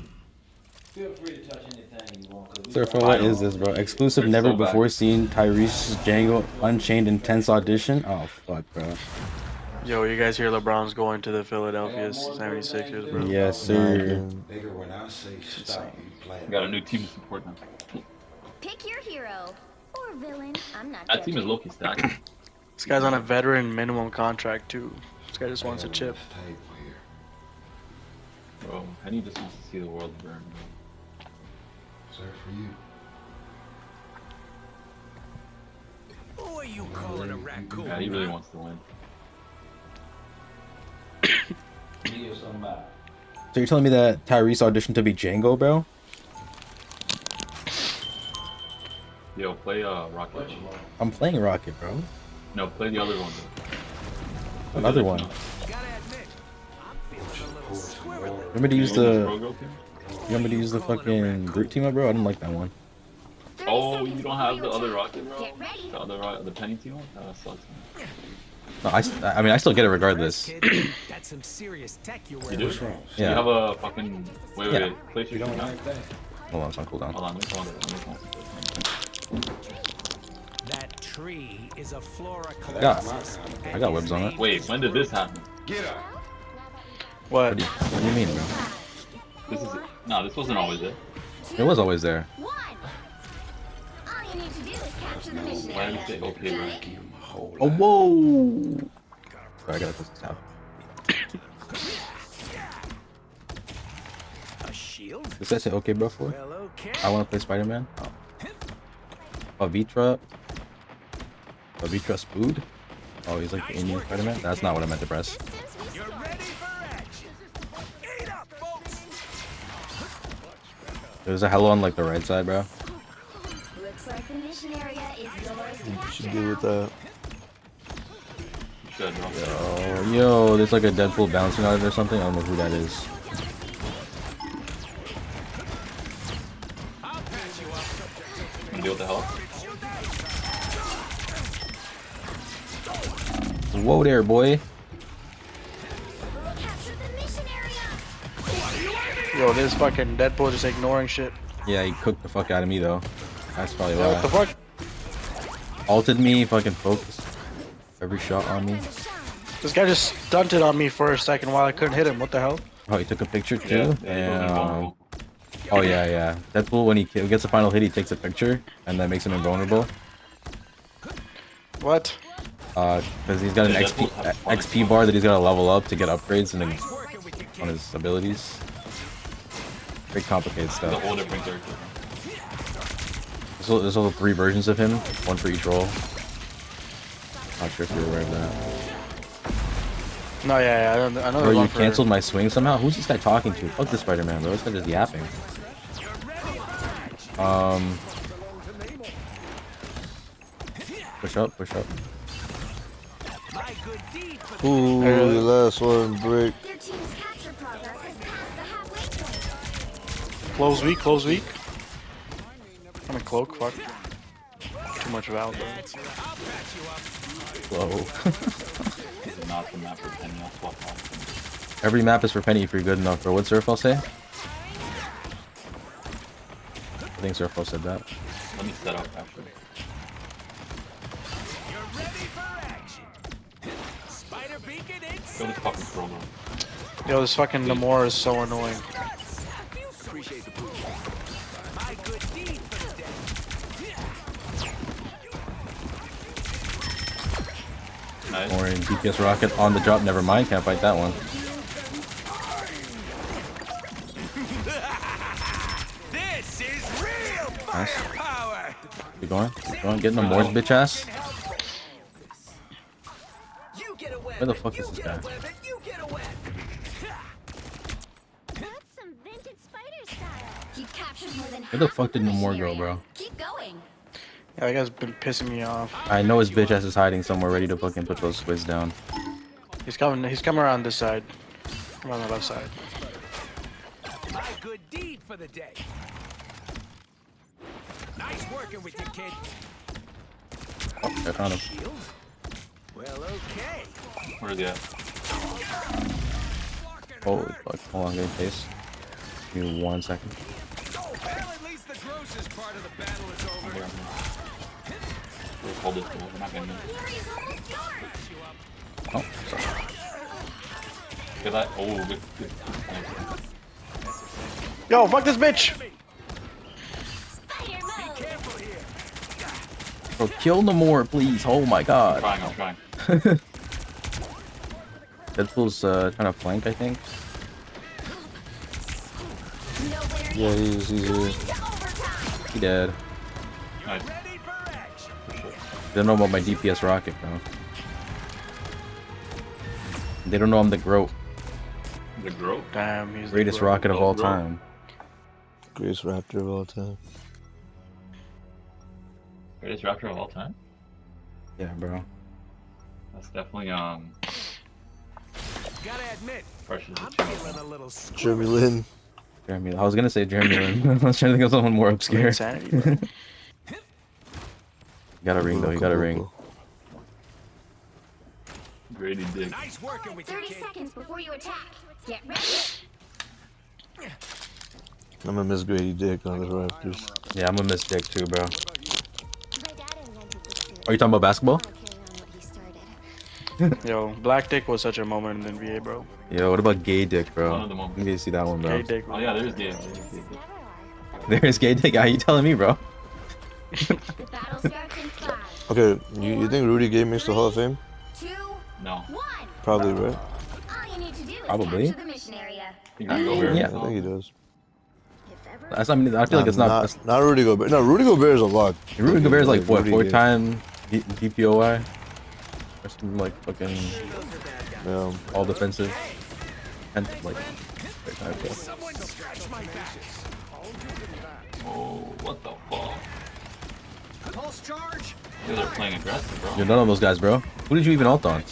Feel free to touch anything you want. 'Cause we Surfer, got- what is this, bro? Exclusive, They're never so bad. before seen Tyrese Django Unchained Intense Audition. Oh fuck, bro. Yo, you guys hear LeBron's going to the Philadelphia 76ers, bro? Yes, sir. Nigga, when I say stop, you playing. We got a new team to support now. Pick your hero or villain. I'm not That team is judging. low-key stacked. This guy's on a veteran minimum contract too. This guy just wants a chip. Bro, Penny just wants to see the world burn. Bro. Sir, for you. Who are you calling a raccoon? Yeah, he really wants to win. Me or somebody. So you're telling me that Tyrese auditioned to be Django, bro? Yo, play Rocket. I'm playing Rocket, bro. No, play the other one. Though. Another one. Remember to use the. Remember to use the fucking Groot team up, bro? I didn't like that one. Oh, you don't have the other Rocket, bro? The other the Penny team one? That sucks, man. No, I mean, I still get it regardless. That's some serious tech you're You wearing. do? Yeah. You have a fucking... Wait, Yeah. Place your shit down. Hold on, it's on cooldown. Hold on, let me call it. That tree is a flora Yeah, colossus. I got webs on it. Wait, when did this happen? Get up. What? What do you mean, bro? This is... No, this wasn't always it. It was always there. All you need to do is capture the mission Why did area. you say okay, bro? Oh, whoa! Sorry, I gotta put this out. A shield? Does that say okay, bro, for? Well, okay. I wanna play Spider-Man. Oh. Avitra Spood? Oh, he's like the Indian Spider-Man? That's not what I meant to press. You're ready for action. Eat up, folks. There's a hello on like the right side, bro. Looks like the mission area is yours to What capture should do with that? Should, bro. Oh, yo, there's like a Deadpool bouncing on it or something. I don't know who that is. You deal with the hell? Whoa there, boy. capture the mission area. Yo, this fucking Deadpool just ignoring shit. Yeah, he cooked the fuck out of me though. That's probably Yo, what the why. fuck? Alted me, fucking focused every shot on me. This guy just stunted on me for a second while I couldn't hit him. What the hell? Oh, he took a picture too? Yeah, Damn. Oh yeah, yeah. Deadpool, when he gets the final hit, he takes a picture and that makes him invulnerable. What? Because he's got an Yeah, XP, Deadpool has XP bar that he's got to level up to get upgrades and on his abilities. Very complicated It's a stuff. whole different character. There's also 3 versions of him, one for each role. Not sure if you're aware of that. No, yeah, I know. Bro, there's you one for- canceled my swing somehow? Who's this guy talking to? Fuck this Spider-Man, bro. This guy just yapping. Push up, push up. Ooh, the last one, break. Their team's capture progress is past the halfway point. Close weak, close weak. I'm in cloak, fuck. Too much Val, bro. Whoa. This is not the map for Penny. I'll swap off. Every map is for Penny if you're good enough, bro. What's Surfall say? I think Surfall said that. Let me set up actually. You're ready for action. Spider beacon Kill this fucking troll though. Yo, this fucking Namor is so annoying. Appreciate the proof. My good deed for the day. Nice. Or in DPS rocket on the drop. Never mind. Can't fight that one. This is real Nice. firepower. Keep going. Keep going. Getting the Moore's bitch ass. You get a Where weapon. the fuck is this You guy? get a weapon. You get a weapon. That's some vintage spider style. You captured more than Where the half fuck of did the Namor mission go, area. bro? Keep going. Yeah, that guy's been pissing me off. I know his bitch ass is hiding somewhere, ready to fucking put those squids down. He's coming around this side. Around the left side. My good deed for the day. Nice working with you, kid. Oh, I found him. Shield? Well, okay. Where's he at? Holy fuck. Hold on, getting chased. Give me 1 second. Well, at least the grossest part of the battle is over. We'll hold this door. We're not getting it. Oh, sorry. Look at that. Oh, good. Nice. Yo, fuck this bitch! Bro, kill Namor, please. Oh my god. I'm trying. Deadpool's trying to flank, I think. Yeah, he's here. He dead. Nice. They don't know about my DPS rocket, bro. They don't know I'm the GROAT. The GROAT? Damn, he's Greatest the GROAT. rocket of all time. Greatest raptor of all time. Greatest raptor of all time? Yeah, bro. That's definitely Gotta admit, precious. I'm feeling a little squirmy. Jeremy Lin. Jeremy. I was gonna say Jeremy Lin. I was trying to think of someone more obscure. Insanity, bro. You got a ring though. You got a ring. Grady Dick. Nice working with you, 30 kid. seconds before you attack. Get ready. I'm gonna miss Grady Dick on the Raptors. Yeah, I'm gonna miss Dick too, bro. Are you talking about basketball? Yo, Black Dick was such a moment in the NBA, bro. Yo, what about Gay Dick, bro? One of the moments. You need to see that one, bro. Gay Dick. Oh yeah, there's the. There's Gay Dick. How you telling me, bro? Okay, you think Rudy Gay makes the Hall of Fame? No. Probably, right? Probably. Yeah, Yeah. I think he does. That's, I mean, I feel like it's not. Not Rudy Gobert. No, Rudy Gobert is a lot. Rudy Gobert is like what, Rudy Gay. 4-time DPOI? Or something like fucking Yeah. all defensive. And like, Oh, what the fuck? Pulse charge. You guys are playing aggressive, bro. you're none of those guys, bro. Who did you even ult on?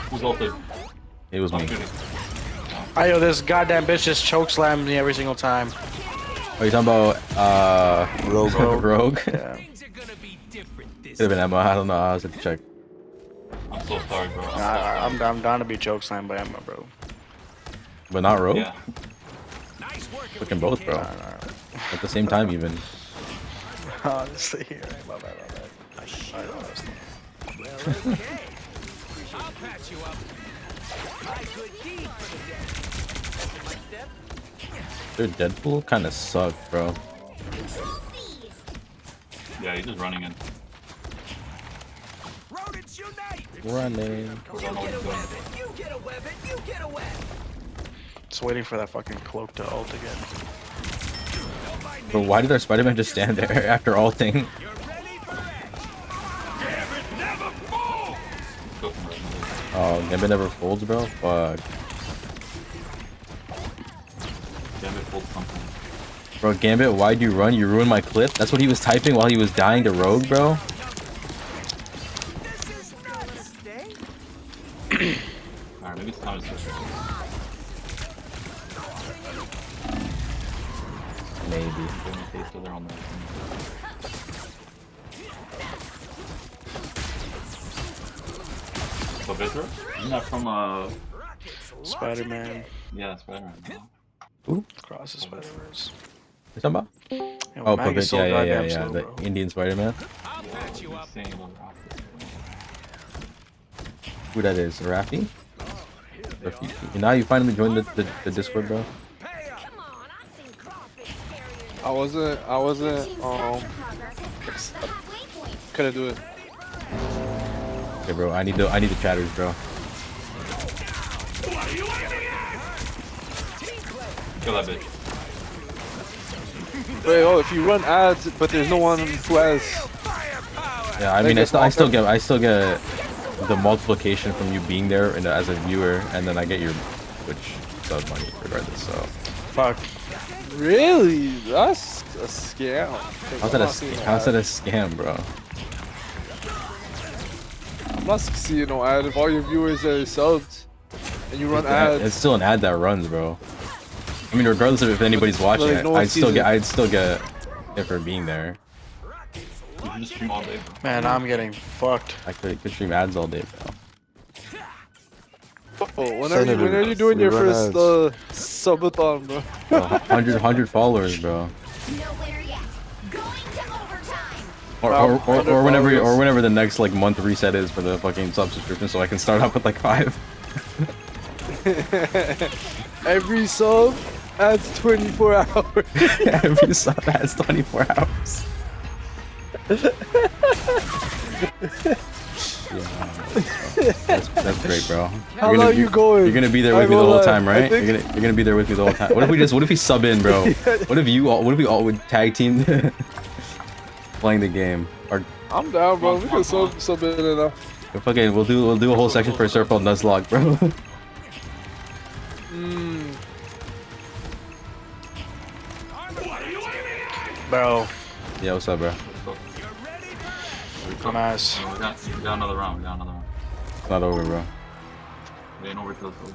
Who's ulted? It was me. Yo, this goddamn bitch just choke slammed me every single time. Are you talking about Rogue? Rogue? Yeah. Could have been Emma. I don't know. I was have to check. I'm so sorry, bro. I'm down to be choke slammed by Emma, bro. But not Rogue. Yeah. Fucking both, bro. At the same time, even. Honestly, my bad. I'll patch you up. My good deed for the day. Their Deadpool kind of sucked, bro. Yeah, he's just running in. Rodents unite. Running. You get a weapon. You get a weapon. You get a weapon. Just waiting for that fucking cloak to ult again. But why did our Spider-Man just stand there after ulting? Oh, Gambit never folds, bro? Fuck. Gambit pulled something. Bro, Gambit, why'd you run? You ruined my clip? That's what he was typing while he was dying to Rogue, bro? Alright, maybe it's time to switch. Maybe. So Viscera? Isn't that from Spider-Man. Yeah, Spider-Man. Across the Spider-Verse. You talking about? Yo, Oh, Mag is Puppet. so Yeah, goddamn yeah. slow, The bro. Indian Spider-Man. Who that is? Rafi? Rafiki. Now you finally joined the Discord, bro. I wasn't, couldn't do it. Okay, bro. I need the chatters, bro. Kill that bitch. Wait, oh, if you run ads, but there's no one who has. Yeah, I mean, I still get the multiplication from you being there and as a viewer, and then I get your Twitch sub money regardless. So. Fuck. Really? That's a scam. How's that a scam, bro? I'm not seeing no ad if all your viewers are subbed and you run ads. It's still an ad that runs, bro. I mean, regardless of if anybody's watching like, it, no one I'd still sees get it for being there. You can just stream all day, bro. Man, I'm getting fucked. I could stream ads all day, bro. Oh, when are you doing your first subathon, bro? 100 followers, bro. Or whenever the next like month reset is for the fucking subscription, so I can start off with like 5. Every sub adds 24 hours. Every sub adds 24 hours. That's great, bro. How long you going? You're gonna be there with me the whole time, right? You're gonna be there with me the whole time. What if we sub in, bro? What if we all would tag team playing the game? Or I'm down, bro. We can sub in enough. okay, we'll do a whole section for Surfball Nuzlocke, bro. Bro. Yeah, what's up, bro? Nice. We got another round. It's not over, bro. We ain't over till it's over.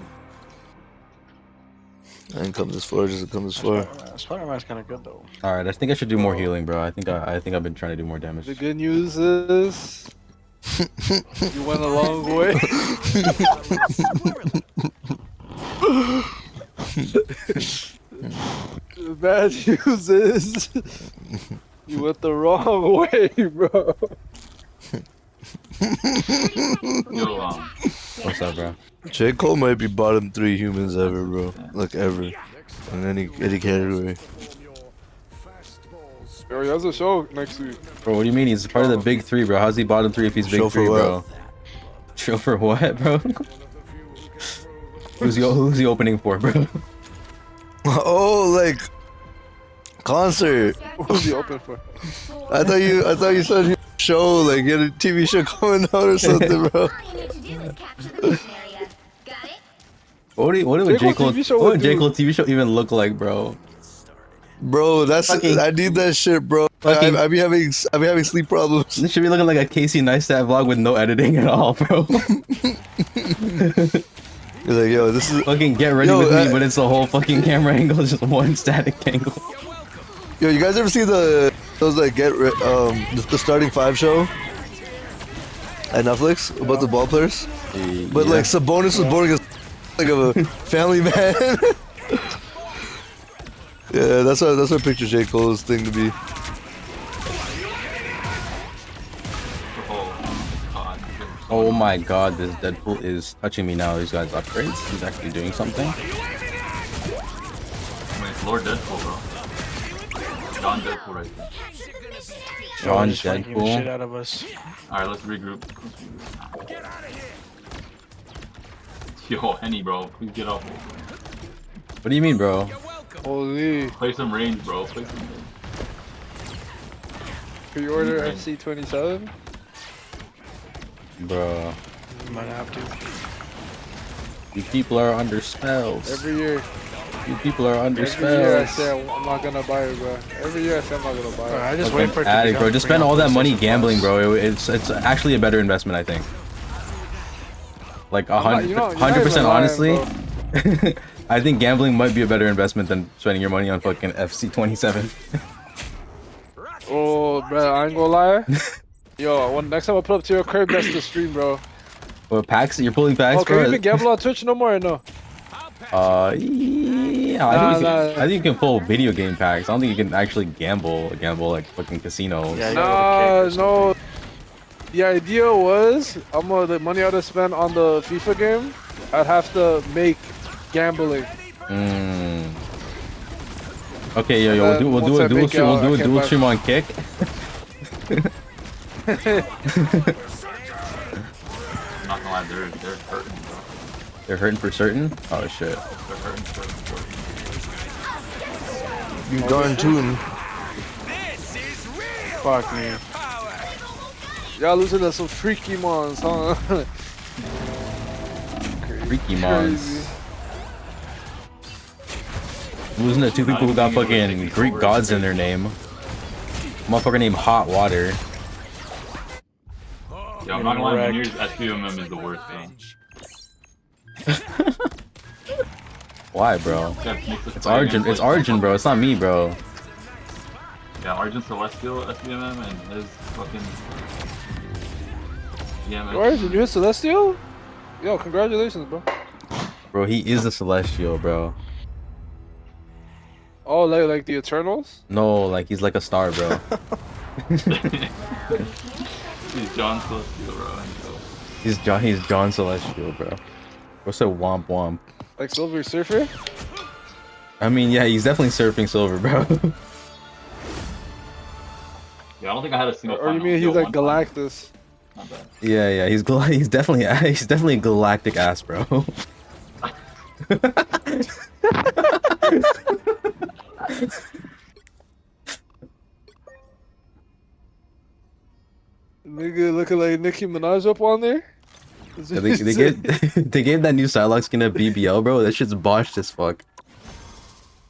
I didn't come this far, just come this far. Spider-Man's kind of good though. All right, I think I should do more healing, bro. I think I've been trying to do more damage. The good news is you went a long way. The bad news is you went the wrong way, bro. Yo, What's up, bro? J. Cole might be bottom 3 humans ever, bro. Like ever. In any category. Yo, he has a show next week. Bro, what do you mean? He's part of the big 3, bro. How's he bottom 3 if he's big Show for 3, what? bro? Show for what, bro? Who's he opening for, bro? Oh, like concert. Who's he open for? I thought you said you show, like you had a TV show coming out or something, bro. What would J. Cole TV show even look like, bro? Bro, I need that shit, bro. I be having sleep problems. This should be looking like a Casey Neistat vlog with no editing at all, bro. You're like, yo, this is fucking get ready with me, but it's the whole fucking camera angle, it's just one static angle. Yo, you guys ever see those like the starting 5 show at Netflix about the ball players? But like Sabonis was boring as like of a family man. Yeah, that's what I picture J. Cole's thing to be. Oh my god, this Deadpool is touching me now. These guys upgrades. He's actually doing something. I mean, it's Lord Deadpool, bro. John Deadpool right there. John Just flanking the shit out Deadpool. of us. Alright, let's regroup. Yo, Henny, bro, please get off. What do you mean, bro? Holy. Play some range, bro. Play some range. Pre-order FC27? Bro. You might have to. You people are under spells. Every year. You people are under Every year I spells. say I'm not gonna buy it, bro. Every year I say I'm not gonna buy it. I just wait for it to Addict, bro. become Just free spend on all that money PlayStation gambling, Plus. bro. It's actually a better investment, I think. Like you're not even 100% lying, honestly. I think gambling might be a better investment than spending your money on fucking FC27. Oh, bro, I ain't gonna lie. Yo, next time I put up to your crib, that's the stream, bro. What packs? You're pulling packs, Oh, can bro? you even gamble on Twitch no more or no? Yeah, Yeah, I think you can pull video game packs. I don't think you can actually gamble like fucking casinos. Yeah, no. The idea was, the money I'd spend on the FIFA game, I'd have to make gambling. Okay, yo, we'll do a dual stream on Kick. Not gonna lie, they're hurting, bro. They're hurting for certain? Oh shit. They're hurting for certain. You darn tune. Fuck me. Y'all losing to some freaky mons, huh? Freaky mons. Losing to two people who got fucking Greek gods in their name. Motherfucker named Hot Water. Yeah, I'm not gonna lie, Manier's SBMM is the worst thing. Why, bro? It's Arjun, bro. It's not me, bro. Yeah, Arjun Celestial SBMM and his fucking... Yeah, Arjun, you hit Celestial? Yo, congratulations, bro. Bro, he is a Celestial, bro. Oh, like the Eternals? No, like he's like a star, bro. He's John Celestial, bro. He's John Celestial, bro. What's a womp womp? Like Silver Surfer? I mean, yeah, he's definitely surfing silver, bro. Yeah, I don't think I had a single. Or you mean he's like Galactus? Not bad. Yeah, he's definitely galactic ass, bro. Nigga looking like Nicki Minaj up on there? Yeah, they gave that new Psylocke skin a BBL, bro. That shit's botched as fuck.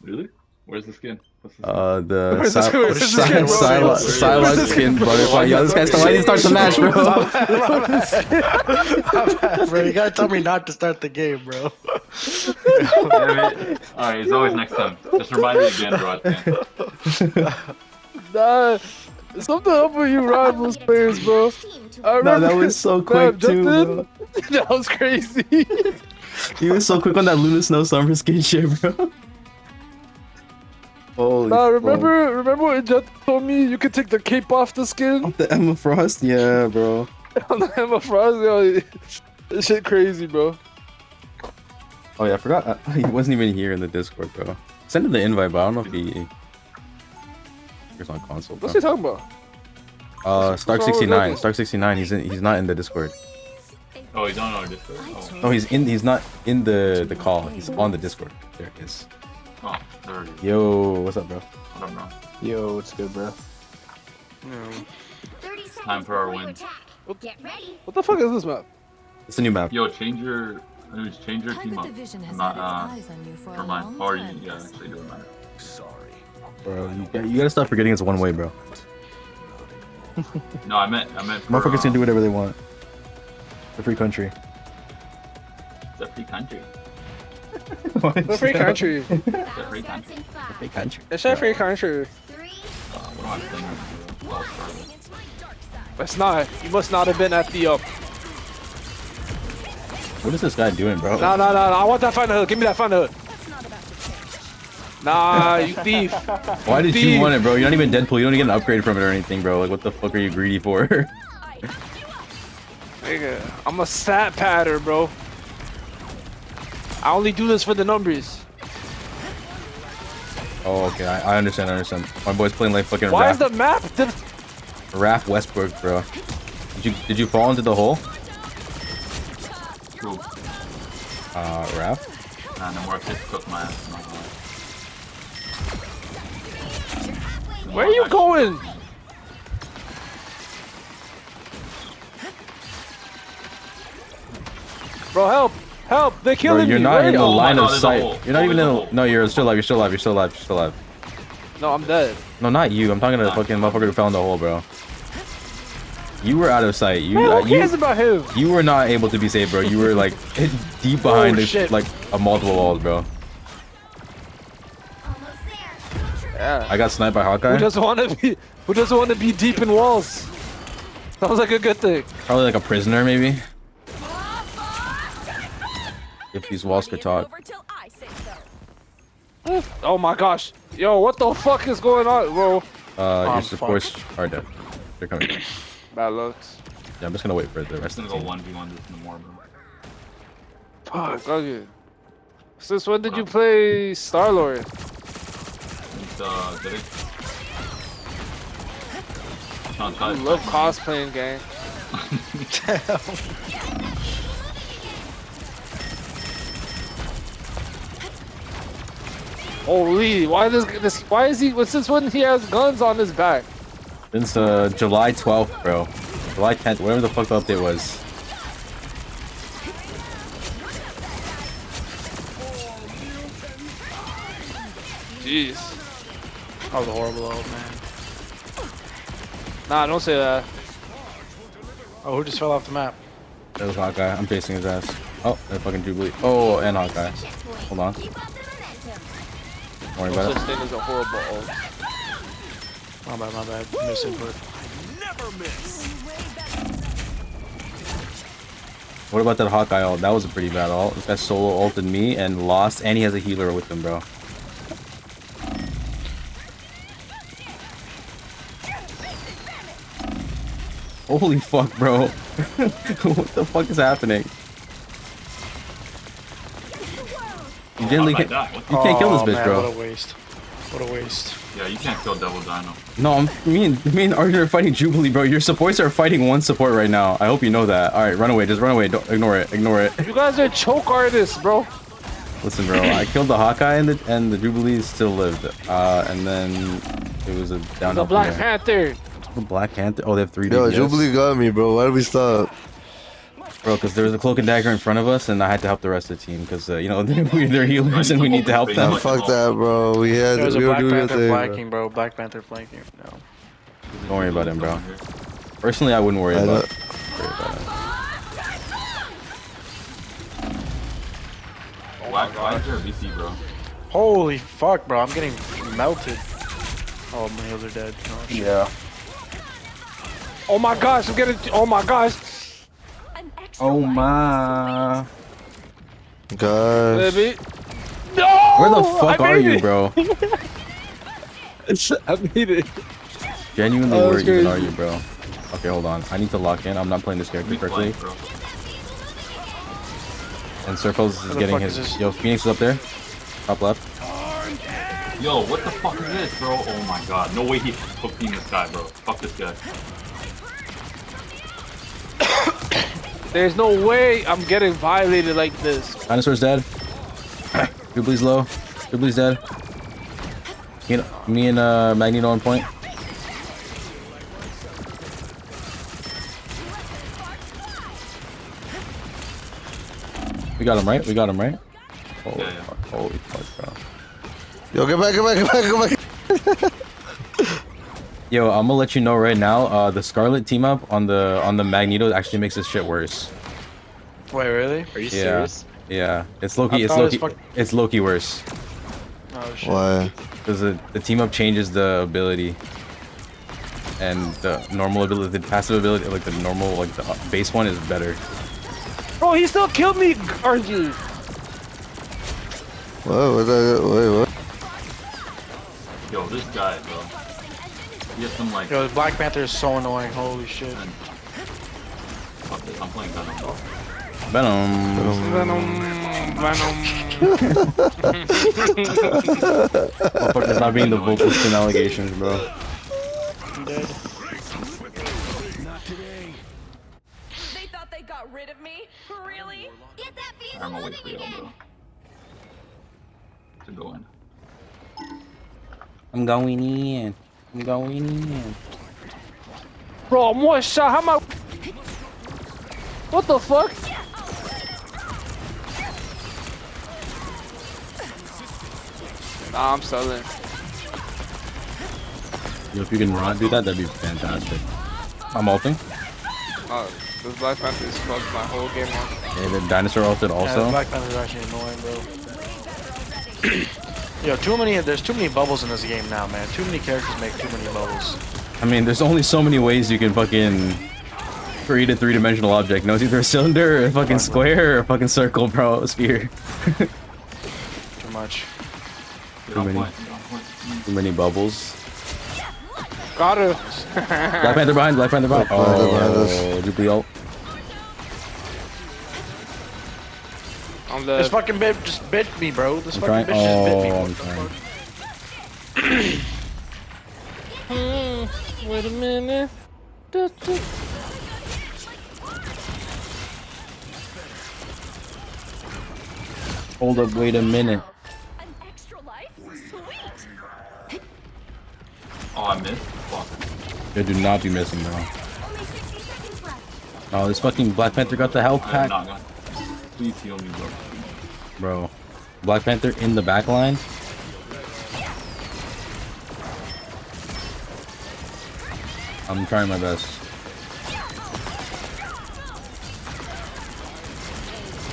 Really? Where's the skin? The Psylocke skin butterfly. Yo, this guy's why didn't start the match, bro. Bro, you gotta tell me not to start the game, bro. Alright, it's always next time. Just remind me again, bro. Nah, something up with you Rivals players, bro. I remember that was so quick too, bro. That was crazy. He was so quick on that Luna Snow Summer skin shit, bro. Holy remember when Jet told me you could take the cape off the skin? Off the Emma Frost? Yeah, bro. On the Emma Frost, yo, this shit crazy, bro. Oh yeah, I forgot. He wasn't even here in the Discord, bro. Send him the invite, but I don't know if he's on console. Bro. What's he talking about? Stark 69. Stark 69. He's not in the Discord. Oh, he's on our Discord. Oh, he's not in the call. He's on the Discord. There it is. Oh, there it is. Yo, what's up, bro? What up, bro? Yo, what's good, bro? Time for our win. What the fuck is this map? It's a new map. Yo, change your team up. Not for mine. Or you, yeah, actually doesn't matter. Sorry. Bro, you gotta stop forgetting it's one way, bro. No, I meant. Motherfuckers can do whatever they want. It's a free country. It's a free country. It's a free country. It's a free country. It's a free country. It's a free country. What am I saying? It's not. You must not have been at the What is this guy doing, bro? No. I want that Thunder Hood. Give me that Thunder Hood. Nah, you thief. Why did you want it, bro? You're not even Deadpool. You don't get an upgrade from it or anything, bro. Like, what the fuck are you greedy for? Nigga, I'm a stat patter, bro. I only do this for the numbers. Oh, okay. I understand. My boy's playing like fucking Why is the map Raph Westbrook, bro. Did you fall into the hole? True. Raph? Nah, no more kids cook my ass. Where are you going? Bro, help! Help! They're killing me! You're not in the line of there's a sight. hole. You're not even in the... No, you're still alive. You're still alive. No, I'm dead. No, not you. I'm talking to the fucking motherfucker who fell in the hole, bro. You were out of sight. Man, who cares about him? You were not able to be saved, bro. You were like deep behind like a multiple walls, bro. Yeah. I got sniped by Hawkeye. Who doesn't want to be deep in walls? Sounds like a good thing. Probably like a prisoner, maybe. If these walls could talk. Oh my gosh. Yo, what the fuck is going on, bro? Your supports are dead. They're coming. Bad looks. Yeah, I'm just gonna wait for the rest of the team. 1v1 this in the more, bro. Fuck, okay. Since when did you play Star-Lord? Did it? I love cosplaying, gang. Holy, why why is he, since when he has guns on his back? Since July 12th, bro. July 10th, whatever the fuck the update was. Jeez. That was a horrible old man. Nah, don't say that. Oh, who just fell off the map? That was Hawkeye. I'm facing his ass. Oh, that fucking Jubilee. Oh, and Hawkeye. Hold on. Don't worry about This it. thing is a horrible ult. My bad. Misinput. Never miss. What about that Hawkeye ult? That was a pretty bad ult. This guy solo ulted me and lost, and he has a healer with him, bro. Holy fuck, bro. What the fuck is happening? You generally can't, you can't kill this bitch, bro. What a waste. What a waste. Yeah, you can't kill Devil Dino. No, me and Arjun are fighting Jubilee, bro. Your supports are fighting one support right now. I hope you know that. Alright, run away. Just run away. Don't ignore it. Ignore it. You guys are choke artists, bro. Listen, bro. I killed the Hawkeye and the Jubilee still lived. And then it was a downhill. The Black Panther. The Black Panther. Oh, they have 3 Yo, DPS. Jubilee got me, bro. Why did we stop? Bro, because there was a cloak and dagger in front of us, and I had to help the rest of the team because you know they're healers and we need to help them. Nah, fuck that, bro. We There's a were Black doing Panther thing, flanking, bro. Black Panther flanking. No. Don't worry about him, bro. Personally, I wouldn't worry about it. Why is there a VC, bro? Holy fuck, bro. I'm getting melted. Oh, my heals are dead. Oh, shit. Yeah. Oh my gosh, I'm getting. Oh my gosh. Oh my. Gosh. Baby. No! Where the fuck are you, it. bro? I made it. Genuinely, Oh, where that's even crazy. are you, bro? Okay, hold on. I need to lock in. I'm not playing this character correctly. And Circles is the getting fuck his. is this? Yo, Phoenix is up there. Top left. Yo, what the fuck is this, bro? Oh my god. No way he's hooking this guy, bro. Fuck this guy. There's no way I'm getting violated like this. Dinosaur's dead. Jubilee's low. Jubilee's dead. Me and Magneto on point. We got him right. We got him right. Holy fuck! Holy fuck, bro. Yo, get back, get back, get back, get back. Yo, I'm gonna let you know right now. The Scarlet team up on the Magneto actually makes this shit worse. Wait, really? Are you Yeah. serious? Yeah, it's Loki. I It's thought it was Loki. It's Loki worse. Oh, shit. Why? Because the team up changes the ability, and the normal ability, the passive ability, like the normal, like the base one is better. Bro, he still killed me, RG. What? Wait, what? Yo, this guy, bro. He has some like. Yo, the Black Panther is so annoying. Holy shit. Fuck this, I'm playing Venom, bro. Venom. Motherfucker's not being the vocalist in allegations, bro. I'm dead. They thought they got rid of me? Really? Get that vehicle I'm gonna wait moving for y'all, again. bro. To go in. I'm going in. I'm going in. Bro, I'm one shot. How am I? What the fuck? Nah, I'm selling. Yo, if you can not do that, that'd be fantastic. I'm ulting. Oh, this Black Panther is fucked my whole game on. Yeah, the dinosaur ulted Yeah, also. the Black Panther is actually annoying, bro. Yo, there's too many bubbles in this game now, man. Too many characters make too many bubbles. I mean, there's only so many ways you can fucking create a three-dimensional object. No, it's either a cylinder, or a fucking square, or a fucking circle, bro. A sphere. Too much. Too many bubbles. Got her. Black Panther behind. Black Panther behind. Oh, Jubilee ult. This fucking bitch just bit me, bro. This I'm fucking trying. bitch just bit me. Oh, What I'm the trying. fuck? Wait a minute. Hold up, wait a minute. Oh, I missed? Fuck. They do not be missing, bro. Oh, this fucking Black Panther got the health I am pack. not gonna. Please heal me, bro. Bro. Black Panther in the back line. I'm trying my best.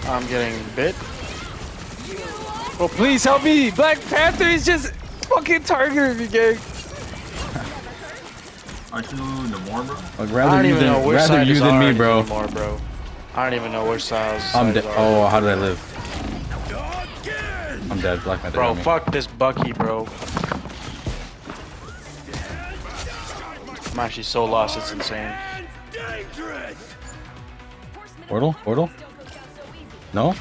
I'm getting bit. Oh, please help me! Black Panther is just fucking targeting me, gang. Aren't you the more, bro? Like, I rather don't you even know than, which rather side you is than me, ours bro. anymore, bro. I don't even know which side. I'm dead. Oh, how did I live? I'm dead. Black Panther. Bro, got me. fuck this Bucky, bro. I'm actually so lost, it's insane. Portal? Portal? No?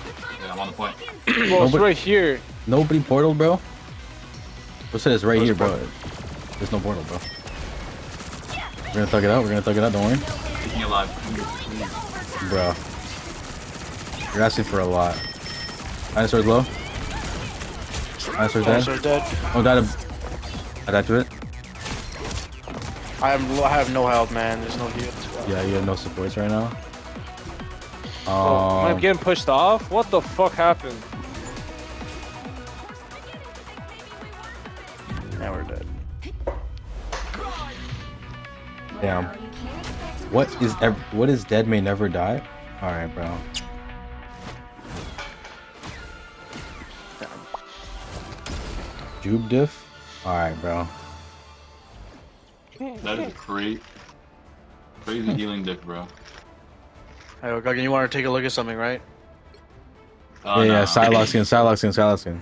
Yeah, I'm on the point. Well, it's right here. Nobody portal, bro? What's it? It's right here, bro. There's no portal, bro. We're gonna thug it out. We're gonna thug it out. Don't worry. Keep me alive. Bro. You're asking for a lot. Dinosaur's low. Dinosaur's dead. Dinosaur's dead. Oh, died. I died to it. I have no health, man. There's no heals. Yeah, you have no supports right now. Oh, am I getting pushed off? What the fuck happened? Now we're dead. Damn. What is dead may never die? Alright, bro. Jube diff? Alright, bro. That is crazy healing dick, bro. Hey, Guggen, you want to take a look at something, right? Yeah, Psylocke skin, Psylocke skin, Psylocke skin.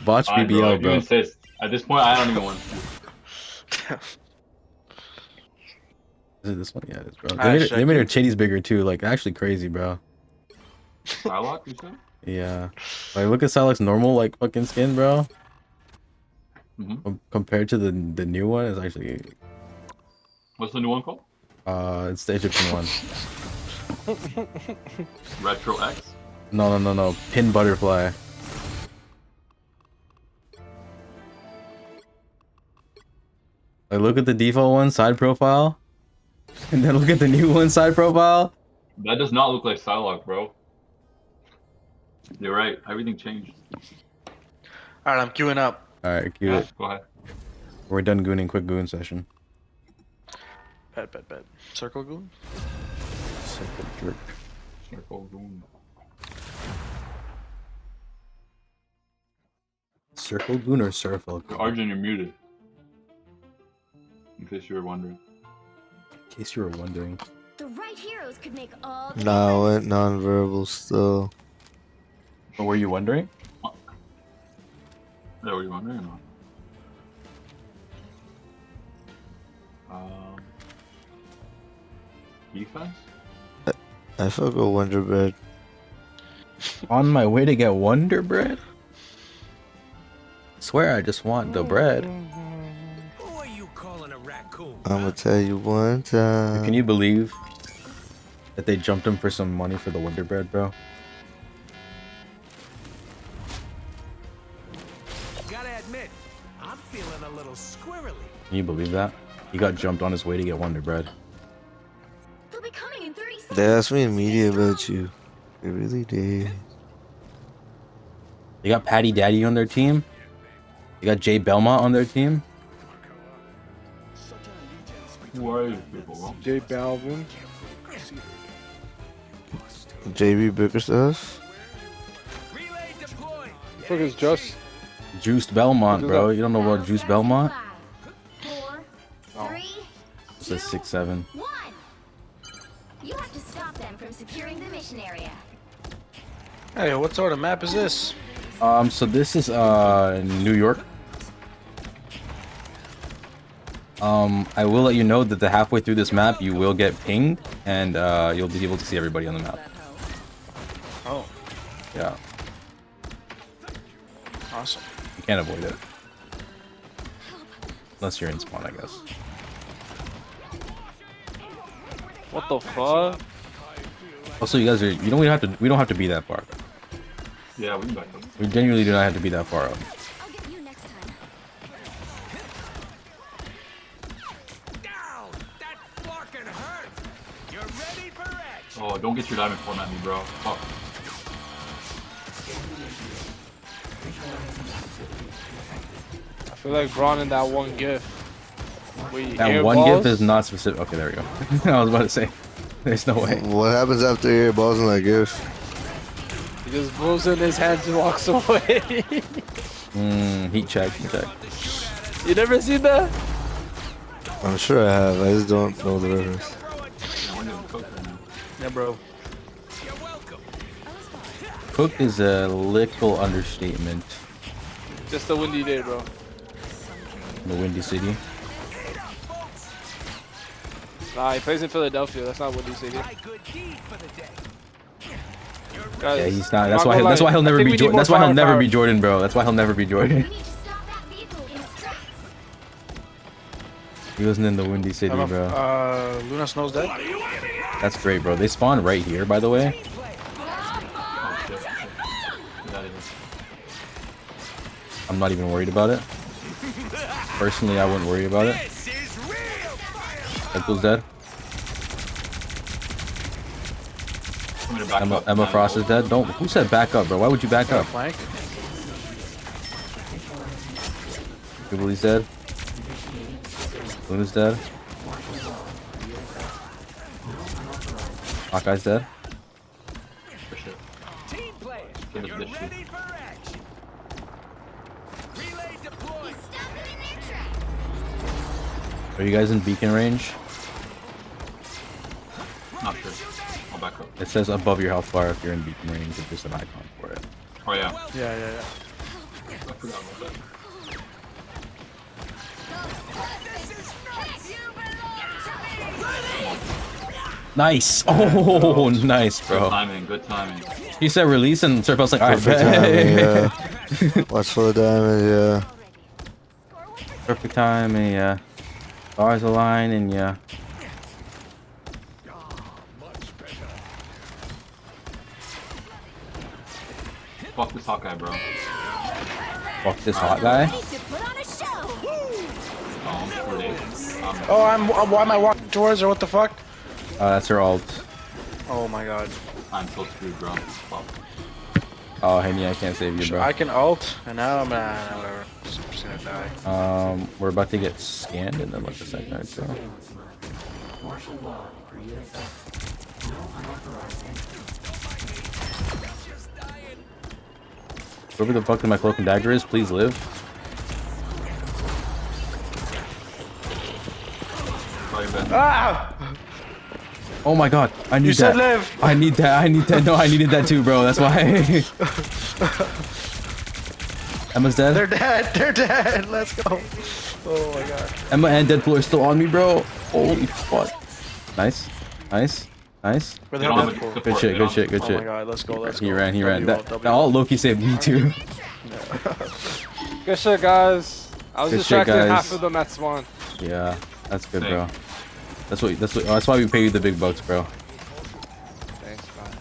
Botch BBL, bro. You insist. At this point, I don't even want to. Is it this one? Yeah, it is, bro. They made her titties bigger too. Like, actually crazy, bro. Psylocke, you said? Yeah. Like, look at Psylocke's normal, like, fucking skin, bro. Compared to the new one, it's actually... What's the new one called? It's the Egyptian one. Retro X? No. Pin Butterfly. Like, look at the default one, side profile. And then look at the new one, side profile. That does not look like Psylocke, bro. You're right. Everything changed. Alright, I'm queuing up. Alright, cue it. Go ahead. We're done gooning, quick goon session. Bet. Circle goon? Circle jerk. Circle goon. Circle goon or circle goon? Arjun, you're muted. In case you were wondering. In case you were wondering. The right heroes could make all the Nah, I went non-verbal still. But were you wondering? Yeah, were you wondering or not? Defense? I fuck with Wonder Bread. On my way to get Wonder Bread? Swear I just want the bread. Who are you calling a raccoon? I'ma tell you one time. Can you believe that they jumped him for some money for the Wonder Bread, bro? Gotta admit, I'm feeling a little squirrely. Can you believe that? He got jumped on his way to get Wonder Bread. They'll be coming in 30 seconds. They asked me in media about you. They really did. They got Patty Daddy on their team. They got Jay Belmont on their team. Who are these people, bro? J Balvin. JB Bickerstaff. Fuck is just Juiced Belmont, bro. You don't know about Juiced Belmont? 4, 3, It's a 6'7". 1. You have to stop them from securing the mission area. Hey, what sort of map is this? So this is New York. I will let you know that halfway through this map you will get pinged and you'll be able to see everybody on the map. Oh. Yeah. Awesome. You can't avoid it. Unless you're in spawn, I guess. What the fuck? Also, you guys are we don't have to be that far. Yeah, we can back up. We genuinely do not have to be that far up. Oh, don't get your diamond form at me, bro. Fuck. I feel like Braun in that one gif. That one gif is not specific. Okay, there we go. I was about to say, there's no way. What happens after air balls in that gif? He just blows in his hands and walks away. Heat check, heat check. You never seen that? I'm sure I have. I just don't know the reference. Yeah, bro. Cooked is a little understatement. Just a windy day, bro. The Windy City. Nah, he plays in Philadelphia. That's not Windy City. Guys, Yeah, he's not. That's why he'll never be Jordan. That's why he'll never be Jordan, bro. That's why he'll never be Jordan. He wasn't in the Windy City, bro. Luna Snow's dead. That's great, bro. They spawn right here, by the way. I'm not even worried about it. Personally, I wouldn't worry about it. Deadpool's dead. Emma Frost is dead. Don't. Who said back up, bro? Why would you back up? Jubilee's dead. Luna's dead. Hawkeye's dead. Are you guys in beacon range? Not sure. I'll back up. It says above your health bar if you're in beacon range. It's just an icon for it. Oh yeah. Yeah. I forgot about that. Nice. Oh, nice, bro. Good timing. Good timing. He said release and Surf was like, alright, Perfect timing, yeah. Watch for the damage, yeah. Perfect timing, yeah. Stars align and yeah. Fuck this Hawkeye, bro. Fuck this hot guy. Oh, why am I walking towards her? What the fuck? That's her alt. Oh my god. I'm so screwed, bro. Fuck. Oh, Henny, I can't save you, bro. I can ult, and now I'm whatever. Just gonna die. We're about to get scanned in like a second or so. Whoever the fuck my cloak and dagger is, please live. Ah! Oh my god, I need You that. said live. I need that. I need that. No, I needed that too, bro. That's why. Emma's dead. They're dead. They're dead. Let's go. Oh my god. Emma and Deadpool are still on me, bro. Holy fuck. Nice. Nice. Nice. Where the hell Deadpool? Good shit. Good shit. Good shit. Oh my god. Let's go. Let's go. He ran. He ran. That all Loki saved me too. Good shit, guys. I was Good shit, distracted guys. half of them at spawn. Yeah, that's good, bro. That's why we pay you the big bucks, bro. Thanks, man.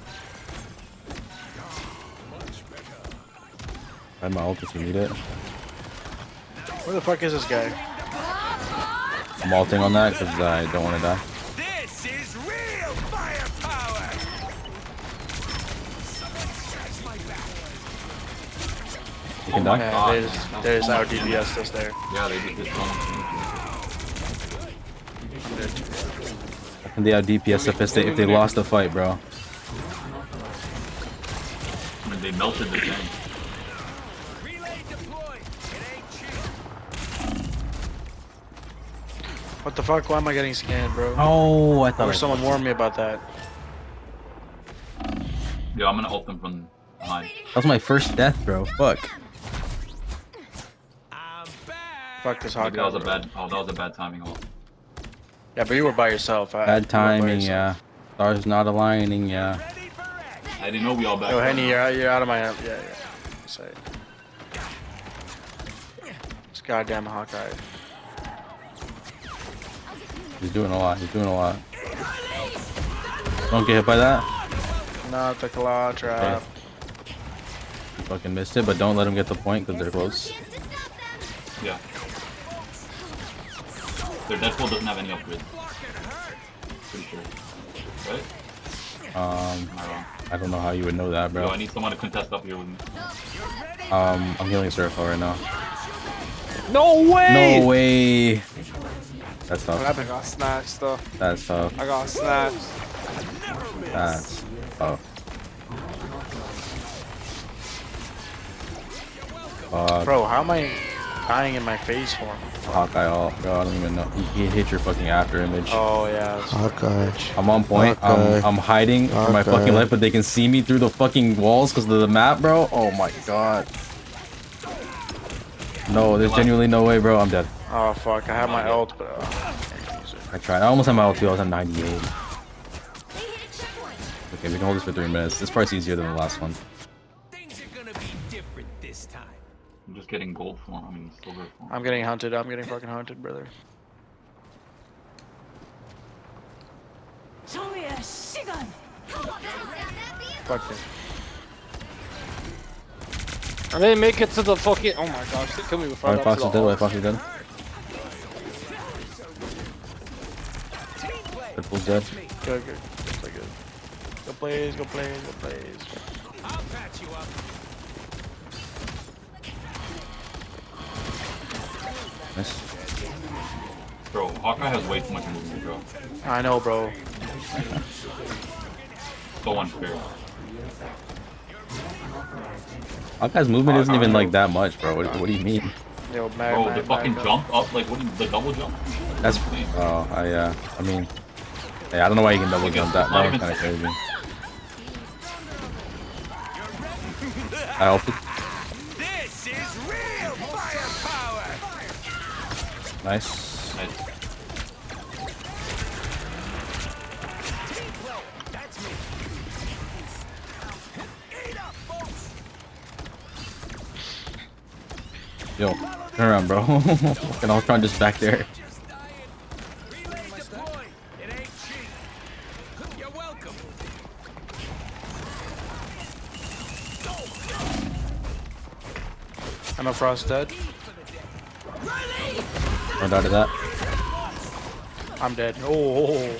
I have my ult if you need it. Where the fuck is this guy? I'm ulting on that because I don't want to die. This is real firepower. You can die. Yeah, there's our DPS just there. Yeah, they did this one. And they have DPS if they lost the fight, bro. I mean, they melted the thing. What the fuck? Why am I getting scanned, bro? Oh, I thought Or someone warned me about that. Yeah, I'm gonna ult them from That was my first death, bro. Fuck. Fuck this Maybe Hawkeye. that was a bad. Oh, that was a bad timing. Oh. Yeah, but you were by yourself. Bad timing, yeah. Stars not aligning, yeah. I didn't know we all back. Yo, Henny, you're out of my. Yeah. Say. This goddamn Hawkeye. He's doing a lot. He's doing a lot. Don't get hit by that. Not the claw trap. You fucking missed it, but don't let him get the point because they're close. Yeah. Their Deadpool doesn't have any upgrades. Pretty sure. Right? Am I wrong? I don't know how you would know that, bro. Yo, I need someone to contest up here with me. I'm healing Surfo right now. No way! No way! That's tough. I got snatched though. That's tough. I got snatched. That's tough. Bro, how am I dying in my face for? Hawkeye all. Bro, I don't even know. He hit your fucking after image. Oh yeah. Hawkeye. I'm on point. I'm hiding for my fucking life, but they can see me through the fucking walls because of the map, bro. Oh my god. No, there's genuinely no way, bro. I'm dead. Oh fuck, I have my ult, but I tried. I almost had my ult too. I was at 98. Okay, we can hold this for 3 minutes. This part's easier than the last one. I'm just getting gold form. I mean, silver form. I'm getting hunted. I'm getting fucking hunted, brother. Fuck this. I didn't make it to the fucking. Oh my gosh, they killed me before I White got Fox to is the dead. White ult. Fox is dead. Purple's dead. Good. Play good. Go plays. I'll patch you up. Nice. Bro, Hawkeye has way too much movement, bro. I know, bro. So unfair. Hawkeye's movement isn't even like that much, bro. What do you mean? Yo, Bro, the fucking jump up, like, what do you, the double jump? That's I mean, yeah, I don't know why you can double jump that. That was kind of crazy. I hope it. This is real firepower. Nice. Yo, turn around, bro. Fucking Ultron just back there. I know Frost dead. No doubt of that. I'm dead. Oh.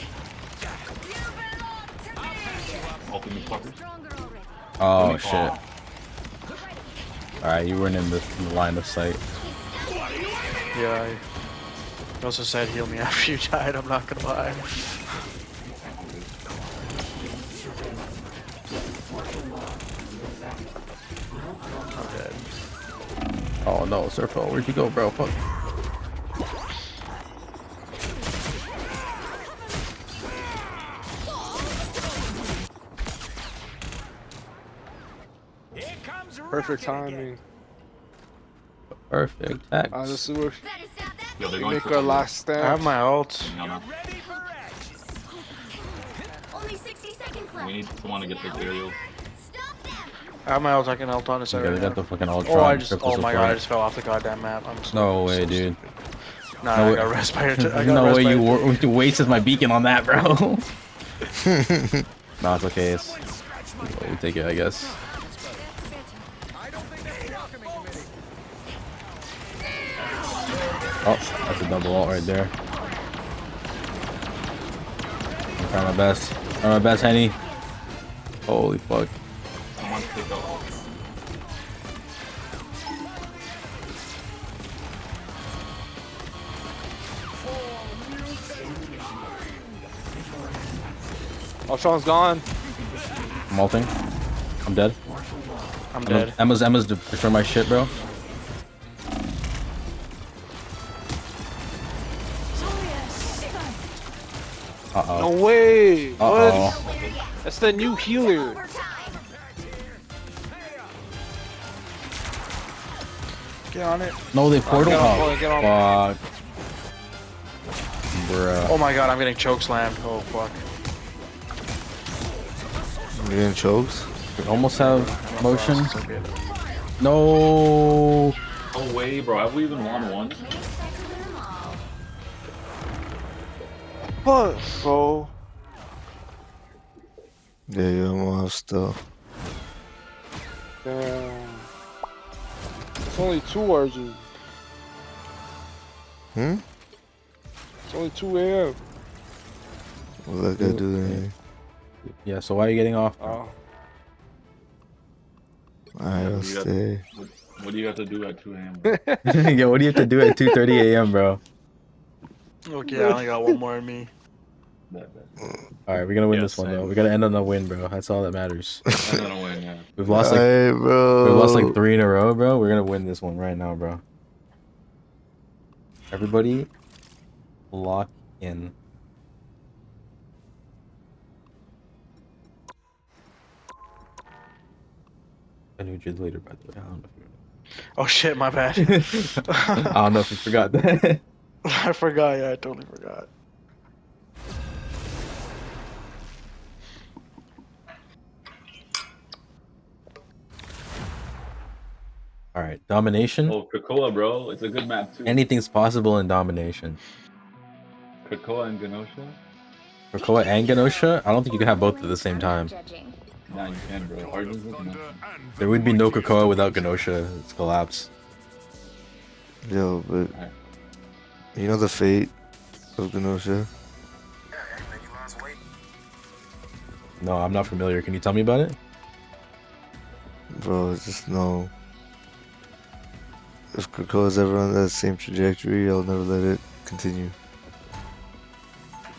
Oh shit. Alright, you weren't in the line of sight. Yeah. He also said heal me after you died. I'm not gonna lie. I'm dead. Oh no, Surfo, where'd you go, bro? Fuck. Perfect timing. Perfect. X. This is where Yo, they're we going make for our last stand. I have my ult. Only 60 seconds left. We need someone to get those aerials. I have my ult. I can ult on this Yeah, area. they got the fucking Ultron. Oh, I just. triple Oh my support. god! I just fell off the goddamn map. I'm so, No way, dude. Nah, No I way. got respired. No way you wasted my beacon on that, bro. No, it's okay. We take it, I guess. Oh, that's a double ult right there. I'm trying my best. Trying my best, Henny. Holy fuck. Someone pick up. Ultron's gone. I'm ulting. I'm dead. I'm dead. Emma's destroying my shit, bro. Uh-oh. No way. Uh-oh. What? That's the new healer. Get on it. No, they portal. Get on, get on. Fuck. Bruh. Oh my god, I'm getting choke slammed. Oh fuck. You're getting chokes? We almost have motion. No. No way, bro. Have we even won one? What, bro? Yeah, you almost have still. Damn. It's only 2 Arjun. It's only 2 a.m. What that guy do anything? Yeah, so why are you getting off? Oh. I'll stay. What do you have to do at 2 a.m.? Yeah, what do you have to do at 2:30 a.m., bro? Okay, I only got one more in me. Alright, we're gonna win this one though. We gotta end on a win, bro. That's all that matters. End on a win, yeah. We've lost like we've lost like 3 in a row, bro. We're gonna win this one right now, bro. Everybody, lock in. I knew Jid later, by the way. I don't know if you Oh shit, my bad. I don't know if you forgot that. I forgot, yeah, I totally forgot. All right, domination. Oh, Krakoa, bro. It's a good map too. Anything's possible in domination. Krakoa and Genosha? Krakoa and Genosha? I don't think you can have both at the same time. Nah, you can, bro. Arjun's with Genosha. There would be no Krakoa without Genosha. It's collapse. Yo, but you know the fate of Genosha? No, I'm not familiar. Can you tell me about it? Bro, just know. If Krakoa's ever on that same trajectory, I'll never let it continue.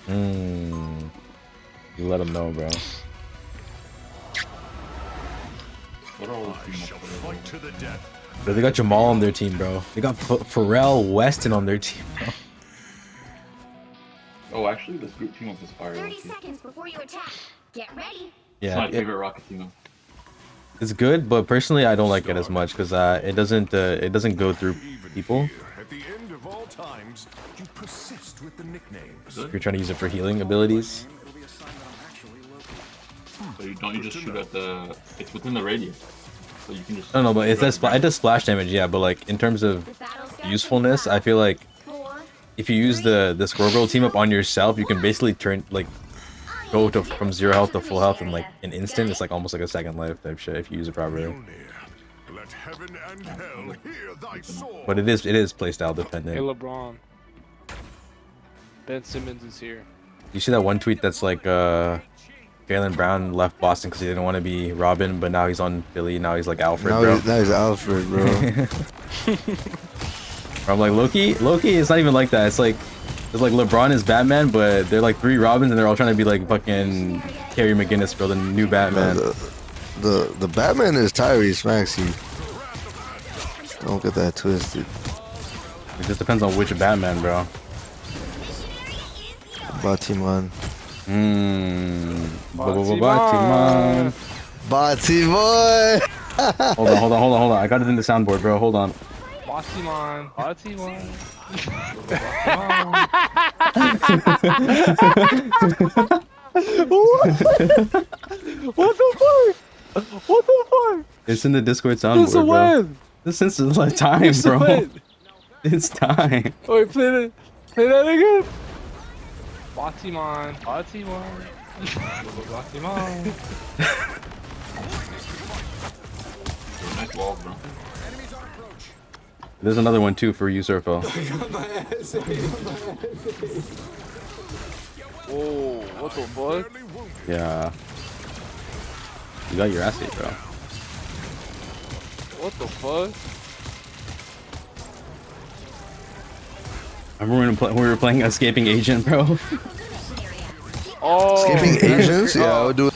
You let him know, bro. Bro, they got Jamal on their team, bro. They got Pharrell Weston on their team, bro. Oh, actually, this group team up is fire. 30 seconds before you attack. Get ready. It's my favorite Rocket team up. It's good, but personally, I don't like it as much because it doesn't go through people. At the end of all times, you persist with the nicknames. If you're trying to use it for healing abilities. So you just shoot at the... It's within the radius. So you can just... No, but it does splash damage, yeah, but like in terms of usefulness, I feel like if you use the Squirrel Girl team up on yourself, you can basically go from 0 health to full health in like an instant. It's like almost like a second life type shit if you use it properly. Let heaven and hell hear thy sword. But it is playstyle dependent. Hey, LeBron. Ben Simmons is here. You see that one tweet that's like Jaylen Brown left Boston because he didn't want to be Robin, but now he's on Philly. Now he's like Alfred, bro. Now he's Alfred, bro. I'm like, Loki, it's not even like that. It's like LeBron is Batman, but they're like 3 Robins and they're all trying to be like fucking Carrie McGinnis, bro, the new Batman. The Batman is Tyrese Maxey. Don't get that twisted. It just depends on which Batman, bro. Batiman. Batiman. Batiman. Hold on. I got it in the soundboard, bro. Hold on. Batiman. What the fuck? What the fuck? It's in the Discord soundboard, bro. Win. This is like time, bro. It's time. Wait, play that again. Batiman. Nice wall, bro. There's another one too for you, Surfo. Whoa, what the fuck? Yeah. You got your ass ate, bro. What the fuck? Remember when we were playing Escaping Agent, bro? Oh. Escaping Agents? Yeah, I would do it.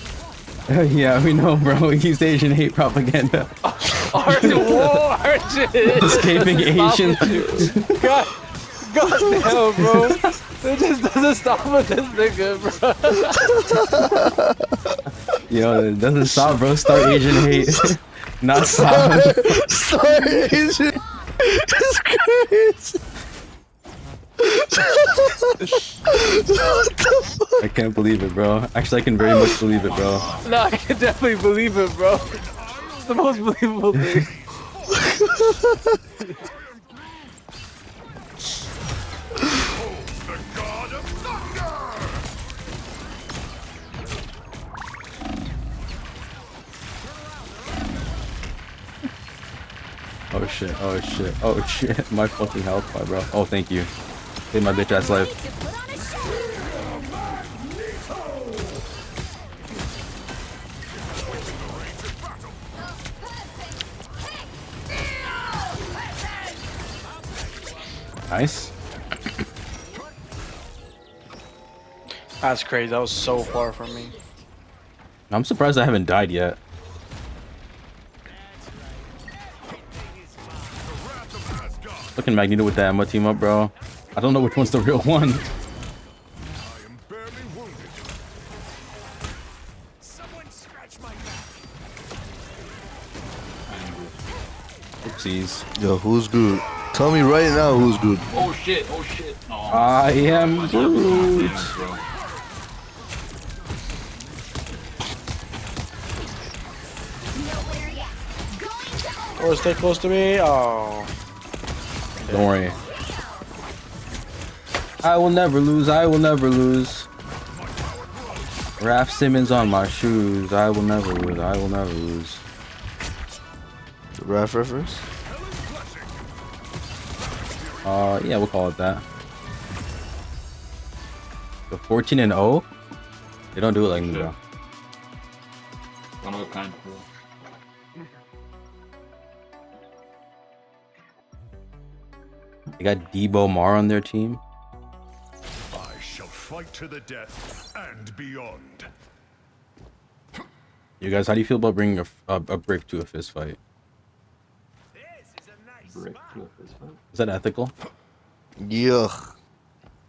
Yeah, we know, bro. We used Asian hate propaganda. Escaping Asian. God damn, bro. It just doesn't stop with this nigga, bro. Yo, it doesn't stop, bro. Start Asian hate. Not stop. Start Asian. That's crazy. What the fuck? I can't believe it, bro. Actually, I can very much believe it, bro. No, I can definitely believe it, bro. It's the most believable thing. Oh shit, oh shit, oh shit. My fucking health bar, bro. Oh, thank you. Save my bitch ass life. Nice. That's crazy. That was so far from me. I'm surprised I haven't died yet. Looking Magneto with that Emma team up, bro. I don't know which one's the real one. Oopsies. Yo, who's good? Tell me right now who's good. Oh shit, oh shit. No. I am Groot. Or stay close to me. Oh. Don't worry. I will never lose. I will never lose. Raph Simmons on my shoes. I will never lose. I will never lose. The Raph reference? Yeah, we'll call it that. The 14 and 0? They don't do it like me, bro. One of a kind. They got Debo Mar on their team. I shall fight to the death and beyond. You guys, how do you feel about bringing a brick to a fist fight? Brick to a fist fight? Is that ethical? Yuck.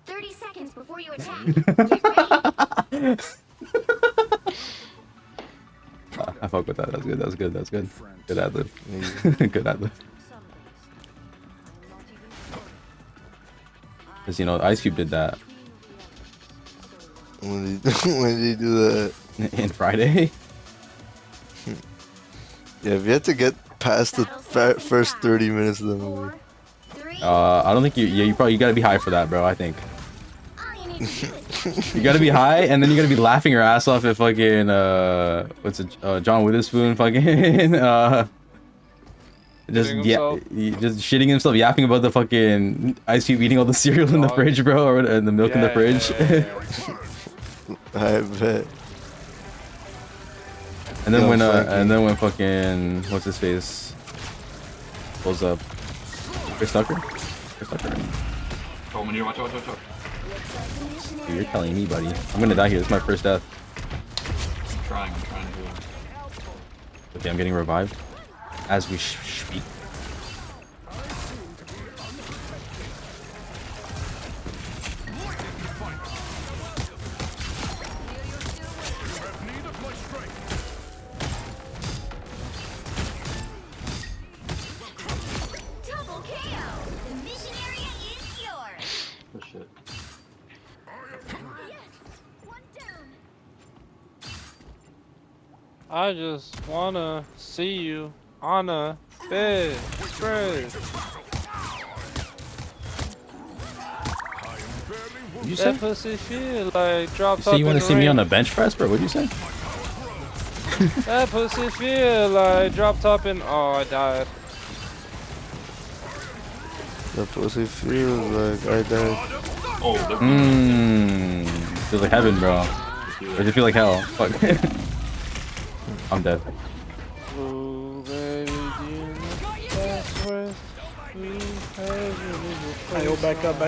30 seconds before you attack. Get ready. I fuck with that. That's good. That's good. That's good. Good ad lib. Good ad lib. Because, you know, Ice Cube did that. When did he do that? In Friday? Yeah, if you had to get past the first 30 minutes of the movie. I don't think you gotta be high for that, bro, I think. You gotta be high, and then you gotta be laughing your ass off at fucking, what's it, John Witherspoon fucking, just shitting himself, yapping about the fucking Ice Cube eating all the cereal in the fridge, bro, or the milk in the fridge. I bet. And then when fucking what's his face pulls up, Chris Tucker. Oh, man, watch out. Dude, you're telling me, buddy. I'm gonna die here. This is my first death. I'm trying to do it. Okay, I'm getting revived as we speak. Double KO. The mission area is yours. Oh shit. I just wanna see you on a bed spread. You That said? pussy feel like drop You top say you want in to see me rain. on the bench press, bro? What'd you say? That pussy feel like drop top in. Oh, I died. That pussy feels like I died. Oh, Feels like heaven, bro. Or does it feel like hell? Fuck. I'm dead. Ooh, baby, do you know that's worth we have Hey, yo, back up.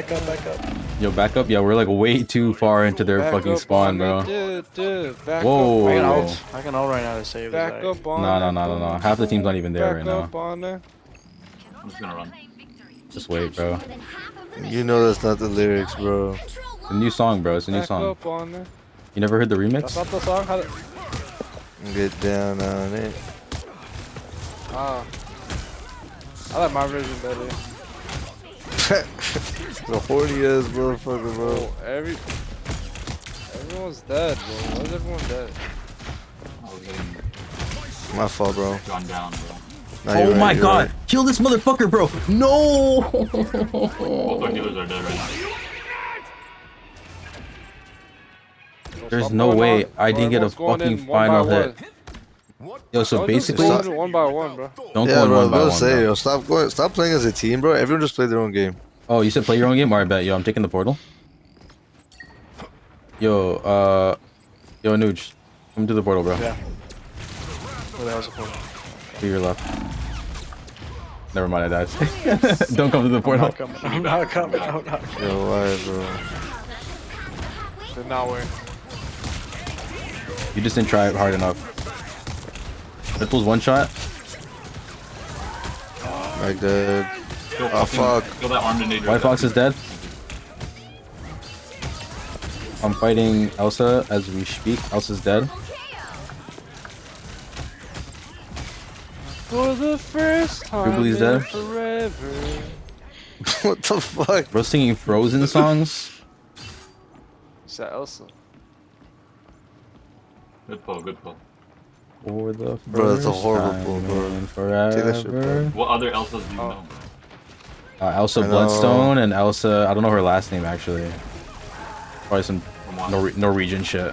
Yo, back up. Yeah, we're like way too far into their Back fucking up spawn, on bro. me, dude, back Whoa. up. I can ult right now to save Back this. up on No. Half the team's not even there right Back now. up on there. I'm just gonna run. Just wait, bro. You know that's not the lyrics, bro. The new song, bro. It's a new Back song. up on there. You never heard the That's remix? not the song. Get down on it. Ah. I like my version better. The horny ass motherfucker, bro. Everyone's dead, bro. Why is everyone dead? My fault, bro. Gone down, bro. Nah, Oh you're right, my you're god! right. Kill this motherfucker, bro! No! Both our healers are dead right now. There's no way I didn't get a fucking final hit. Yo, so basically, one by one, bro. don't Yeah, go in bro. one by Let's one. say, Bro. yo, stop playing as a team, bro. Everyone just play their own game. Oh, you said play your own game? Alright, bet. Yo, I'm taking the portal. Yo, Nuge. Come to the portal, bro. Yeah. Where the hell's the portal? To your left. Never mind, I died. Don't come to the portal. I'm not coming. I'm not coming. Yo, why, bro? They're not where. You just didn't try it hard enough. Ripple's one shot. Like that. Oh, fuck. Kill that armed grenade. White Fox is dead. I'm fighting Elsa as we speak. Elsa's dead. For the first time Jubilee's in dead. forever. What the fuck? Bro, singing Frozen songs. Is that Elsa? Good pull, good pull. For the first Bro, that's a horrible time pull, bro. in Take that shit, bro. forever. What other Elsas do you know? Elsa I know. Bloodstone and Elsa. I don't know her last name actually. Probably some Norwegian shit.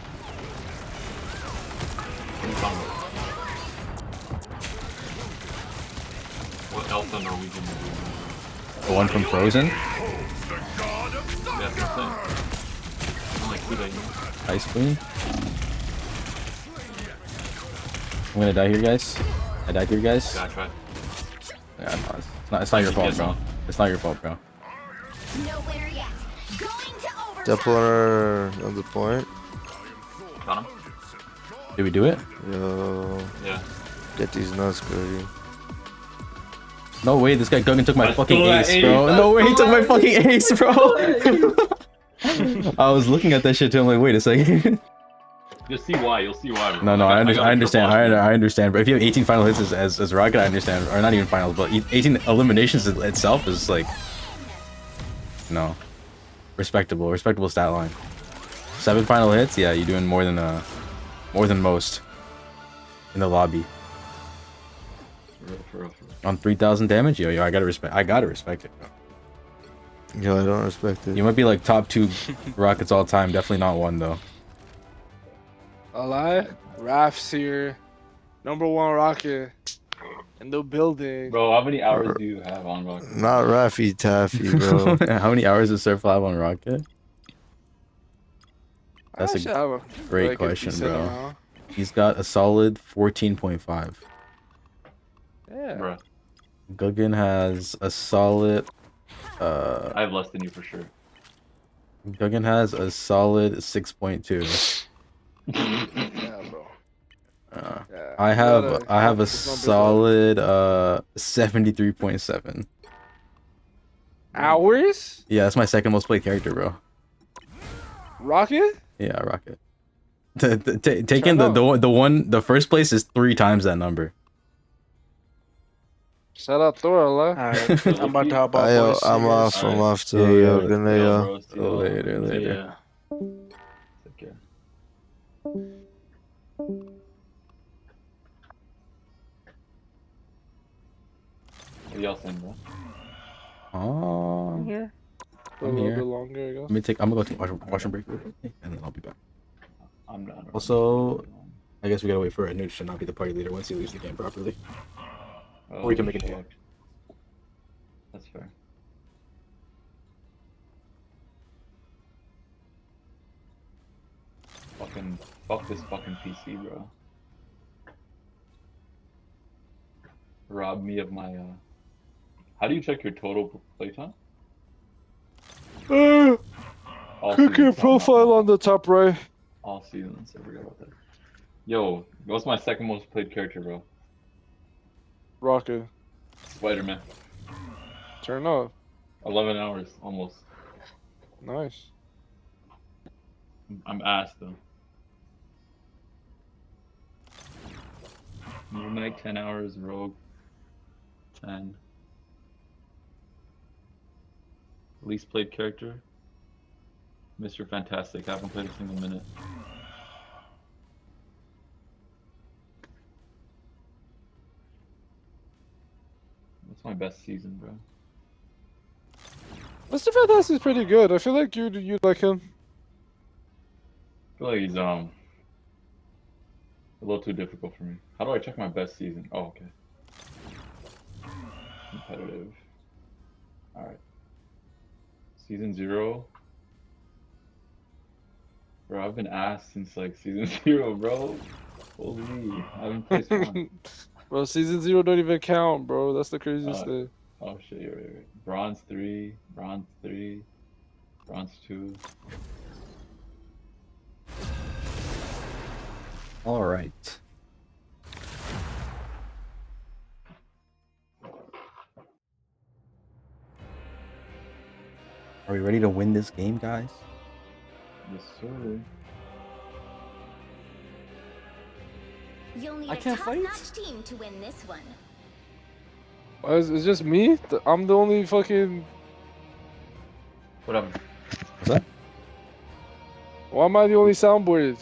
What Elsa Norwegian do you know? The one from Frozen. Yeah, that's what I'm saying. I'm like, who that you? Ice Queen. I'm gonna die here, guys. I died here, guys. Yeah, I tried. Yeah, no, it's not your fault, bro. It's not your fault, bro. No winner yet. Going to overtime. That punter on the point. Got him? Did we do it? Yo. Yeah. Get these nuts, Cody. No way, this guy Guggen took my fucking stole that ace, bro. ace. No way, he took my fucking ace, bro. I was looking at that shit too. I'm like, wait a second. You'll see why. You'll see why. No, I got understand. triple I understand. But if you have 18 final hits as Rocket, I understand. Or not even finals, but 18 eliminations itself is like, no, respectable stat line. 7 final hits, yeah, you're doing more than most in the lobby. For real. On 3,000 damage, yo, I gotta respect it. Bro. Yo, I don't respect it. You might be like top 2 Rockets all time. Definitely not 1 though. Alive? Raf's here. #1 rocket. In the building. Bro, how many hours do you have on Rocket? Not Raffy Taffy, bro. How many hours does Surf have on Rocket? That's I should a have a, great like, a question, decent bro. amount. He's got a solid 14.5. Yeah. Bro, Guggen has a solid. I have less than you for sure. Guggen has a solid 6.2. Yeah, bro. Yeah. I have a These numbers solid 73.7. Hours? Yeah, that's my second most played character, bro. Rocket? Yeah, Rocket. Taking the first place is 3 times that number. Shout out Thor, Alright, I'm about to hop off. Yo, boys. See I'm you guys. off. I'm off too. Yeah, Yo, yeah. good night, yo. Bro, see y'all. Later. Yeah. Take care. What y'all saying, bro? Oh, here. For a I'm little here. bit longer, I guess. I'm gonna go take washroom break real quick, and then I'll be back. I'm done. Also, I guess we gotta wait for Anuj to not be the party leader once he leaves the game properly. Or we can make it fuck. That's fair. Fuck this fucking PC, bro. Rob me of my How do you check your total playtime? All Click your seasons, profile on the top right. All seasons, I forgot about that. Yo, what's my second most played character, bro? Rocket. Spider-Man. Turn off. 11 hours, almost. Nice. I'm ass though. Moon Knight 10 hours, Rogue 10. Least played character? Mr. Fantastic. I haven't played a single minute. What's my best season, bro? Mr. Fantastic's pretty good. I feel like you'd like him. I feel like he's a little too difficult for me. How do I check my best season? Oh, okay. Competitive. Alright. Season 0. Bro, I've been asked since like season 0, bro. Holy, I haven't placed one. Bro, season 0 don't even count, bro. That's the craziest thing. Oh shit, you're right. Bronze 3, Bronze 3, Bronze 2. All right. Are we ready to win this game, guys? Yes, sir. You'll need I a can't fight? top-notch team to win this one. It's just me? I'm the only fucking... What up? What's that? Why am I the only soundboard?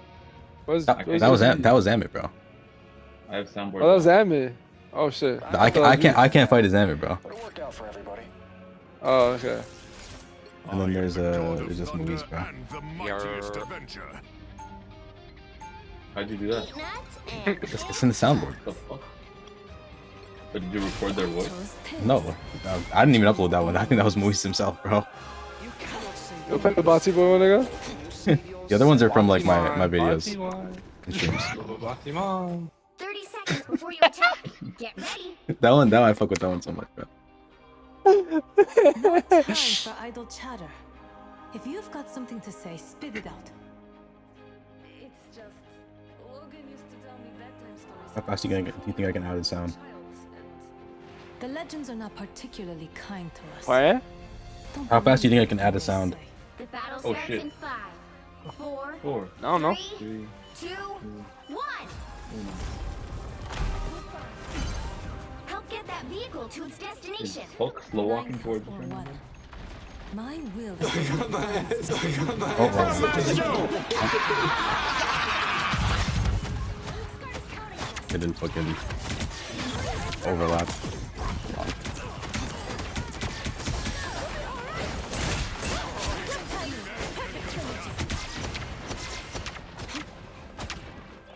That was Amit, bro. I have soundboard. Oh, that was Amit. Oh shit. I can't fight his Amit, bro. Oh, okay. And then there's just movies, bro. How'd you do that? It's in the soundboard. What the fuck? But did you record their voice? No, I didn't even upload that one. I think that was Moise himself, bro. You play the Bati Boy, nigga? The other ones are from like my videos and streams. 30 seconds before you attack. Get ready. That one I fuck with that one so much, bro. No time for idle chatter. If you've got something to say, spit it out. It's just Logan used to tell me bedtime stories. How fast do you think I can add a sound? The legends are not particularly kind to us. What? How fast do you think I can add a sound? The battle Oh, starts shit. in 5, 4, 4. I don't know. 3, 2, 1. Help get that vehicle to its Is destination. Hulk slow walking towards the Or front? what? My will It didn't fucking overlap.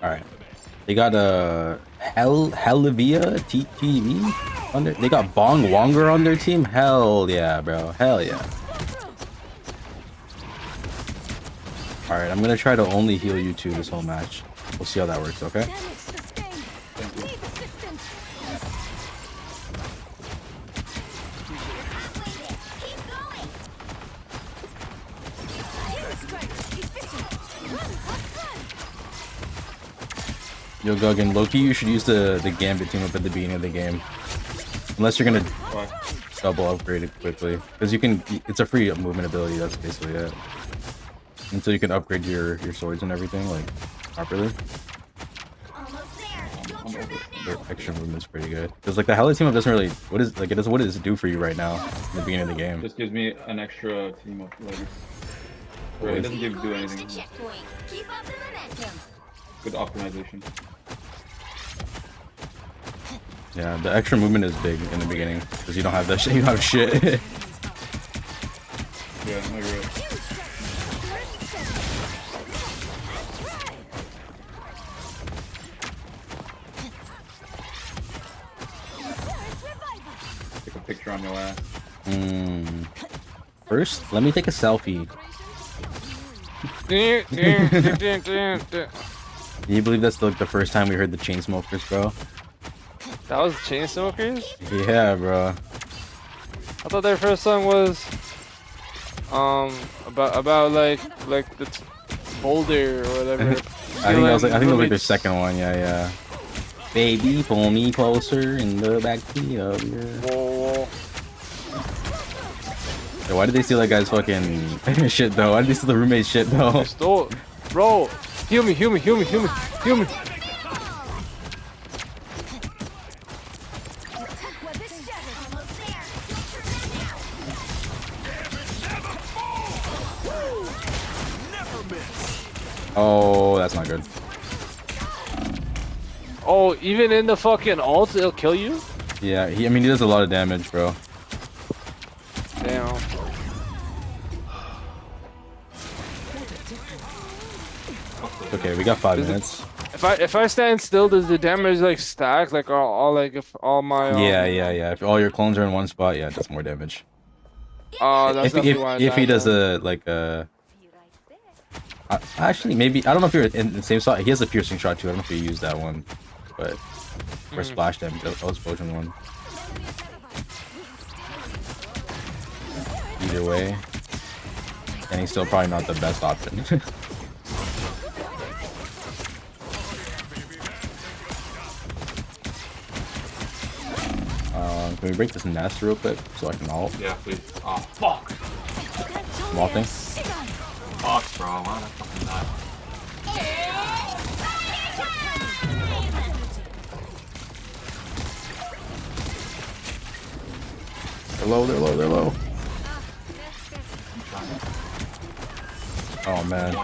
All right, they got Helivia TTV on there. They got Bong Wonger on their team. Hell yeah, bro. Hell yeah. All right, I'm gonna try to only heal you two this whole match. We'll see how that works. Okay. Yo, Guggen, Loki, you should use the Gambit team up at the beginning of the game. Unless you're gonna double upgrade it quickly. Because you can, it's a free movement ability, that's basically it. Until you can upgrade your swords and everything, like, properly. The extra movement's pretty good. Because, like, the Hela team up doesn't really, what does it do for you right now, in the beginning of the game? Just gives me an extra team of letters. Bro, it doesn't do anything. Keep up the momentum. Good optimization. Yeah, the extra movement is big in the beginning, because you don't have that shit, you don't have shit. Yeah, I agree. Take a picture on your ass. First, let me take a selfie. Can you believe that's like the first time we heard the Chainsmokers, bro? That was Chainsmokers? Yeah, bro. I thought their first song was about like the Boulder or whatever. I think that was like their second one. Yeah. Baby, pull me closer in the backseat of your. Whoa. Yo, why did they steal that guy's fucking shit though? Why did they steal the roommate's shit though? Stole, bro. Heal me. Oh, that's not good. Oh, even in the fucking ult, it'll kill you? Yeah, I mean, he does a lot of damage, bro. Damn. Okay, we got 5 minutes. If I stand still, does the damage like stack? Like all like if all my Yeah. If all your clones are in one spot, yeah, it does more damage. Oh, that's definitely why. If he does actually, maybe I don't know if you're in the same spot. He has a piercing shot too. I don't know if you use that one, but or splash damage. That was potion one. Either way, and he's still probably not the best option. Can we break this nest real quick so I can ult? Yeah, please. Oh, fuck. Small thing. Fuck, bro. Why did I fucking die? They're low, they're low, they're low. Oh man.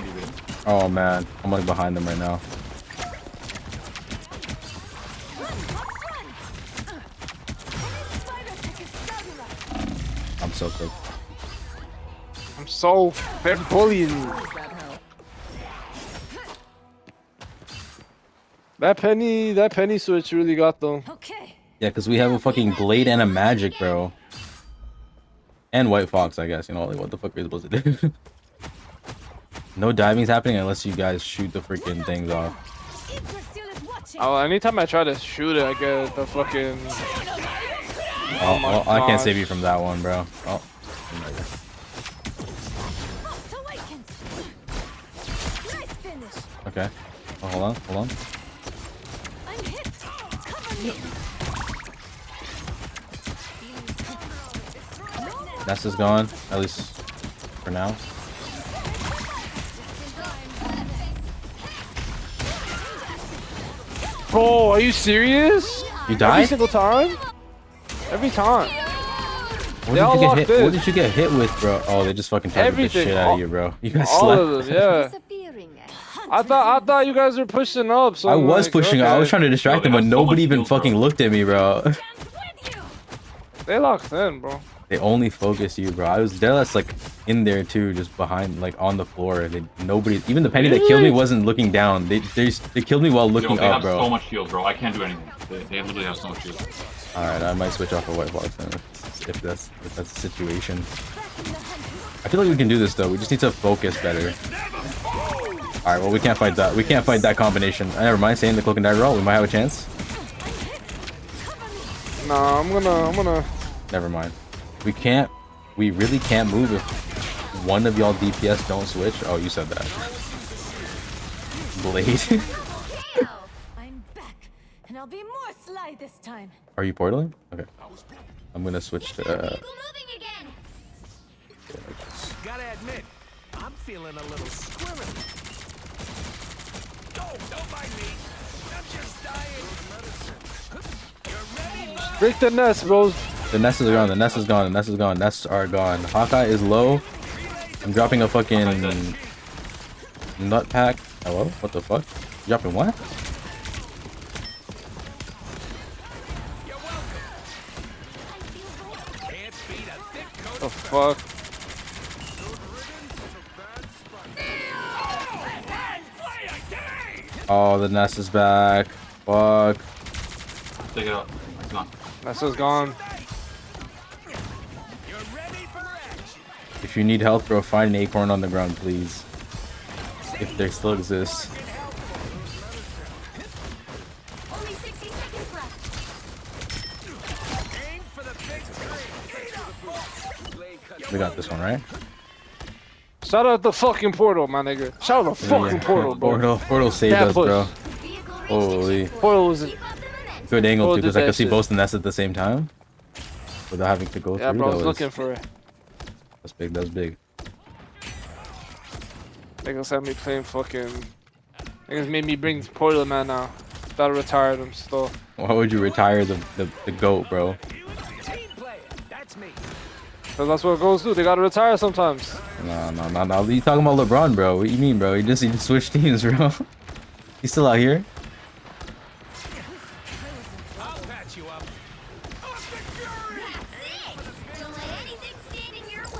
Oh man. I'm like behind them right now. I'm so quick. I'm so they're bullying me. That penny switch really got them. Yeah, because we have a fucking blade and a magic, bro. And white fox, I guess. You know, like, what the fuck are you supposed to do? No diving's happening unless you guys shoot the freaking things off. Oh, anytime I try to shoot it, I get the fucking. Oh, well, I can't save you from that one, bro. Oh. Okay. Oh, hold on, hold on. Nest is gone, at least for now. Bro, are you serious? You died? Every single time? Every time. What did you get hit with, bro? Oh, they just fucking targeted the shit out of you, bro. You guys all slept. of them, yeah. I thought you guys were pushing up. So I I'm was like, pushing up. I was okay. trying to distract them, but nobody even fucking looked at me, bro. They locked in, bro. They only focused you, bro. I was there. That's like in there too, just behind, like on the floor. Nobody, even the penny that killed me wasn't looking down. They killed me while looking they up, have bro. so much shield, bro. I can't do anything. They literally have so much shield. All right, I might switch off a white box then, if that's the situation. I feel like we can do this though. We just need to focus better. All right, well we can't fight that. We can't fight that combination. Never mind. Saying the cloak and dagger roll. We might have a chance. Nah, I'm gonna. Never mind. We really can't move if one of y'all DPS don't switch. Oh, you said that. Blade. I'm back, and I'll be more sly this time. Are you portaling? Okay. I'm gonna switch to. Gotta admit, I'm feeling a little squirrely. Don't mind me. I'm just dying. You're ready? Break the nest, bro. The nest is gone. The nest is gone. The nest is gone. Nests are gone. Hawkeye is low. I'm dropping a fucking nut pack. Hello? What the fuck? You dropping what? The fuck? Oh, the nest is back. Fuck. Take it out. It's gone. Nest is gone. If you need help, bro, find an acorn on the ground, please. If there still exists. We got this one, right? Shout out the fucking portal, my nigga. Shout out the fucking portal, bro. Portal saved us, bro. Holy. Portal was good angle Portal too, because did I could that see shit. both the nests at the same time. Without having to go Yeah, through bro, I those. was looking for it. That's big, that's big. Niggas had me playing fucking. Niggas made me bring Portal Man now. Gotta retire them still. Why would you retire the goat, bro? That's me. Cause that's what girls do. They gotta retire sometimes. No. You talking about LeBron, bro? What you mean, bro? He just switched teams, bro. He's still out here. I'll patch you up.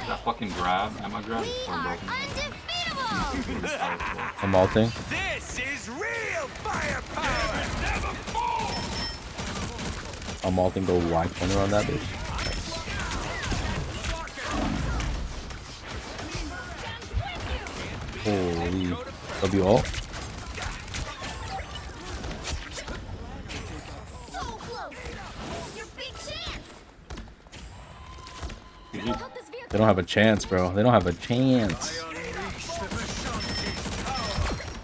That fucking grab, am I grab? Or broken? I'm ulting. This is real firepower. Never fall. I'm ulting. Go wide corner on that bitch. Holy W ult. They don't have a chance, bro. They don't have a chance.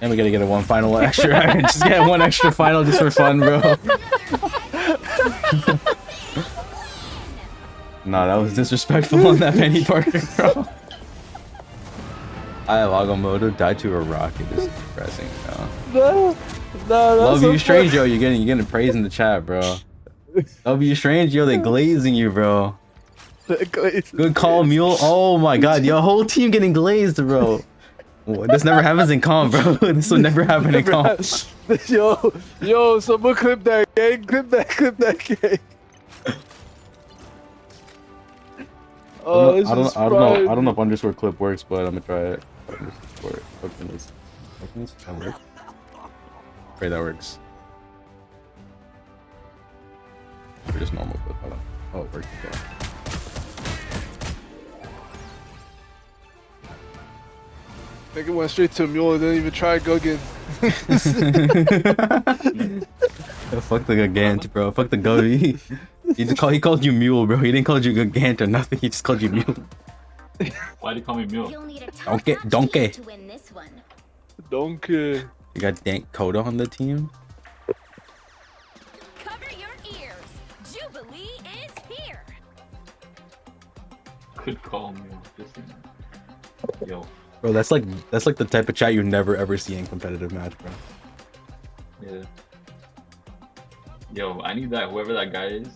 And we gotta get a one final extra. Just get one extra final just for fun, bro. Nah, that was disrespectful on that Penny Parker, bro. I have Agamotto died to a rocket. This is depressing, bro. No, Love you, Strange, yo. You're getting praise in the chat, bro. Love you, Strange, yo. They glazing you, bro. Good call, Mule. Oh my god, your whole team getting glazed, bro. This never happens in comp, bro. This will never happen in comp. Yo, someone clip that gang. Clip that gang. I don't know if underscore clip works, but I'm gonna try it. Underscore tokens. That works. Pray that works. Or just normal clip. Hold on. Oh, it worked. Okay. Nigga went straight to a mule and didn't even try to go again. Fuck the Gigant, bro. Fuck the Gubby. He called you Mule, bro. He didn't call you Gigant or nothing. He just called you Mule. Why'd he call me Mule? Donkey. Donkey. You got Dank Coda on the team. Cover your ears. Jubilee is here. Could call me. Yo. Bro, that's like the type of chat you never ever see in competitive match, bro. Yeah. Yo, I need that. Whoever that guy is.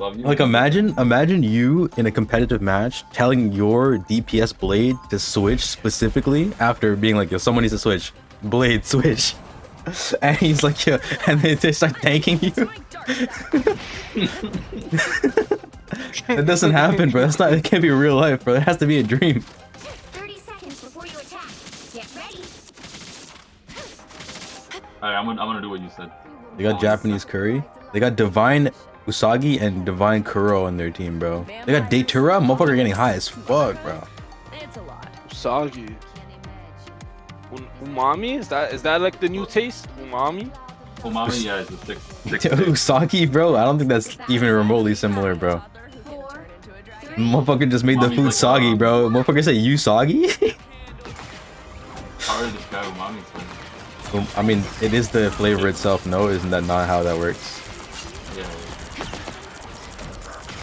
Love you. Like imagine you in a competitive match telling your DPS Blade to switch specifically after being like, yo, someone needs to switch. Blade switch. And he's like, yo, and they start tanking you. That doesn't happen, bro. It can't be real life, bro. It has to be a dream. 30 seconds before you attack. Get ready. Alright, I'm gonna do what you said. They got Japanese Curry. They got Divine Usagi and Divine Kuro on their team, bro. They got Datura. Motherfucker getting high as fuck, bro. It's a lot. Usagi. Umami? Is that like the new taste? Umami? Umami, yeah, it's a six. Usagi, bro. I don't think that's even remotely similar, bro. Motherfucker just made the food soggy, bro. Motherfucker said you soggy? How did this guy Umami flavor? I mean, it is the flavor itself. No, isn't that not how that works? Yeah.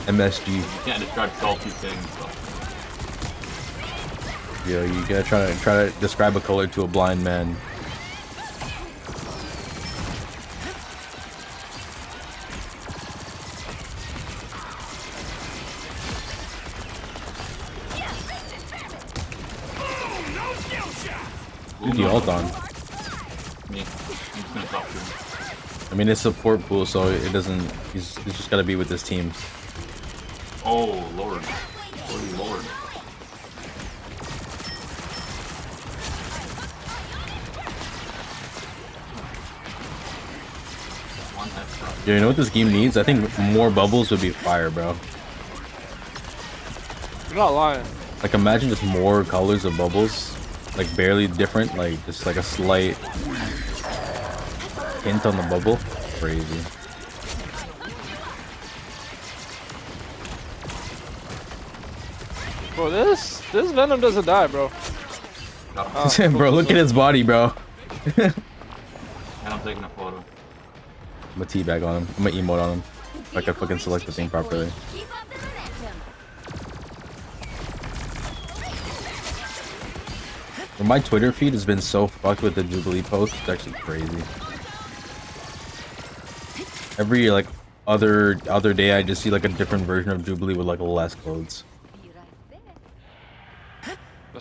MSG. You can't describe salty things. So. Yo, you gotta try to describe a color to a blind man. Who's the ult on? Me. I mean, it's support pool, so it doesn't. He's just gotta be with his team. Oh lord. Holy lord. Yeah, you know what this game needs? I think more bubbles would be fire, bro. You're not lying. Like, imagine just more colors of bubbles. Like, barely different. Like, just like a slight hint on the bubble. Crazy. Bro, this Venom doesn't die, bro. Bro, look at his body, bro. And I'm taking a photo. I'm gonna teabag on him. I'm gonna emote on him. If I can fucking select the thing properly. But my Twitter feed has been so fucked with the Jubilee posts. It's actually crazy. Every like other day, I just see like a different version of Jubilee with like less clothes.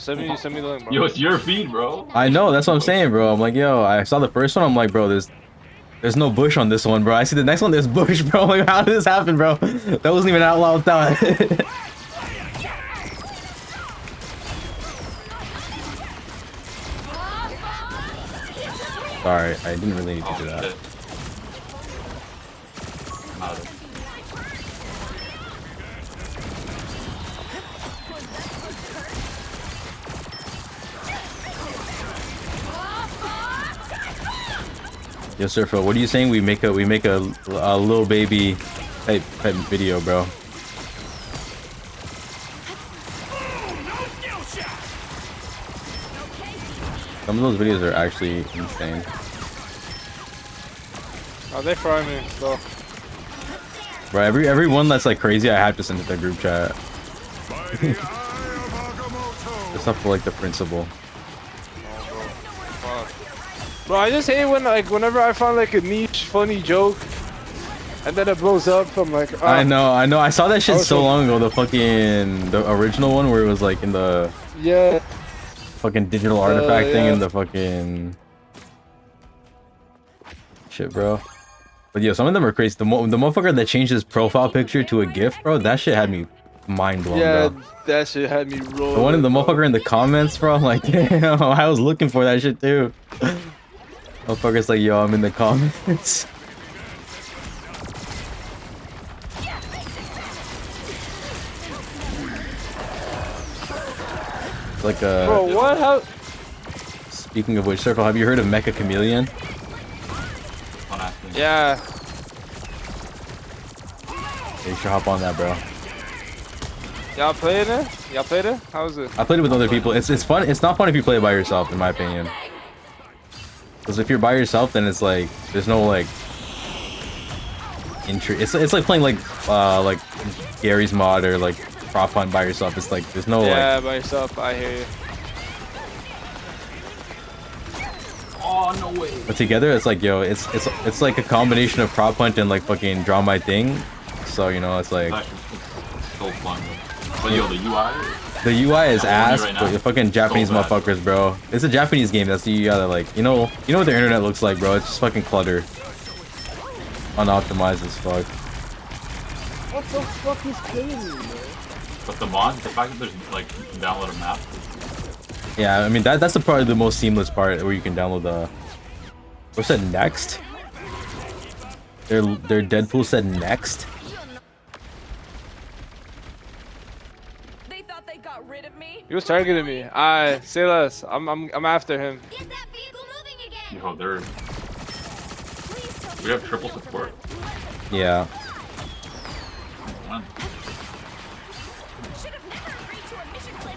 Send me the link, bro. Yo, it's your feed, bro. I know, that's what I'm saying, bro. I'm like, yo, I saw the first one. I'm like, bro, there's no bush on this one, bro. I see the next one, there's bush, bro. Like, how did this happen, bro? That wasn't even out loud thought. Sorry, I didn't really need to do that. Yo, Surfer, what are you saying? We make a little baby type video, bro. Some of those videos are actually insane. Oh, they fry me, so. Bro, every one that's like crazy, I have to send it to the group chat. It's not for like the principle. Bro, I just hate when whenever I find like a niche funny joke, and then it blows up. I'm like, I know. I saw that shit so long ago. The original one where it was like in the fucking digital artifact thing and the fucking shit, bro. But yo, some of them are crazy. The motherfucker that changed his profile picture to a GIF, bro, that shit had me mind blown, bro. That shit had me rolling. The one in the motherfucker in the comments, bro, I'm like, damn, I was looking for that shit too. Motherfucker's like, yo, I'm in the comments. It's like a... Bro, what? How? Speaking of which, Circle, have you heard of Mecha Chameleon? Yeah. You should hop on that, bro. Y'all played it? Y'all played it? How was it? I played it with other people. It's fun. It's not fun if you play it by yourself, in my opinion. Because if you're by yourself, then it's like there's no like It's like playing like Gary's Mod or like Prop Hunt by yourself. It's like there's no like. By yourself. I hear you. Oh no way. But together, it's like yo, it's like a combination of Prop Hunt and like fucking Draw My Thing. So you know, it's like. So fun. But yo, the UI. The UI is ass, right but the fucking Japanese motherfuckers, bro. It's a Japanese game. That's you gotta like, you know what their internet looks like, bro. It's just fucking clutter, unoptimized as fuck. What the fuck is killing me, bro? But the mod, the fact that there's like you can download a map. Yeah, I mean that's probably the most seamless part where you can download the. What's that next? Their Deadpool said next. He was targeting me. Say less. I'm after him. Yo, we have triple support. Yeah.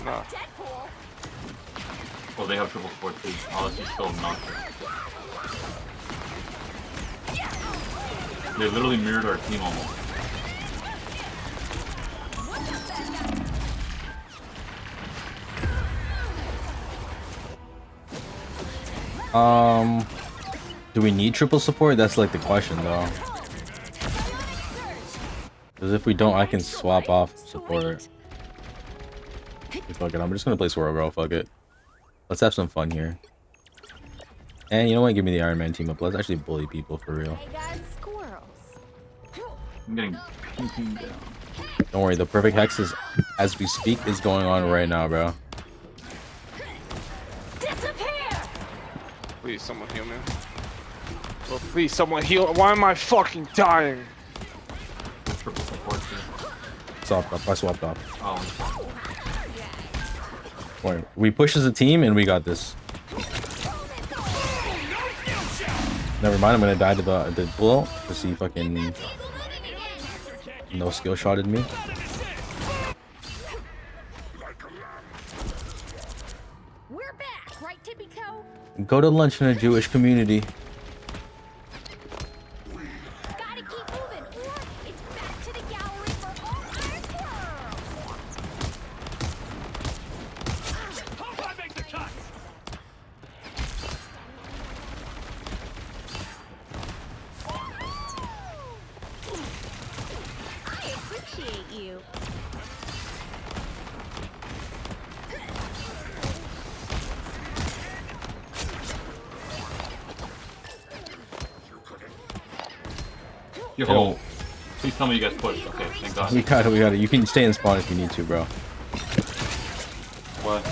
No. Oh, they have triple support too. Oh, this is still not. They literally mirrored our team almost. Do we need triple support? That's like the question though. Because if we don't, I can swap off support. Fuck it, I'm just gonna play Swirl Girl, fuck it. Let's have some fun here. And you know what, give me the Iron Man team up. Let's actually bully people for real. I'm getting ping down. Don't worry, the perfect hex is, as we speak, is going on right now, bro. Please, someone heal me. Bro, please, someone heal. Why am I fucking dying? Swapped up. I swapped off. Oh. Wait, we push as a team and we got this. Never mind, I'm gonna die to the bull to see fucking no skill shotted me. We're back, right, Tippy Toe? Go to lunch in a Jewish community. Gotta keep moving, or it's back to the gallery for all I appreciate you. Yo, please tell me you guys pushed. Okay, thank God. We got it. You can stay in spawn if you need to, bro. What?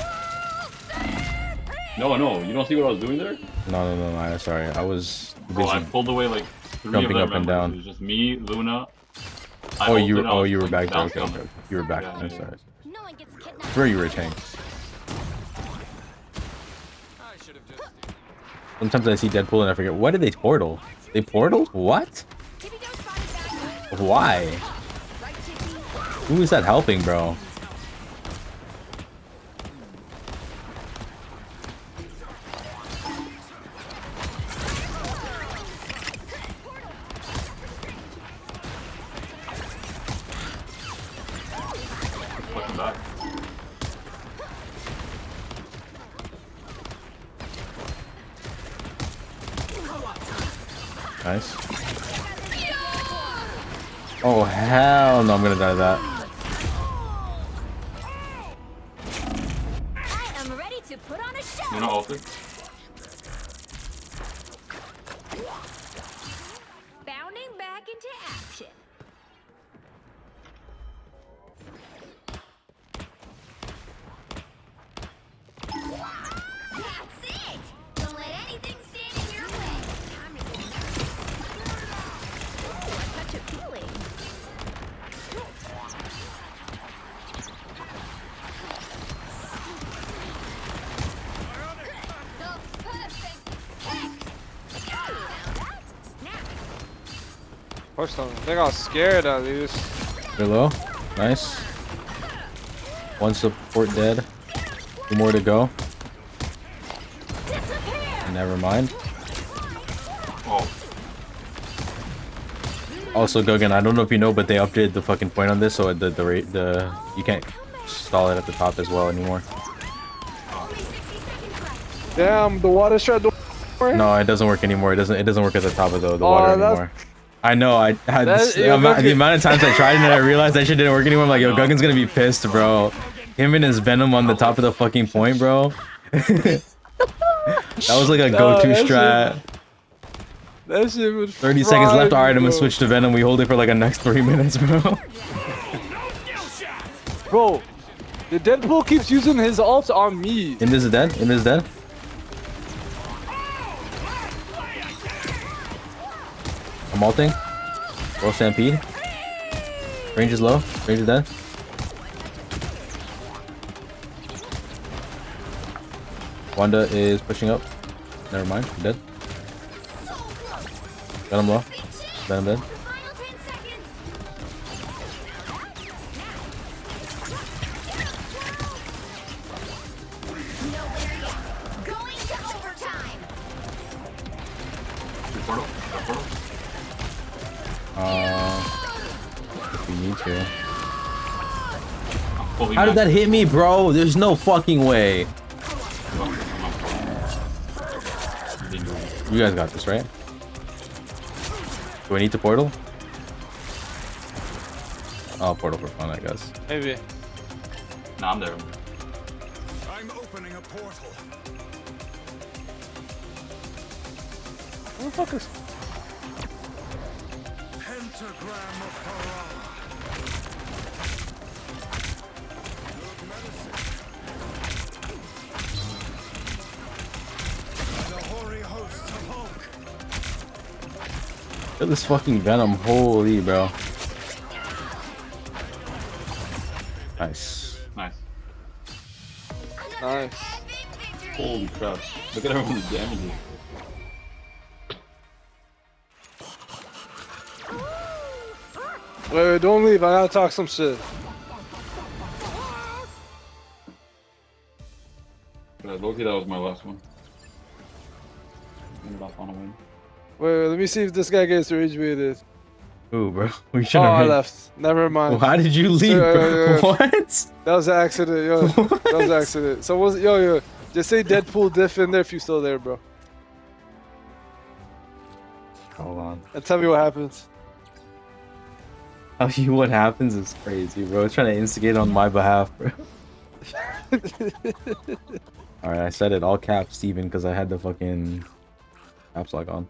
No, you don't see what I was doing there? No. Sorry, I was busy. Oh, I pulled away like 3 jumping of up their and members. down. It was just me, Luna. Oh, you were like, back there. bouncing Okay. on them. You were back. Yeah, I'm yeah. sorry. Where you were a tank. Sometimes I see Deadpool and I forget. What did they portal? They portal? What? Why? Who is that helping, bro? Fucking back. Nice. Oh, hell no, I'm gonna die to that. I am ready to put on a show. Luna ulted. Bounding back into action. That's it. Don't let anything stand in your way. Time to get such a feeling. The perfect X. Now that's snap. Push them. They got scared at least. Very low. Nice. One support dead. 2 more to go. Never mind. Oh. Also, Guggen, I don't know if you know, but they updated the fucking point on this, so the you can't stall it at the top as well anymore. Damn, the water shot. No, it doesn't work anymore. It doesn't work at the top of the Oh, water that's- anymore. I know. I had That- the yo, amount of times I tried it and I realized that shit didn't work anymore. I'm like, yo, Guggen's gonna be pissed, bro. Him and his Venom on the top of the fucking point, bro. That was like a go-to that strat. That shit was 30 seconds left. fried, Alright, I'm gonna bro. switch to Venom. We hold it for like the next 3 minutes, bro. Bro, the Deadpool keeps using his ult on me. Invis is dead. Invis is dead. I'm ulting. Roll Stampede. Range is low. Range is dead. Wanda is pushing up. Never mind. Dead. Venom low. Venom dead. Going to overtime. Portal. Portal. If we need to. Fully How did that hit me, bro? There's no fucking way. You guys got this, right? Do I need to portal? Oh, portal for fun, I guess. Maybe. Nah, I'm there. I'm opening a portal. Who the fuck is? Pentagram of Farah. Good medicine. The hoary hosts of Hulk. Look at this fucking Venom. Holy, bro. Nice. Nice. Nice. Holy crap. Look at everyone's damages. Wait, don't leave. I gotta talk some shit. Yeah, Loki, that was my last one. Ended off on a win. Wait, let me see if this guy gets rage baited. Ooh, bro. We Oh, shouldn't I have. left. Never mind. Why did you leave, bro? What? That was an accident, yo. That was an accident. So was yo. Just say Deadpool diff in there if you're still there, bro. Hold on. And tell me what happens. Tell you what happens is crazy, bro. It's trying to instigate on my behalf, bro. Alright, I said it all caps, Steven, because I had the fucking caps lock on.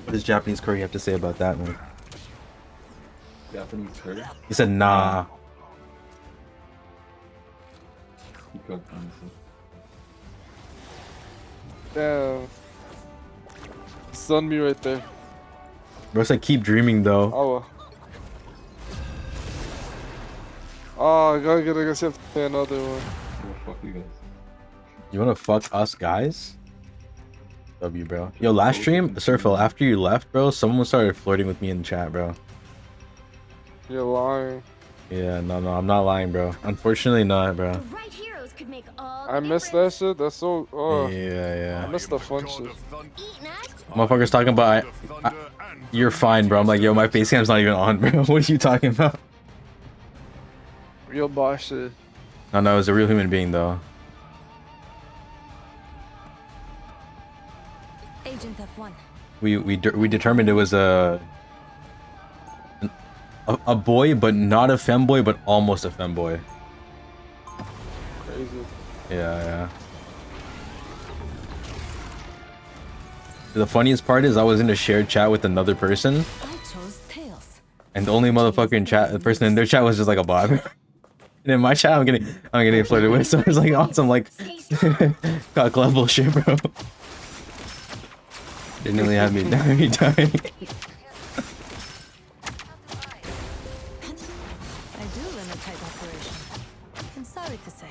What does Japanese curry have to say about that one? Japanese curry? He said nah. He cooked, honestly. Damn. Stun me right there. Bro said keep dreaming though. Oh. Oh, I guess you have to play another one. Fuck you guys. You wanna fuck us guys? W, bro. Yo, last stream, Surfel, after you left, bro, someone started flirting with me in the chat, bro. You're lying. Yeah, no, I'm not lying, bro. Unfortunately not, bro. I missed that shit. That's so. Oh. Yeah. I missed the fun shit. Motherfuckers talking about, you're fine, bro. I'm like, yo, my face cam's not even on, bro. What are you talking about? Real boss shit. No, it was a real human being, though. Agent F1. We determined it was a boy, but not a femboy, but almost a femboy. Crazy. Yeah. The funniest part is I was in a shared chat with another person, and the only motherfucker in chat, the person in their chat was just like a bot. And in my chat, I'm getting flirted with. So it's like awesome, like got level shit, bro. They nearly had me dying. I do run a tight operation. I'm sorry to say,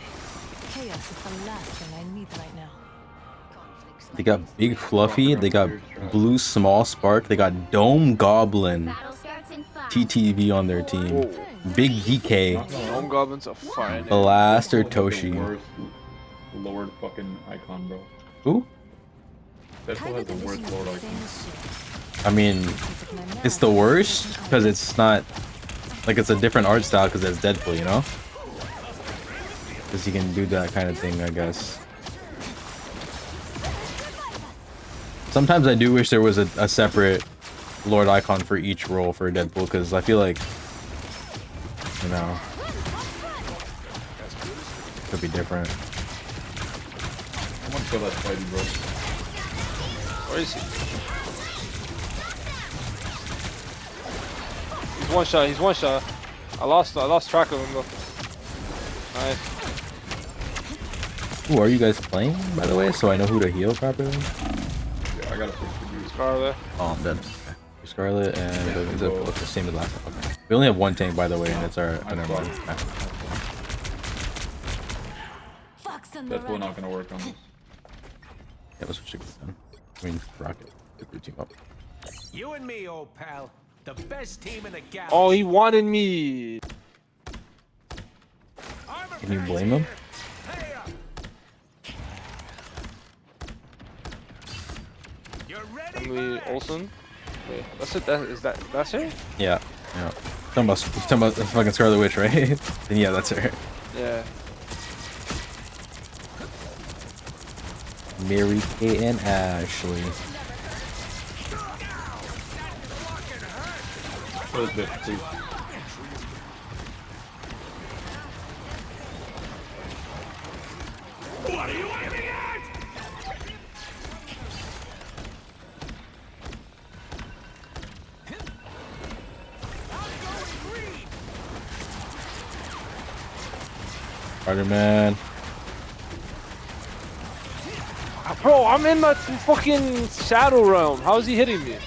chaos is the last thing I need right now. They got Big Fluffy, they got Blue Small Spark, they got Dome Goblin TTV on their team. Whoa. Big DK. Dome Goblins are fine. Blaster Toshi. Lowered fucking icon, bro. Who? Deadpool has the worst lowered icon. I mean, it's the worst because it's not like it's a different art style because it's Deadpool, you know? Because you can do that kind of thing, I guess. Sometimes I do wish there was a separate Lord icon for each role for Deadpool because I feel like, you know, it could be different. I want to kill that Spidey, bro. Where is he? He's one shot. I lost track of him though. Nice. Who are you guys playing, by the way, so I know who to heal properly? Yeah, I gotta fix the Scarlet. Oh, I'm dead. Okay. Scarlet and is it the same as last time? Okay. We only have one tank, by the way, and it's our. Oh, never mind. Deadpool not gonna work on this. Yeah, let's switch it then. I mean, Rocket. Get your team up. You and me, old pal. The best team in the galaxy. Oh, he wanted me. Can you blame him? Emily Olsen. Wait, that's it. That's her? Yeah. Talking about the fucking Scarlet Witch, right? Then yeah, that's her. Yeah. Mary Kate and Ashley. Kill this bitch, please. What are you aiming at? Spider-Man. Bro, I'm in that fucking Shadow Realm. How is he hitting me?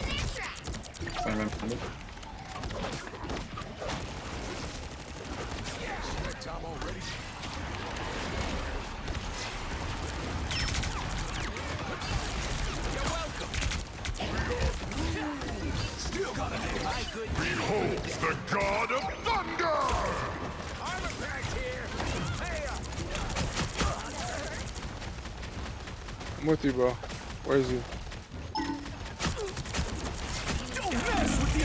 Behold the god of thunder! I'm with you, bro. Where is he?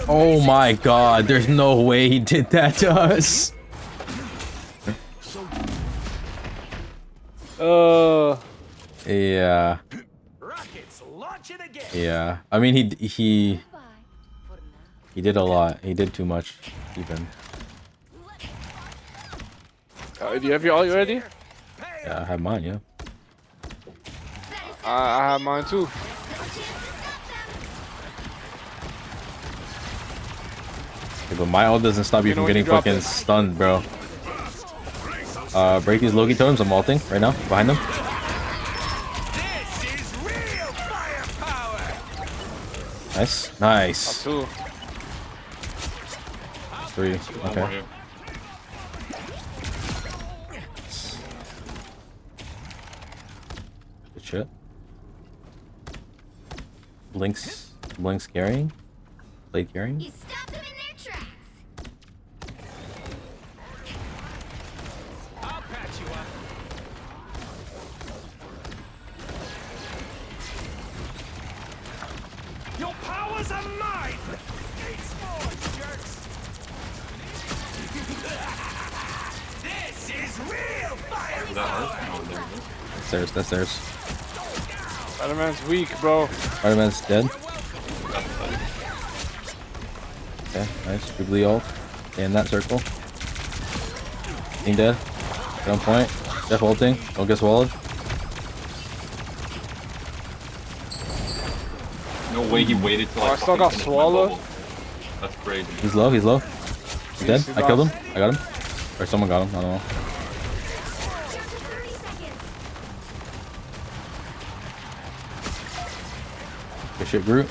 Oh my god, there's no way he did that to us. Yeah. Yeah. I mean, he did a lot. He did too much, even. Do you have your ult ready? Yeah, I have mine, yeah. I have mine too. Yeah, but my ult doesn't stop you from getting fucking stunned, bro. Break these Loki totems. I'm ulting right now. Behind them. Nice. Nice. 2. 3. Okay. Good shit. Blinks carrying? Blade carrying? You stopped them in their tracks. I'll patch you up. Your powers are mine! Eat s'mores, jerks! This is real fire! That's theirs. Spider-Man's weak, bro. Spider-Man's dead. Okay, nice. Googly ult. Stay in that circle. Team dead. Get on point. Jeff ulting. Don't get swallowed. No way he waited till I still got swallowed. That's crazy. He's low. He's dead. I killed him. I got him. Or someone got him. I don't know. Good shit, Groot.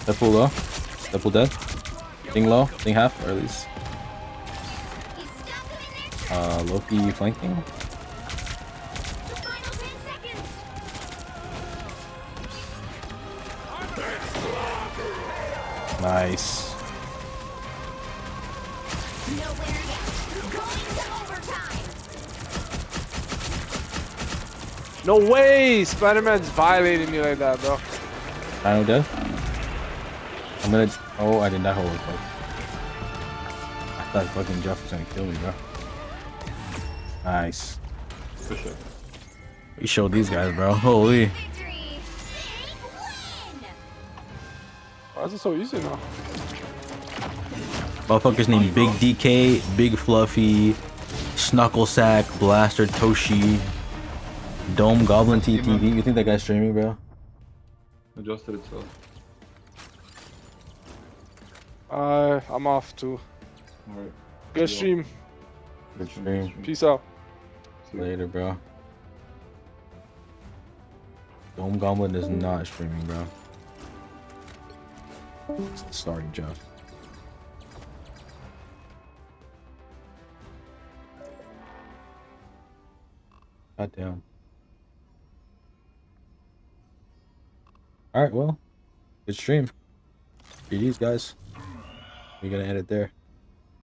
Deadpool low. Deadpool dead. Thing low. Thing half, or at least. Loki flanking. Nice. No way! Spider-Man's violating me like that, bro. Dino dead. I'm gonna. Oh, I did not hold it. I thought fucking Jeff was gonna kill me, bro. Nice. Good shit. We showed these guys, bro. Holy. Why is it so easy now? Motherfuckers named Big DK, Big Fluffy, Snucklesack, Blaster Toshi, Dome Goblin TTV. You think that guy's streaming, bro? Adjusted itself. I'm off too. Alright. Good stream. Good stream. Peace out. Later, bro. Dome Goblin is not streaming, bro. Sorry, Jeff. God damn. Alright, well. Good stream. GG's, guys. We're gonna end it there.